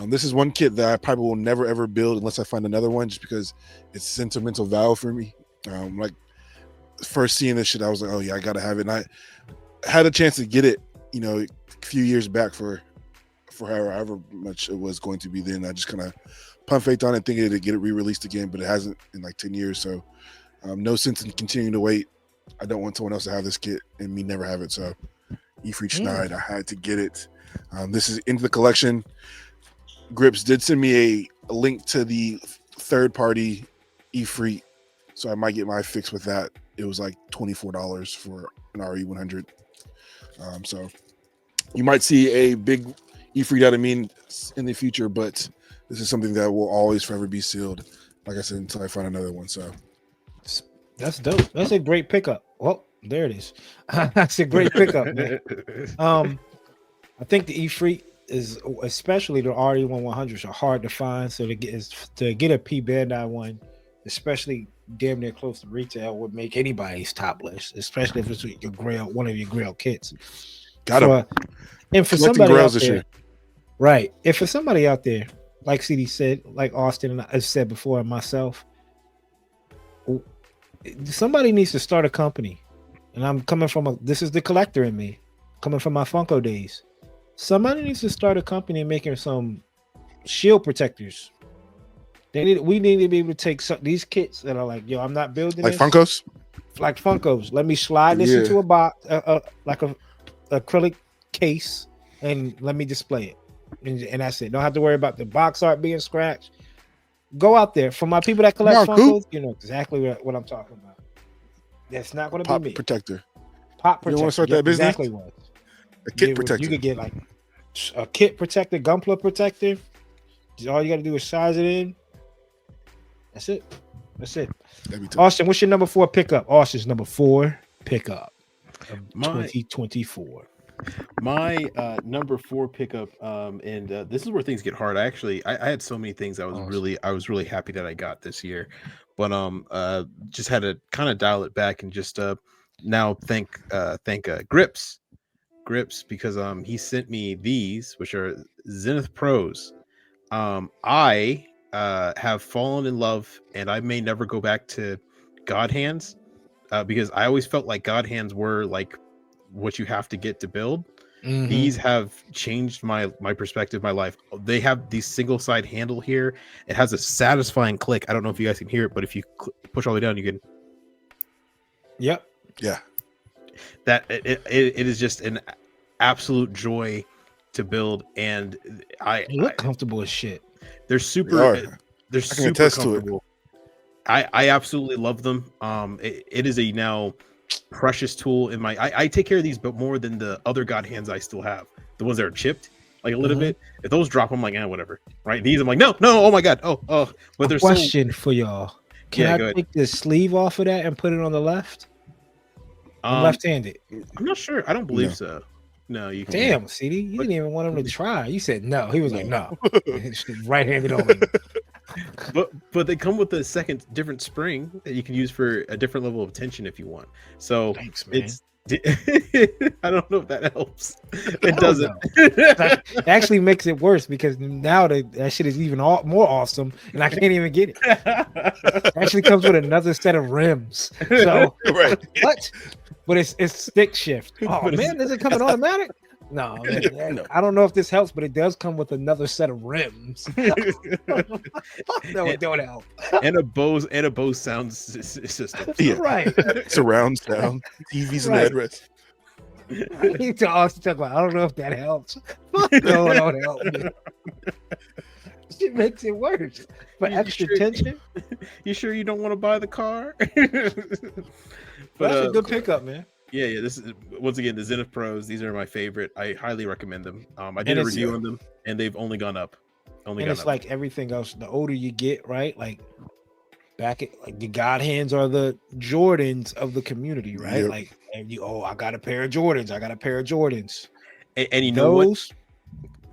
This is one kit that I probably will never, ever build unless I find another one, just because it's sentimental value for me. Like, first seeing this shit, I was like, oh, yeah, I got to have it. And I had a chance to get it, a few years back for however much it was going to be then. I just kind of pump faith on it, thinking it'd get it re-released again, but it hasn't in like 10 years. So no sense in continuing to wait. I don't want someone else to have this kit and me never have it. So Ifrit Schneid, I had to get it. This is into the collection. Grips did send me a link to the third-party Ifrit, so I might get my fix with that. It was like $24 for an RE100. So you might see a big Ifrit out of me in the future, but this is something that will always forever be sealed, like I said, until I find another one. So that's dope. That's a great pickup. Well, there it is. That's a great pickup, man. I think the Ifrit is, especially the RE100s, are hard to find. So to get a P Bandai one, especially damn near close to retail, would make anybody's top list, especially if it's your grail, one of your grail kits. Got him. And for somebody out there, right? If for somebody out there, like CD said, like Austin and I said before, and myself, somebody needs to start a company. And I'm coming from this is the collector in me, coming from my Funko days. Somebody needs to start a company making some shield protectors. We need to be able to take these kits that are like, yo, I'm not building like this. Like Funkos. Let me slide this into a box, like a acrylic case, and let me display it. And that's it. Don't have to worry about the box art being scratched. Go out there. For my people that collect Funkos, you know exactly what I'm talking about. That's not going to be me. Protector. Pop protector. You want to start that business? Exactly what. A kit protector. You could get like a kit protector, Gunpla protector. All you got to do is size it in. That's it. Austin, what's your number 4 pickup? Austin's number 4 pickup of 2024. My number 4 pickup, and this is where things get hard. I had so many things I was really happy that I got this year, but just had to kind of dial it back and just now thank Grips because he sent me these, which are Zenith Pros, I have fallen in love, and I may never go back to God hands, because I always felt like God hands were like what you have to get to build. Mhm. These have changed my perspective, my life. They have the single side handle here. It has a satisfying click. I don't know if you guys can hear it, but if you push all the way down, you can. Yep. Yeah. That it is just an absolute joy to build, and They look comfortable as shit. they're super. They are. They're I can super attest to it. comfortable. I absolutely love them. It is a now precious tool in my. I take care of these, but more than the other God hands I still have. The ones that are chipped, like a little Mhm. bit. If those drop, I'm like, whatever. Right? These, I'm like, no, oh my god, oh. But they're Question for y'all: Can Yeah, I go ahead. take the sleeve off of that and put it on the left? I'm so. left-handed. I'm not sure. I don't believe No. so. No, you can't. Damn, CD, you But- didn't even want him to try. You said no. He was like, No. no. Right-handed only. But they come with a second different spring that you can use for a different level of tension if you want. So Thanks, man. it's I don't know if that helps. It I doesn't. That actually makes it worse because now that shit is even more awesome, and I can't even get it. It actually comes with another set of rims. So Right. what? But it's stick shift. Oh But it's- man, does it come in automatic? No, No. I don't know if this helps, but it does come with another set of rims. No, it don't help. and a Bose sound system. Yeah. Right. Surround sound, TVs in the Right. headrest. I need to also talk about. I don't know if that helps. No, it don't help. Man. Shit makes it worse. For You extra sure- tension. You sure you don't want to buy the car? But that's a good pickup, man. Yeah. This is once again the Zenith Pros. These are my favorite. I highly recommend them. I did And a it's- review on them, and they've only gone up. And it's like everything else. The older you get, right? Like like the God hands are the Jordans of the community, right? Yep. Like, and I got a pair of Jordans. I got a pair of Jordans. and you know what? Those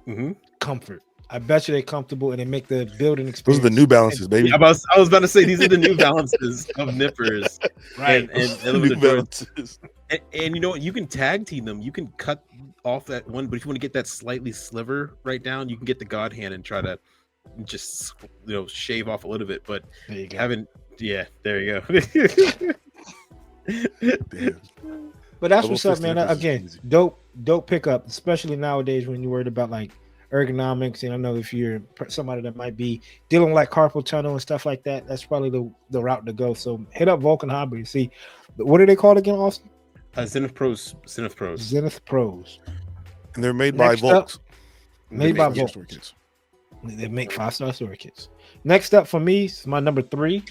Mm-hmm. comfort. I bet you they're comfortable and they make the building Those experience. are the New Balances, baby. I was about to say these are the New Balances of nippers, Right. And New the Jordans. Balances. And you know what? You can tag team them. You can cut off that one, but if you want to get that slightly sliver right down, you can get the God hand and try to just shave off a little bit. But There you go. there you go. Damn. But that's Double what's up, fisting man. is Again, easy. dope pickup, especially nowadays when you're worried about like ergonomics. And I know if you're somebody that might be dealing with like carpal tunnel and stuff like that, that's probably the route to go. So hit up Vulcan Hobby and see what are they called again, Austin? Zenith Pros. Zenith Pros. And they're made by Next up, Volks. made by Volks. Volks. They make 5-star story kits. Next up for me is my number 3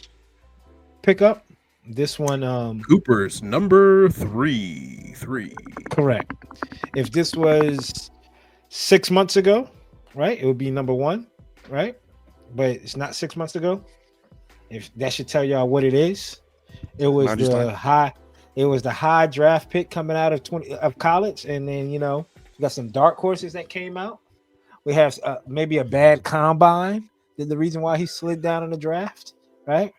pickup. This one, Cooper's number 3. correct. If this was 6 months ago, right, it would be number 1, right? But it's not 6 months ago. If that should tell y'all what it is, it was Niners the time. high. It was the high draft pick coming out of college, and then we got some dark horses that came out. We have maybe a bad combine. The reason why he slid down in the draft, right?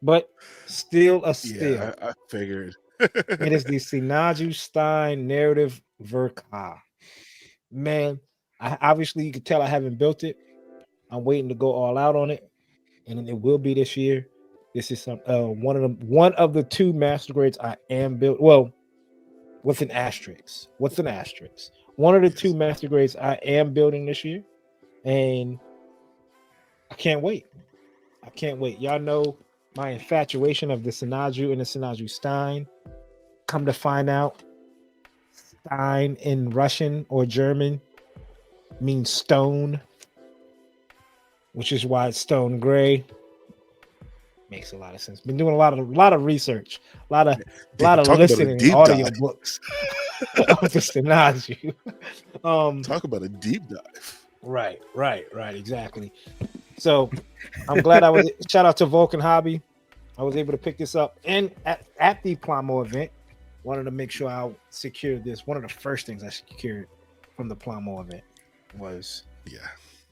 But still a steal. Yeah, I figured. It is the Sinaju Stein narrative Verka. Man, obviously you can tell I haven't built it. I'm waiting to go all out on it, and it will be this year. This is one of the 2 master grades I am built. Well, with an asterisk. One of the 2 master grades I am building this year, and I can't wait. Y'all know my infatuation of the Sinaju and the Sinaju Stein. Come to find out, Stein in Russian or German means stone, which is why it's stone gray. Makes a lot of sense. Been doing a lot of research, a lot of Talk about a listening deep audio dive. books of the Sinaju. Talk about a deep dive. Right, exactly. So I'm glad shout out to Vulcan Hobby. I was able to pick this up and at the Plamo event. Wanted to make sure I secured this. One of the first things I secured from the Plamo event was Yeah.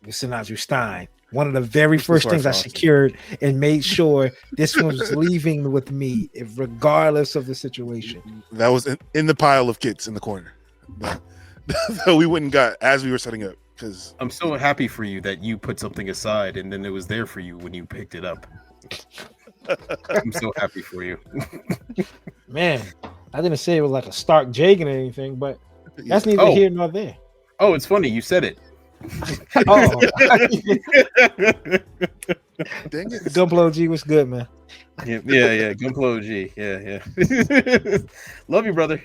the Sinaju Stein. One of the very This is first why things I Frosty. secured and made sure this one was leaving with me, regardless of the situation. That was in the pile of kits in the corner that we went and got as we were setting up. because I'm so happy for you that you put something aside and then it was there for you when you picked it up. I'm so happy for you. Man, I didn't say it was like a Stark Jagan or anything, but that's neither Oh. here nor there. Oh, it's funny you said it. Oh, dang it. Gunpla G, what's good, man? Yeah. Gunpla OG. Yeah. Love you, brother.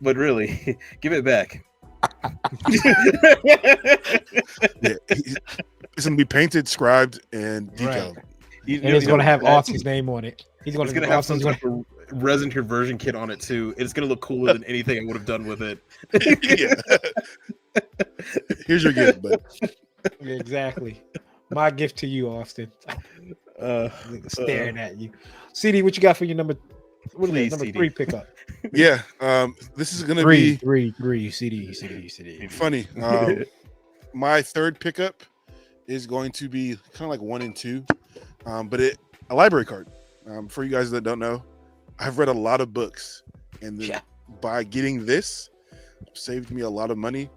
But really, give it back. Yeah, it's gonna be painted, scribed, and decaled. Right. And it's gonna have Austin's name on it. It's gonna have some type of resin conversion kit on it too. It's gonna look cooler than anything I would have done with it. Yeah. Here's your gift, but Exactly. My gift to you, Austin. Staring at you. CD, what you got for your number? What is that, number CD. 3 pickup? yeah, this is gonna Three, be CD. funny. My third pickup is going to be kind of like 1 and 2, but a library card. For you guys that don't know, I've read a lot of books, and then by getting this, saved me a lot of money.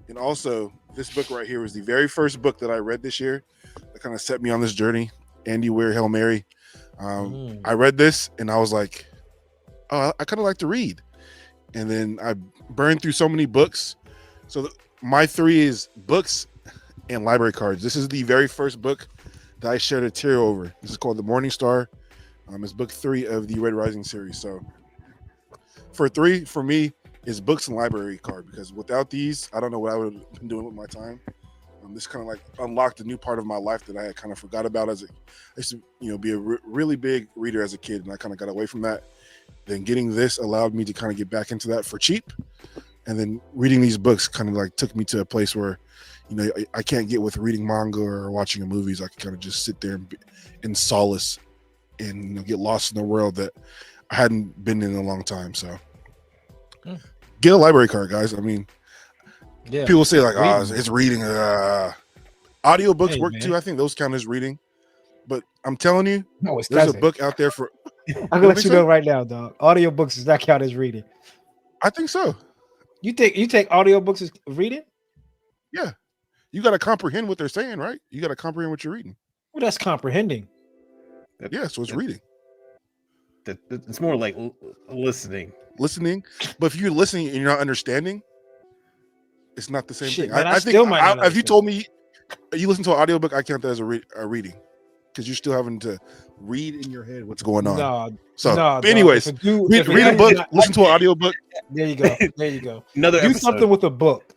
And also, this book right here was the very first book that I read this year that kind of set me on this journey. Andy Weir, Hail Mary. I read this and I was like, oh, I kind of like to read. And then I burned through so many books. So my 3 is books and library cards. This is the very first book that I shed a tear over. This is called The Morning Star. It's book 3 of the Red Rising series. So for 3, for me, is books and library card, because without these, I don't know what I would have been doing with my time. This kind of like unlocked a new part of my life that I had kind of forgot about. I used to, be a really big reader as a kid, and I kind of got away from that. Then getting this allowed me to kind of get back into that for cheap. And then reading these books kind of like took me to a place where, I can't get with reading manga or watching movies. I can kind of just sit there and solace and get lost in the world that I hadn't been in a long time. So get a library card, guys. I mean, people say like, it's reading. Audiobooks work too. I think those count as reading. But I'm telling you, there's a book out there for. I'm gonna let you know right now, dog. Audiobooks does not count as reading. I think so. You take audiobooks as reading? Yeah. You got to comprehend what they're saying, right? You got to comprehend what you're reading. Well, that's comprehending. Yeah, so it's reading. It's more like listening. But if you're listening and you're not understanding, it's not the same thing. Man, I think if you told me you listen to an audiobook, I count that as a reading, because you're still having to read in your head what's going on. But anyways, read a book, listen to an audiobook. There you go. Do something with a book.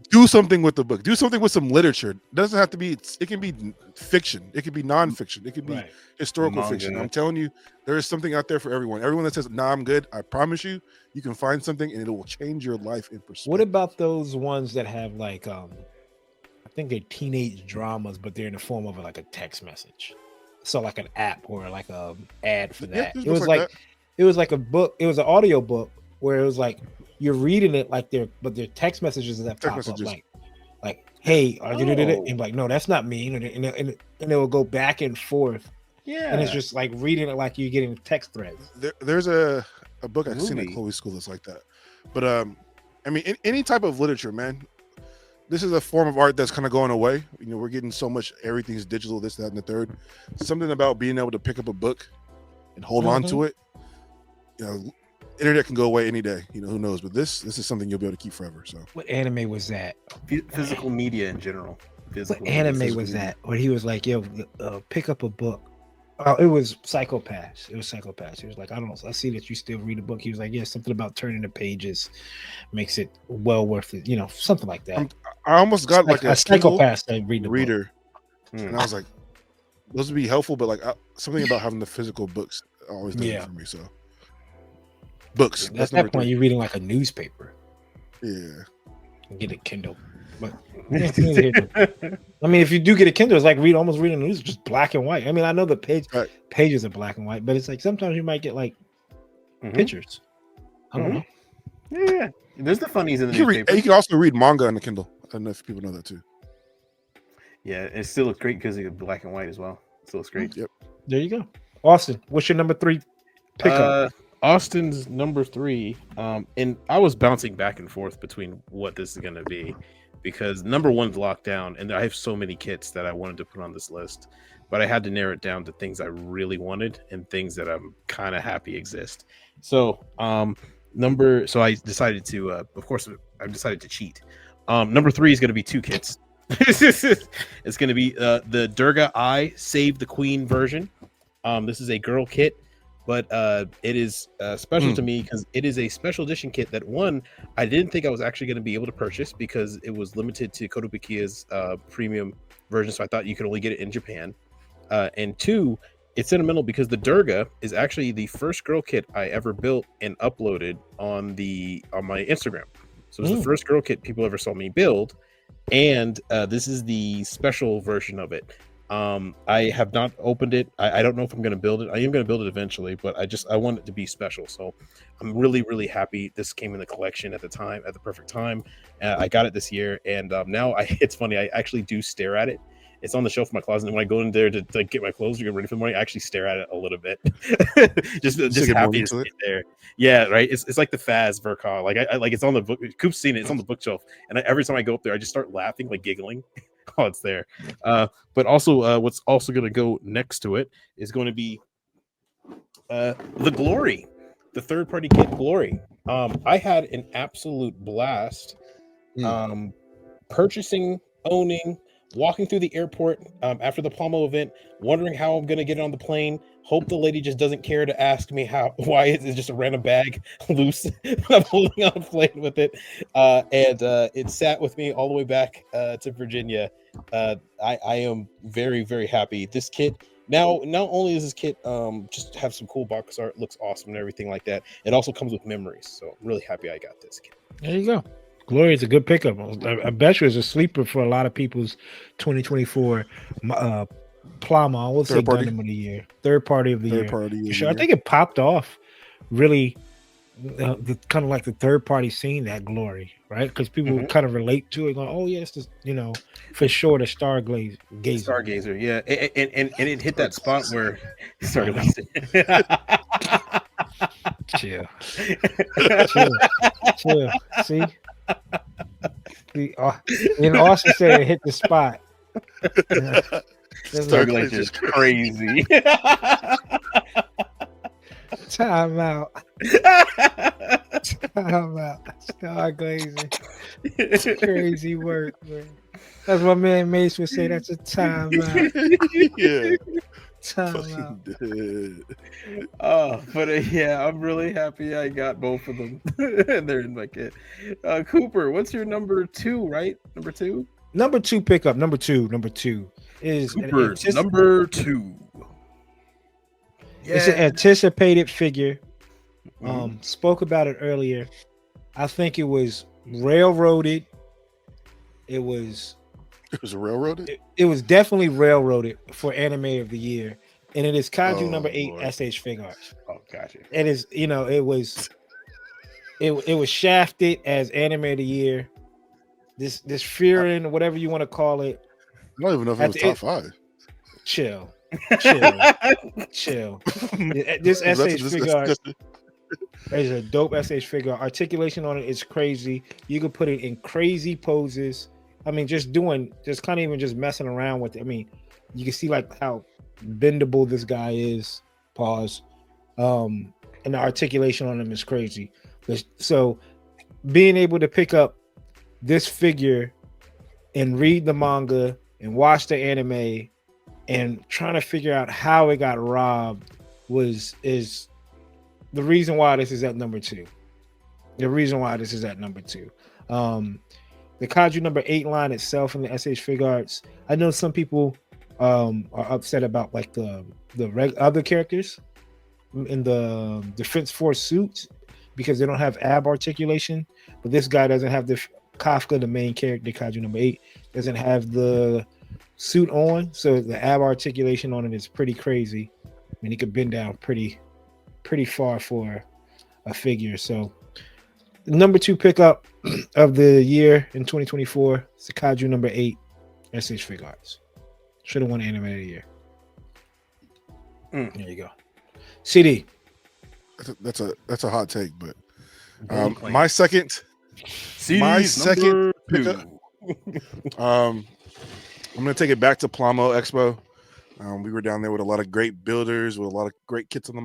Do something with the book. Do something with some literature. It doesn't have to be. It can be fiction. It can be nonfiction. It can be historical fiction. I'm telling you, there is something out there for everyone. Everyone that says, "Nah, I'm good," I promise you, you can find something, and it will change your life in perspective. What about those ones that have like, I think they're teenage dramas, but they're in the form of like a text message, so like an app or like a ad for that. It was like a book. It was an audio book where it was like, you're reading it like but they're text messages that pop up like, hey, are you doing it? And like, no, that's not me. And it will go back and forth. Yeah. And it's just like reading it like you're getting text threads. There's a book I've seen at Chloe's school that's like that. But I mean, any type of literature, man. This is a form of art that's kind of going away. We're getting so much, everything's digital, this, that, and the third. Something about being able to pick up a book and hold on to it. Internet can go away any day. Who knows? But this is something you'll be able to keep forever. So, what anime was that? Physical media in general. What anime was that? Where he was like, "Yo, pick up a book." Oh, it was Psychopaths. He was like, "I don't know. I see that you still read a book." He was like, "Yeah, something about turning the pages makes it well worth it." Something like that. I almost got like a Psychopath reader, and I was like, "Those would be helpful," but like something about having the physical books always does it for me. So. Books. At that point, you're reading like a newspaper. Yeah. Get a Kindle. But I mean, if you do get a Kindle, it's like almost reading the news, just black and white. I mean, I know the pages are black and white, but it's like sometimes you might get like pictures. I don't know. Yeah. There's the funnies in the newspaper. You can also read manga on the Kindle. I don't know if people know that too. Yeah, it still looks great because it's black and white as well. It still looks great. Yep. There you go. Austin, what's your number 3 pickup? Austin's number 3, and I was bouncing back and forth between what this is going to be. because number one's lockdown, and I have so many kits that I wanted to put on this list, but I had to narrow it down to things I really wanted and things that I'm kind of happy exist. So so I decided to of course I decided to cheat. Number 3 is going to be 2 kits. It's going to be the Durga I Save the Queen version. This is a girl kit, but it is special to me because it is a special edition kit that, one, I didn't think I was actually going to be able to purchase because it was limited to Kotobukiya's premium version, so I thought you could only get it in Japan. And 2, it's sentimental because the Durga is actually the first girl kit I ever built and uploaded on my Instagram. So it's the first girl kit people ever saw me build, and this is the special version of it. I have not opened it. I don't know if I'm going to build it. I am going to build it eventually, but I want it to be special. So I'm really, really happy this came in the collection at the perfect time. I got it this year, and now it's funny. I actually do stare at it. It's on the shelf in my closet, and when I go in there to get my clothes to get ready for the morning, I actually stare at it a little bit. just happy to see it there. Yeah, right. It's like the Faz Verka. Like I like it's on the book. Coop's seen it. It's on the bookshelf, and every time I go up there, I just start laughing, like giggling. Oh, it's there. But also, what's also going to go next to it is going to be the Glory, the third-party kit Glory. I had an absolute blast purchasing, owning, walking through the airport after the Pomo event, wondering how I'm going to get on the plane. Hope the lady just doesn't care to ask me why it's just a random bag loose. I'm holding on a plane with it, and it sat with me all the way back to Virginia. I am very, very happy. This kit now, not only does this kit just have some cool box art, looks awesome and everything like that, it also comes with memories. So I'm really happy I got this kit. There you go. Glory is a good pickup. I bet you it's a sleeper for a lot of people's 2024 Plama. We'll say Gundam of the year, third party of the year. Sure, I think it popped off really, kind of like the third party scene, that Glory, right? Because people kind of relate to it, going, "Oh yes, this, for sure the Stargazer, yeah." And it hit that spot where Stargazer. Chill. See. And Austin said it hit the spot. Stargazer is crazy. Time out. Stargazer. Crazy work, man. That's what man Mace would say. That's a time out. Yeah. Time out. But yeah, I'm really happy I got both of them, and they're in my kit. Cooper, what's your number 2? Right, number 2. Number 2 pickup. Number two is Cooper's number 2. Yeah. It's an anticipated figure. Spoke about it earlier. I think it was railroaded. It was railroaded? It was definitely railroaded for anime of the year. And it is Kaiju number 8 Lord. SH Fig Arts. Oh, gotcha. It is, it was shafted as anime of the year. This fearing, whatever you want to call it. I don't even know if it was top 5. Chill. This SH Fig Art is a dope SH Fig Art. Articulation on it is crazy. You could put it in crazy poses. I mean, just kind of even just messing around with it. I mean, you can see like how bendable this guy is. Pause. And the articulation on him is crazy. So being able to pick up this figure and read the manga and watch the anime and trying to figure out how it got robbed is the reason why this is at number 2. The reason why this is at number 2. The Kaiju number 8 line itself in the SH Fig Arts, I know some people are upset about like the other characters in the Defense Force suits because they don't have ab articulation, but this guy doesn't have the Kafka, the main character, Kaiju number 8, doesn't have the suit on, so the ab articulation on it is pretty crazy. I mean, he could bend down pretty far for a figure. So number 2 pickup of the year in 2024 is the Kaiju number 8 SH Fig Arts. Should have won anime of the year. There you go. CD. That's a hot take, but my my second pickup I'm gonna take it back to Plamo Expo. We were down there with a lot of great builders, with a lot of great kits on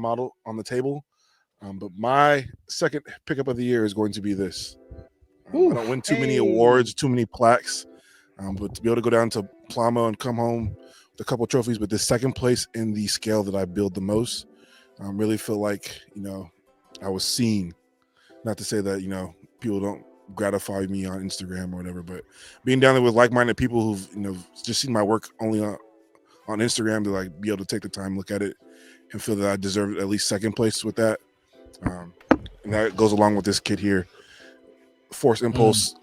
the table. But my second pickup of the year is going to be this. I don't win too many awards, too many plaques, but to be able to go down to Plamo and come home with a couple of trophies, but the second place in the scale that I build the most, really feel like, I was seen. Not to say that, people don't gratify me on Instagram or whatever, but being down there with like-minded people who've, just seen my work only on Instagram to like be able to take the time, look at it, and feel that I deserve at least second place with that. And that goes along with this kit here, Force Impulse.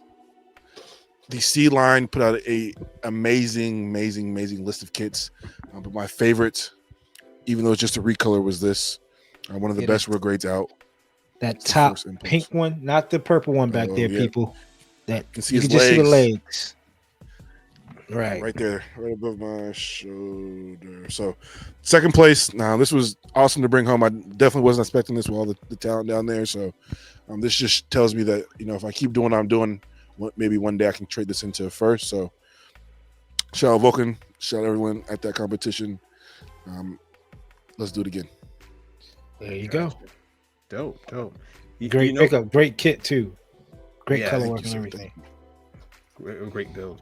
The C line put out a amazing list of kits, but my favorite, even though it's just a recolor, was this. One of the best real grades out. That top pink one, not the purple one back there, people. That you can just see the legs. Right there, right above my shoulder. So, second place. Now, this was awesome to bring home. I definitely wasn't expecting this with all the talent down there. So, this just tells me that if I keep doing what I'm doing, maybe one day I can trade this into first. So, shout out Vulcan, shout out everyone at that competition. Let's do it again. There you go. Dope. Great pickup, great kit too. Great color work and everything. Great build.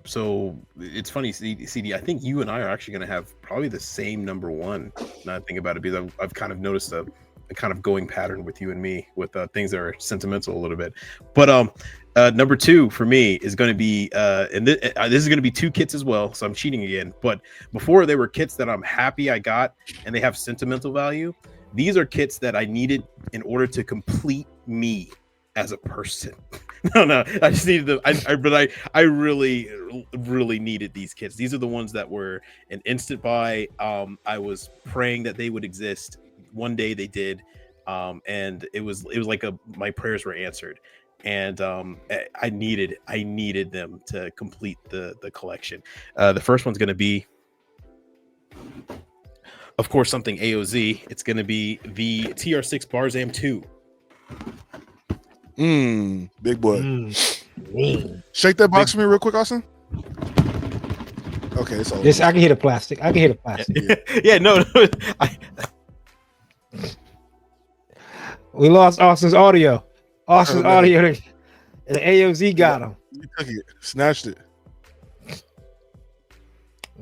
So it's funny, CD. I think you and I are actually going to have probably the same number one. Now I think about it, because I've kind of noticed a kind of going pattern with you and me with things that are sentimental a little bit. But number two for me is going to be, and this is going to be two kits as well. So I'm cheating again. But before, they were kits that I'm happy I got, and they have sentimental value. These are kits that I needed in order to complete me as a person. No, I just needed them. I really needed these kits. These are the ones that were an instant buy. I was praying that they would exist. One day they did, and it was like my prayers were answered, and I needed them to complete the collection. The first one's going to be, of course, something AOZ. It's going to be the TR6 Barzam 2. Big boy. Shake that box for me real quick, Austin. Okay, it's all. Yes, I can hear the plastic. Yeah, no. We lost Austin's audio. The AOZ got him. You took it, snatched it.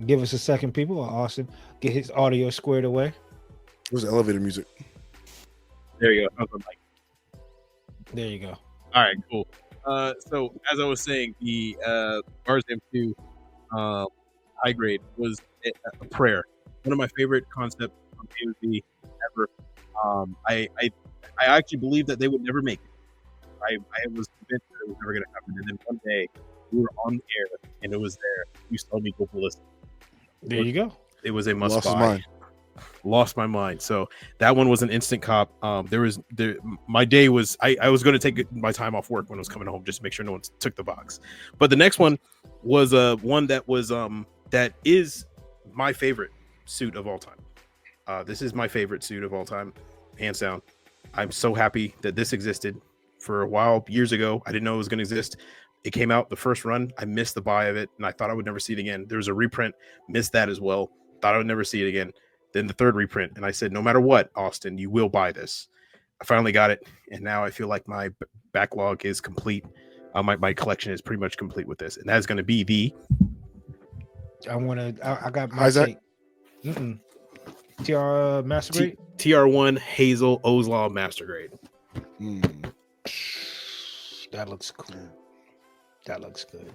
Give us a second, people. While Austin get his audio squared away. Where's the elevator music? There you go. There you go. All right, cool. So as I was saying, the Barzam 2 high grade was a prayer. One of my favorite concepts on AOZ ever. I actually believed that they would never make it. I was convinced that it was never going to happen. And then one day we were on the air and it was there. You saw me go ballistic. There you go. It was a must buy. Lost my mind. So that one was an instant cop. My day was, I was going to take my time off work when I was coming home just to make sure no one took the box. But the next one was one that was that is my favorite suit of all time. This is my favorite suit of all time, hands down. I'm so happy that this existed for a while. Years ago, I didn't know it was going to exist. It came out the first run. I missed the buy of it, and I thought I would never see it again. There was a reprint, missed that as well. Thought I would never see it again. Then the third reprint, and I said, no matter what, Austin, you will buy this. I finally got it, and now I feel like my backlog is complete. My collection is pretty much complete with this, and that's going to be the. I got my take. TR Master Grade? TR1 Hazel Oslaw Master Grade. That looks cool. That looks good.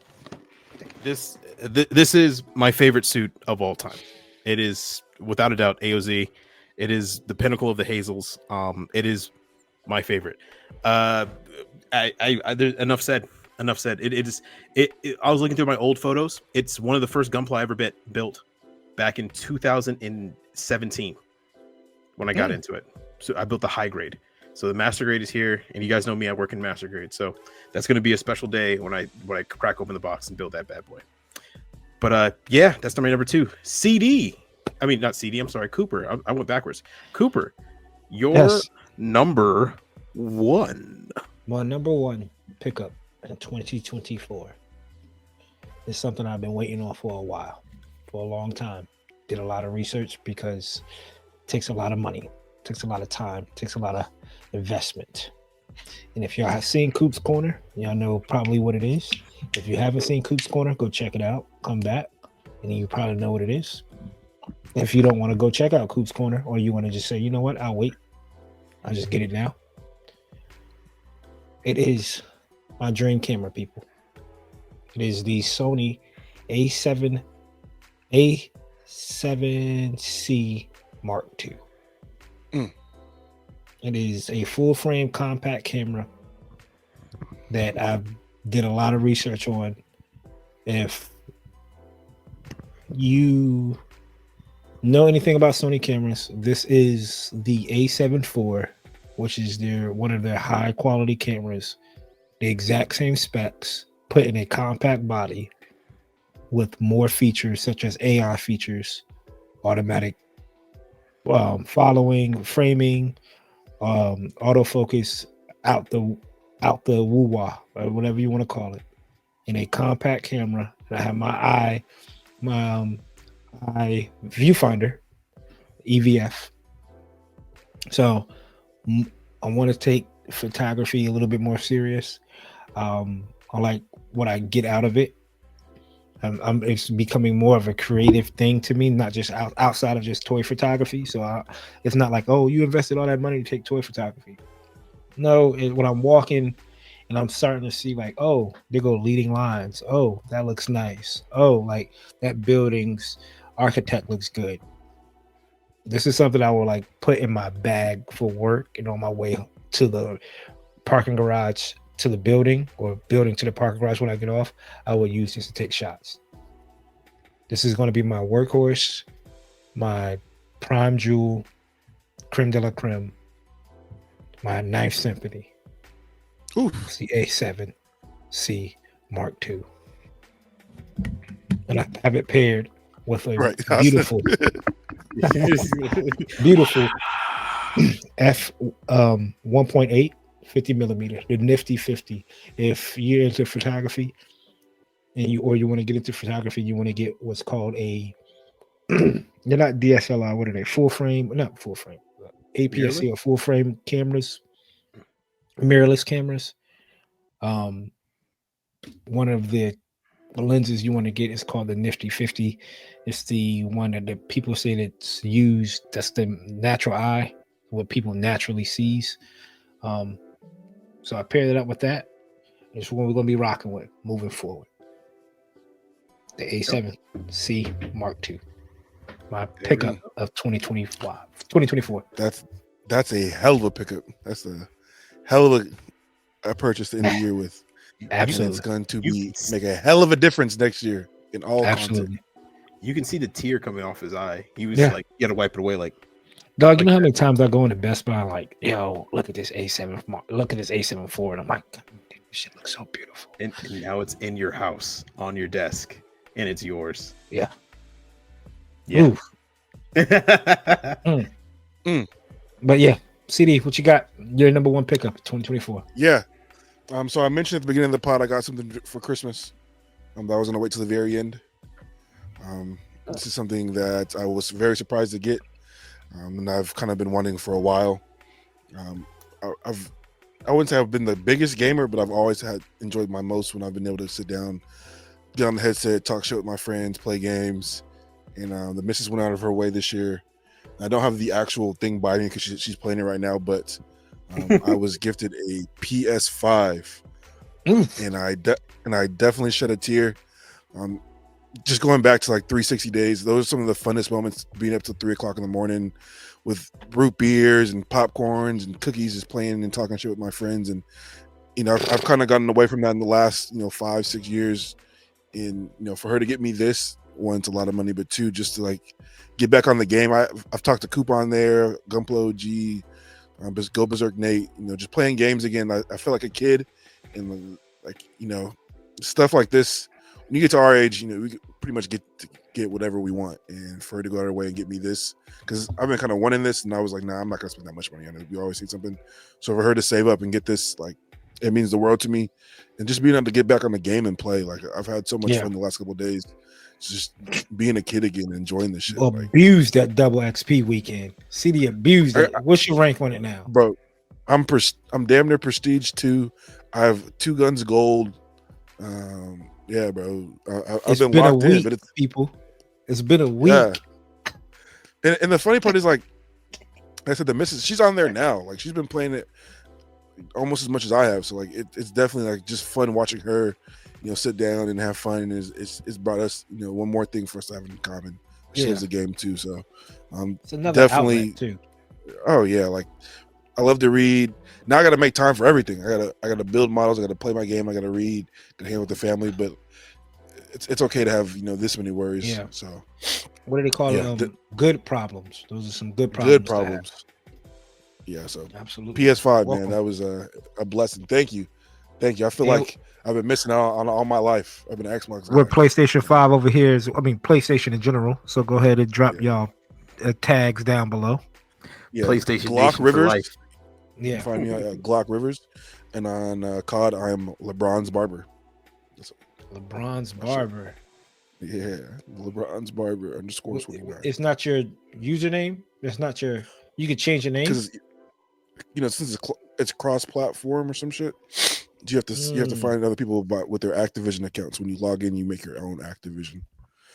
This is my favorite suit of all time. It is without a doubt AOZ. It is the pinnacle of the Hazels. It is my favorite. Enough said. I was looking through my old photos. It's one of the first Gunpla I ever built back in 2017 when I got into it. So I built the high grade. So the master grade is here, and you guys know me, I work in master grade. So that's going to be a special day when I crack open the box and build that bad boy. But yeah, that's number 2. CD. I mean, not CD. I'm sorry, Cooper. I went backwards. Cooper, your number 1. My number one pickup in 2024 is something I've been waiting on for a while, for a long time. Did a lot of research because it takes a lot of money, takes a lot of time, takes a lot of investment. And if y'all have seen Coop's Corner, y'all know probably what it is. If you haven't seen Coop's Corner, go check it out. Come back, and you probably know what it is. If you don't want to go check out Coop's Corner, or you want to just say, you know what, I'll wait. I'll just get it now. It is my dream camera, people. It is the Sony A7 A7C Mark II. It is a full frame compact camera that I did a lot of research on. If you know anything about Sony cameras, this is the A7 IV, which is one of their high quality cameras, the exact same specs, put in a compact body with more features such as AI features, automatic following, framing, autofocus out the woo-wah, or whatever you want to call it, in a compact camera. And I have my viewfinder, EVF. So I want to take photography a little bit more serious. I like what I get out of it. It's becoming more of a creative thing to me, not just outside of just toy photography. So it's not like, oh, you invested all that money to take toy photography. No, when I'm walking and I'm starting to see like, oh, there go leading lines. Oh, that looks nice. Oh, like that building's architect looks good. This is something I will like put in my bag for work and on my way to the parking garage to the building, or building to the parking garage when I get off. I will use this to take shots. This is going to be my workhorse, my prime jewel, creme de la creme, my Ninth Symphony. It's the A7C Mark II. And I have it paired with a beautiful f 1.8 50 millimeter, the nifty 50. If you're into photography and you want to get into photography, you want to get what's called they're not DSLR, what are they? Full frame, not full frame, APS-C or full frame cameras, mirrorless cameras. One of the lenses you want to get is called the Nifty 50. It's the one that the people say that's used, that's the natural eye, what people naturally sees. So I paired it up with that. It's what we're going to be rocking with moving forward. The A7C Mark II. My pickup of 2024. That's a hell of a pickup. That's a hell of a purchase to end the year with. Absolutely. It's going to make a hell of a difference next year in all content. You can see the tear coming off his eye. He was like, you got to wipe it away. Like, dog, you know how many times I go into Best Buy, like, yo, look at this A7, look at this A7 IV, and I'm like, this shit looks so beautiful. And now it's in your house, on your desk, and it's yours. Yeah. Yeah. But yeah, CD, what you got? Your number one pickup, 2024. Yeah. So I mentioned at the beginning of the pod, I got something for Christmas. I was going to wait till the very end. This is something that I was very surprised to get. And I've kind of been wanting for a while. I wouldn't say I've been the biggest gamer, but I've always enjoyed my most when I've been able to sit down, get on the headset, talk shit with my friends, play games. And the missus went out of her way this year. I don't have the actual thing by me because she's playing it right now, but I was gifted a PS5, and I definitely shed a tear. Just going back to like 360 days, those are some of the funnest moments, being up till 3:00 in the morning with root beers and popcorns and cookies, just playing and talking shit with my friends. And I've kind of gotten away from that in the last 5-6 years. And for her to get me this, one, it's a lot of money, but two, just to like get back on the game. I've talked to Coop on there, Gunpla OG, Go Berserk Nate, just playing games again. I feel like a kid, and like stuff like this. When you get to our age, we pretty much get whatever we want. And for her to go out of her way and get me this, because I've been kind of wanting this, and I was like, nah, I'm not gonna spend that much money on it. We always need something. So for her to save up and get this, like, It means the world to me, and just being able to get back on the game and play. Like I've had so much fun the last couple of days, just being a kid again, enjoying this shit. Abused that double XP weekend. CD abused it. What's your rank on it now, bro? I'm damn near prestige 2. I have 2 guns gold. Yeah, bro. I've been locked in, but it's been a week. Yeah. And the funny part is, like I said, the missus, she's on there now. Like she's been playing it almost as much as I have. So like it's definitely like just fun watching her, sit down and have fun. And it's brought us, one more thing for us to have in common. She loves the game too. So it's another definitely too. Oh yeah, like I love to read. Now I got to make time for everything. I gotta build models. I got to play my game. I got to read. Got to hang with the family. But it's okay to have this many worries. Yeah. So what do they call it? Good problems. Those are some good problems. Good problems. Yeah. So absolutely. PS5, man, that was a blessing. Thank you. I feel like I've been missing out on all my life. I've been an Xbox. We're PlayStation 5 over here. PlayStation in general. So go ahead and drop y'all tags down below. Yeah. PlayStation Glock Rivers. Life. You can find me at Glock Rivers, and on COD I'm LeBron's Barber. LeBron's Barber. Yeah, LeBron's Barber _29. It's not your username. It's not your. You could change your name because since it's cross-platform or some shit. You have to find other people with their Activision accounts. When you log in, you make your own Activision.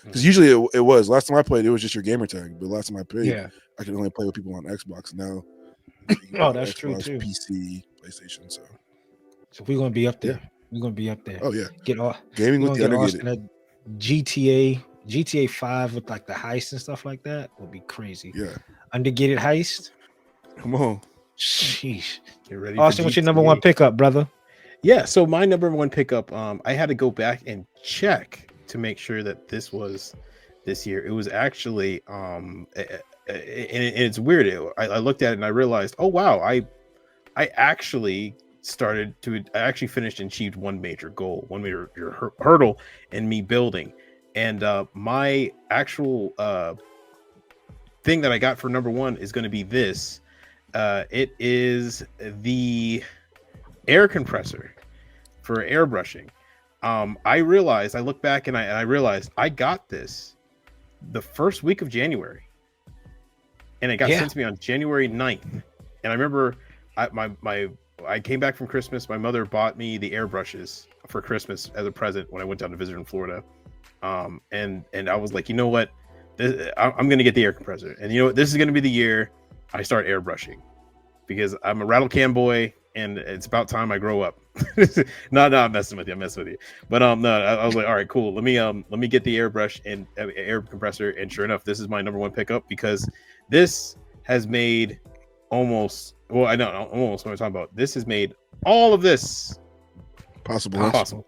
Because usually it was last time I played, it was just your gamer tag. But last time I played, I could only play with people on Xbox. Now, that's Xbox, true too. PC, PlayStation. So we're gonna be up there. We're gonna be up there. Oh yeah, get all gaming with the Undergated. GTA 5 with like the heist and stuff like that would be crazy. Yeah, Undergated heist. Come on, sheesh. Get ready. Austin, what's your number one pickup, brother? Yeah, so my number one pickup, I had to go back and check to make sure that this was this year. It was actually, and it's weird. I looked at it and I realized, oh wow, I actually finished and achieved one major goal, one major hurdle in me building, and my actual thing that I got for number one is going to be this. It is the air compressor for airbrushing. I look back and I realized I got this the first week of January, and it got sent to me on January 9th. And I remember I came back from Christmas. My mother bought me the airbrushes for Christmas as a present when I went down to visit in Florida. And I was like, you know what, I'm going to get the air compressor, and you know what, this is going to be the year I start airbrushing, because I'm a rattle can boy. And it's about time I grow up. No, I'm messing with you. But no, I was like, all right, cool. Let me get the airbrush and air compressor. And sure enough, this is my number one pickup, because this has made almost what I'm talking about. This has made all of this possible.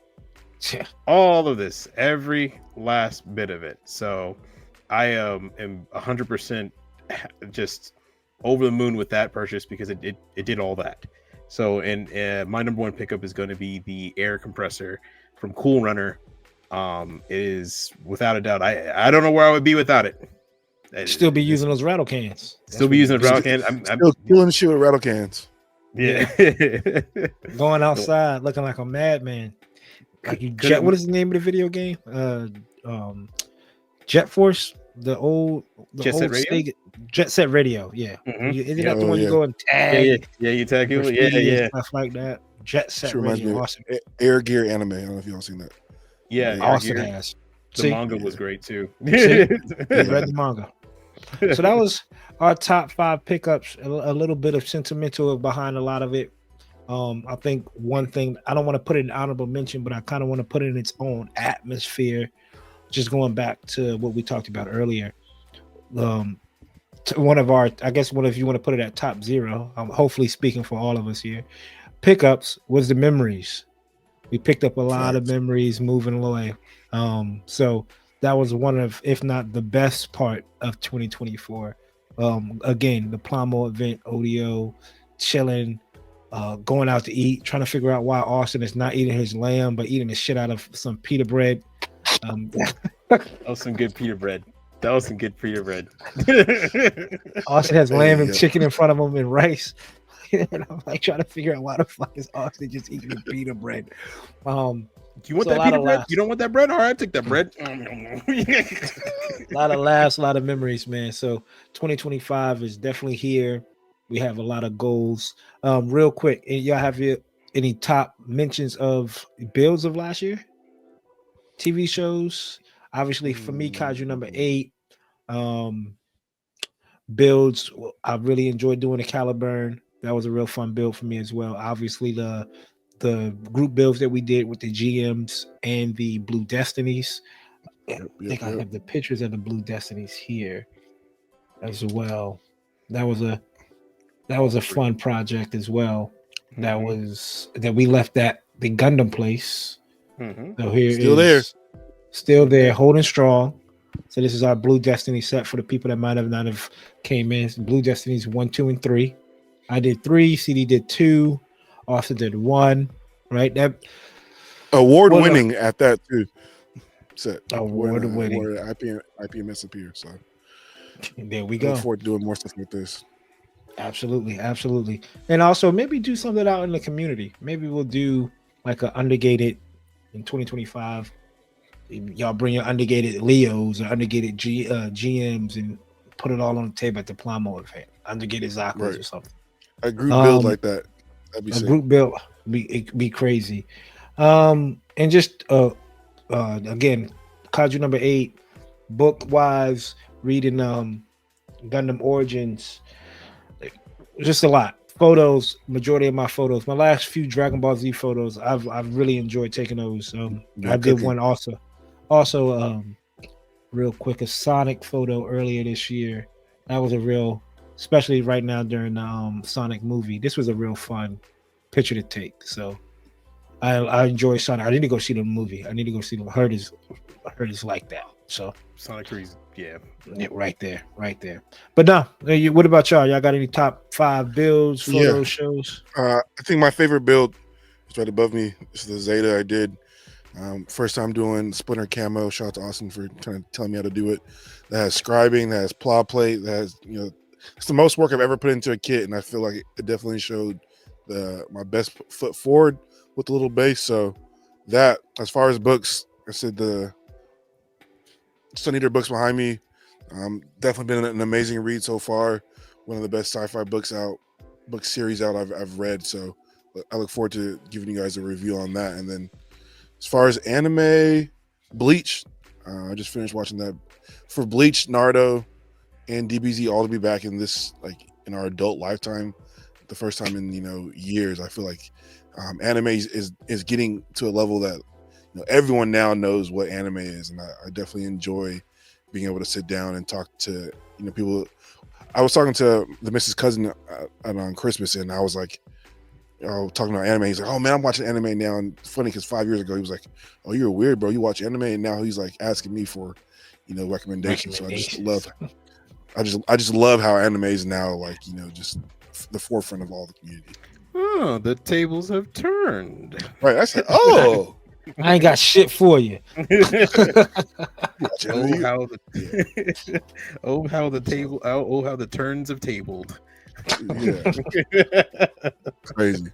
Yeah. All of this, every last bit of it. So I am 100% just over the moon with that purchase, because it did all that. So, and my number one pickup is going to be the air compressor from Cool Runner. It is without a doubt. I don't know where I would be without it. Still be using those rattle cans. Still be using those rattle cans. I'm still killing shit with rattle cans. Yeah. Going outside looking like a madman. Like what is the name of the video game? Jet Force. The old Jet Set Radio. Yeah. Mm-hmm. Isn't that the one you go and tag? Yeah, you tag people. Yeah. Stuff like that. Jet Set Radio. Awesome. Air Gear Anime. I don't know if y'all seen that. Yeah. Austin has. The manga was great too. Read the manga. So that was our top 5 pickups. A little bit of sentimental behind a lot of it. I think one thing, I don't want to put it in honorable mention, but I kind of want to put it in its own atmosphere. Just going back to what we talked about earlier. To one of our, I guess one of you want to put it at top 0. I'm hopefully speaking for all of us here. Pickups was the memories. We picked up a lot of memories moving away. So that was one of, if not the best part of 2024. Again, the Plamo event, ODO, chilling, going out to eat, trying to figure out why Austin is not eating his lamb, but eating the shit out of some pita bread. That was some good pita bread. Austin has lamb and chicken in front of him and rice. And I'm like trying to figure out why the fuck is Austin just eating the pita bread. Do you want So a that lot pita of bread? laughs. You don't want that bread? All right, take that bread. A lot of laughs, a lot of memories, man. So 2025 is definitely here. We have a lot of goals. Real quick, y'all have any top mentions of builds of last year? TV shows. Obviously, for me, Kaiju number 8. Builds. I really enjoyed doing the Caliburn. That was a real fun build for me as well. Obviously, the group builds that we did with the GMs and the Blue Destinies. I think I have the pictures of the Blue Destinies here as well. That was a fun project as well. That we left at the Gundam place. So here still there, holding strong. So this is our Blue Destiny set for the people that might have not have came in. Blue Destinies 1, 2, and 3. I did 3. CD did 2. Austin did 1. Right, that award winning at that too. Set award winning IPMS appear. So there we I go. look forward to doing more stuff like this. Absolutely, and also maybe do something out in the community. Maybe we'll do like an Undergated in 2025. Y'all bring your Undergated Leos or Undergated GMs and put it all on the table at the Plamo event. Undergated Zaku's or something. A group build like that. That'd be a sick. Group build be crazy. And just again, Kaiju number 8, book wise, reading Gundam Origins, just a lot. Photos, majority of my photos, my last few Dragon Ball Z photos, I've really enjoyed taking those. I did one also real quick, a Sonic photo earlier this year. That was a real, especially right now during the Sonic movie. This was a real fun picture to take. So I enjoy Sonic. I need to go see the movie. I need to go see them. Heard is like that. So Sonic 3's, yeah, right there. But no, what about y'all? Y'all got any top 5 builds, photos, shows? I think my favorite build is right above me. It's the Zeta I did. First time doing Splinter camo. Shout out to Austin for trying to tell me how to do it. That has scribing, that has plow plate, that has, it's the most work I've ever put into a kit, and I feel like it definitely showed my best foot forward with the little base. So that, as far as books, I said the Sun Eater books behind me. Definitely been an amazing read so far. One of the best sci-fi book series out I've read. So I look forward to giving you guys a review on that. And then as far as anime, Bleach, I just finished watching that. For Bleach, Naruto, and DBZ all to be back in this, like, in our adult lifetime, the first time in years. I feel like anime is getting to a level that everyone now knows what anime is, and I definitely enjoy being able to sit down and talk to people. I was talking to the Mrs. Cousin on Christmas, and I was like, talking about anime. He's like, "Oh man, I'm watching anime now." And it's funny because 5 years ago he was like, "Oh, you're weird, bro. You watch anime," and now he's like asking me for recommendations. So I just love how anime is now, like, just the forefront of all the community. Oh, the tables have turned. Right. I said, "Oh." I ain't got shit for you. How the turns have tabled. Yeah. Crazy.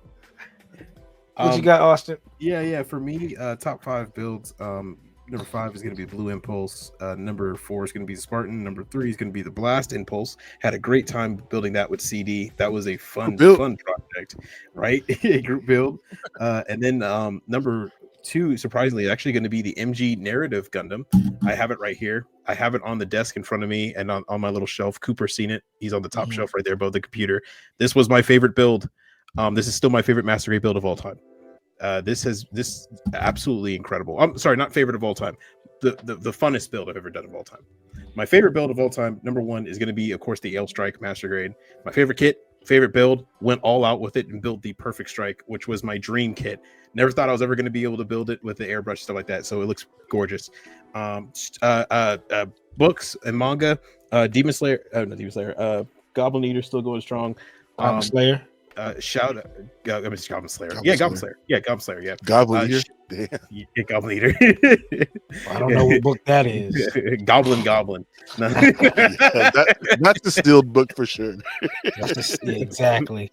What you got, Austin? Yeah. For me, top 5 builds. Number 5 is going to be Blue Impulse. Number 4 is going to be the Spartan. Number 3 is going to be the Blast Impulse. Had a great time building that with CD. That was a fun project, right? A group build. And then number 2, surprisingly, actually going to be the MG Narrative Gundam. I have it right here. I have it on the desk in front of me and on my little shelf. Cooper's seen it. He's on the top shelf right there above the computer. This was my favorite build. This is still my favorite Master Grade build of all time. This absolutely incredible. I'm sorry, not favorite of all time. The funnest build I've ever done of all time. My favorite build of all time, number 1, is going to be, of course, the Ale Strike Master Grade. My favorite kit, favorite build, went all out with it and built the Perfect Strike, which was my dream kit. Never thought I was ever going to be able to build it with the airbrush, stuff like that. So it looks gorgeous. Books and manga, Demon Slayer, Goblin Eater still going strong. Goblin Slayer. Goblin Slayer. Yeah, Goblin Slayer. Yeah. Goblin Eater. Damn. Yeah, Goblin Eater. I don't know what book that is. Goblin. No. Yeah, that's a sealed book for sure. That's just, yeah, exactly.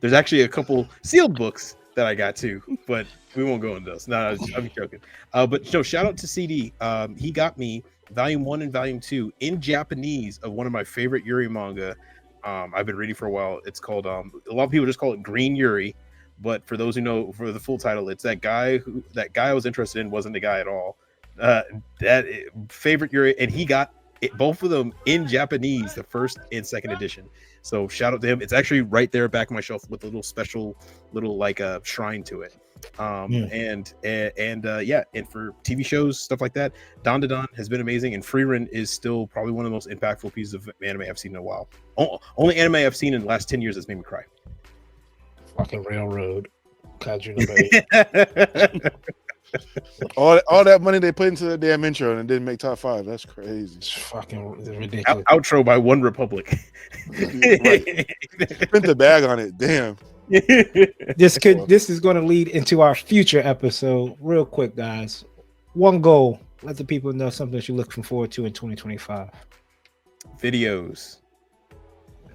There's actually a couple sealed books that I got too, but we won't go into those. No, I'm joking. But no, shout out to CD. He got me Volume 1 and Volume 2 in Japanese of one of my favorite Yuri manga. I've been reading for a while. It's called a lot of people just call it Green Yuri, but for those who know, for the full title, it's that guy I was interested in wasn't the guy at all. Favorite Yuri, and he got both of them in Japanese, the first and second edition. So shout out to him. It's actually right there back of my shelf with a little special like a shrine to it. And for TV shows, stuff like that, Don has been amazing, and Freerun is still probably one of the most impactful pieces of anime I've seen in a while. Only anime I've seen in the last 10 years that's made me cry. Fucking Railroad. Kaiju number 8. all that money they put into the damn intro and it didn't make top 5. That's crazy. It's fucking ridiculous. Outro by One Republic. Right. Spent the bag on it. Damn. This is going to lead into our future episode. Real quick, guys. One goal. Let the people know something that you're looking forward to in 2025. Videos.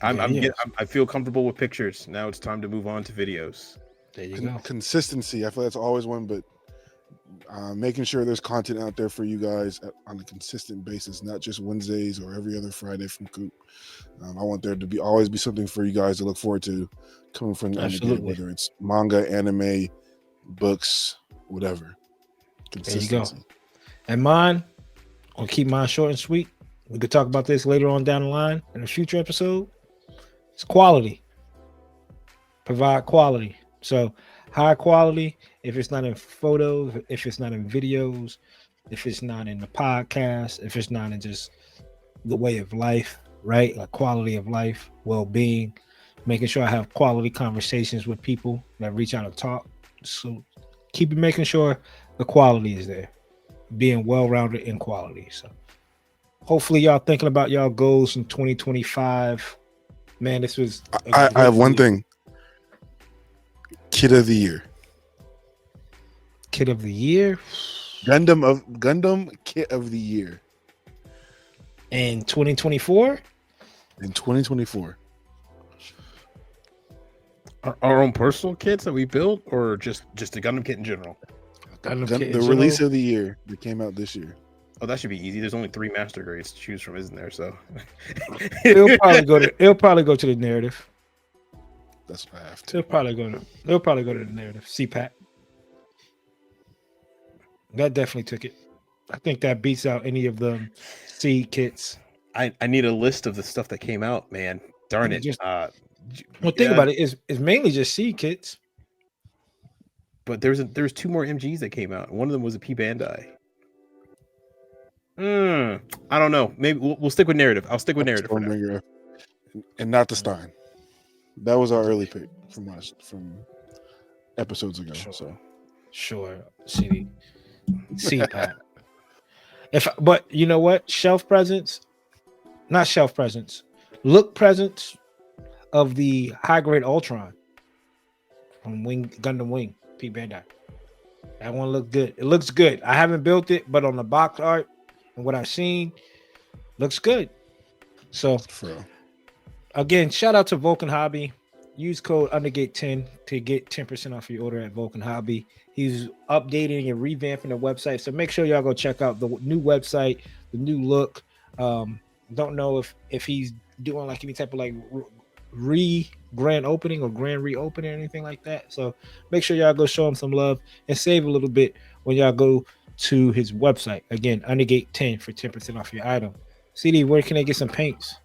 I feel comfortable with pictures. Now it's time to move on to videos. There you go. Consistency. I feel that's always one, but making sure there's content out there for you guys on a consistent basis, not just Wednesdays or every other Friday from Coop. I want there to always be something for you guys to look forward to coming from the Undergated, whether it's manga, anime, books, whatever. Consistency. There you go. And mine, I'll keep mine short and sweet. We could talk about this later on down the line in a future episode. It's quality. Provide quality. So high quality, if it's not in photos, if it's not in videos, if it's not in the podcast, if it's not in just the way of life, right? Like quality of life, well-being, making sure I have quality conversations with people that reach out and talk. So making sure the quality is there, being well-rounded in quality. So hopefully y'all thinking about y'all goals in 2025. Man, this was... I have one thing. Kid of the year. Kid of the year? Gundam Kid of the year. In 2024? In 2024. Our own personal kits that we built, or just the Gundam kit in general? The release of the year that came out this year. Oh, that should be easy. There's only 3 master grades to choose from, isn't there? So it'll probably go to the narrative. That's what I have to. They'll probably go to the narrative. CPAC. That definitely took it. I think that beats out any of the C kits. I need a list of the stuff that came out, man. Darn it. Think about it. It's mainly just C kits. But there's 2 more MGs that came out. One of them was a P Bandai. I don't know. Maybe we'll stick with narrative. I'll stick with narrative for now. And not the Stein. That was our early pick from episodes ago. Sure. CD. CPAC. But you know what? Not shelf presence. Look presence of the high grade Ultron from Gundam Wing, P Bandai. That one looked good. It looks good. I haven't built it, but on the box art and what I've seen, looks good. So again, shout out to Vulcan Hobby. Use code Undergate10 to get 10% off your order at Vulcan Hobby. He's updating and revamping the website, so make sure y'all go check out the new website, the new look. Don't know if he's doing like any type of like grand opening or grand reopening or anything like that. So make sure y'all go show him some love and save a little bit when y'all go to his website. Again, Undergate10 for 10% off your item. CD, where can they get some paints?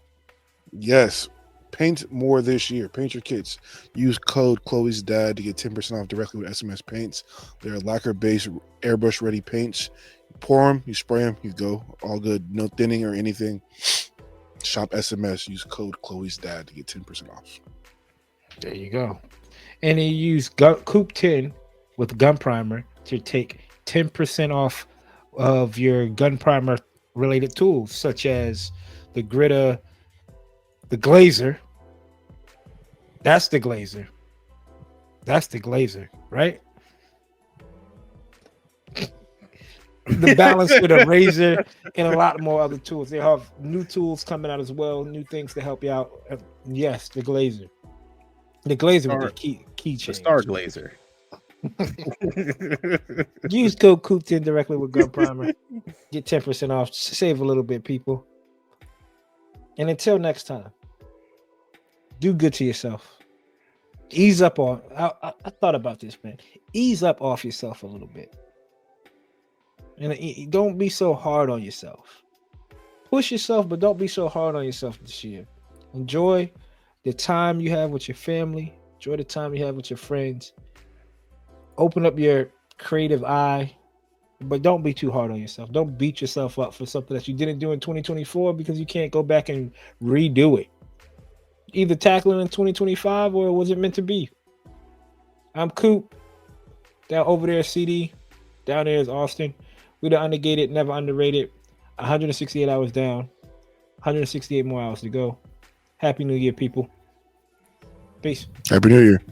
Yes. Paint more this year. Paint your kits. Use code Chloe's Dad to get 10% off directly with SMS Paints. They're lacquer-based, airbrush-ready paints. You pour them, you spray them, you go. All good. No thinning or anything. Shop SMS. Use code Chloe's Dad to get 10% off. There you go. And you use Coop 10 with gun primer to take 10% off of your gun primer related tools, such as the Gritta, the Glazer. That's the Glazer, right? the balance with a razor and a lot more other tools. They have new tools coming out as well, new things to help you out. Yes, the glazer with the key The change. Star Glazer. Use code Coop10 directly with Gun Primer. Get 10% off. Save a little bit, people. And until next time, do good to yourself. Ease up on. I thought about this, man. Ease up off yourself a little bit. And don't be so hard on yourself. Push yourself, but don't be so hard on yourself this year. Enjoy the time you have with your family. Enjoy the time you have with your friends. Open up your creative eye, but don't be too hard on yourself. Don't beat yourself up for something that you didn't do in 2024 because you can't go back and redo it. Either tackle it in 2025 or was it meant to be? I'm Coop. Down over there, CD. Down there is Austin. We're the Undergated, never underrated. 168 hours down. 168 more hours to go. Happy New Year, people. Peace. Happy New Year.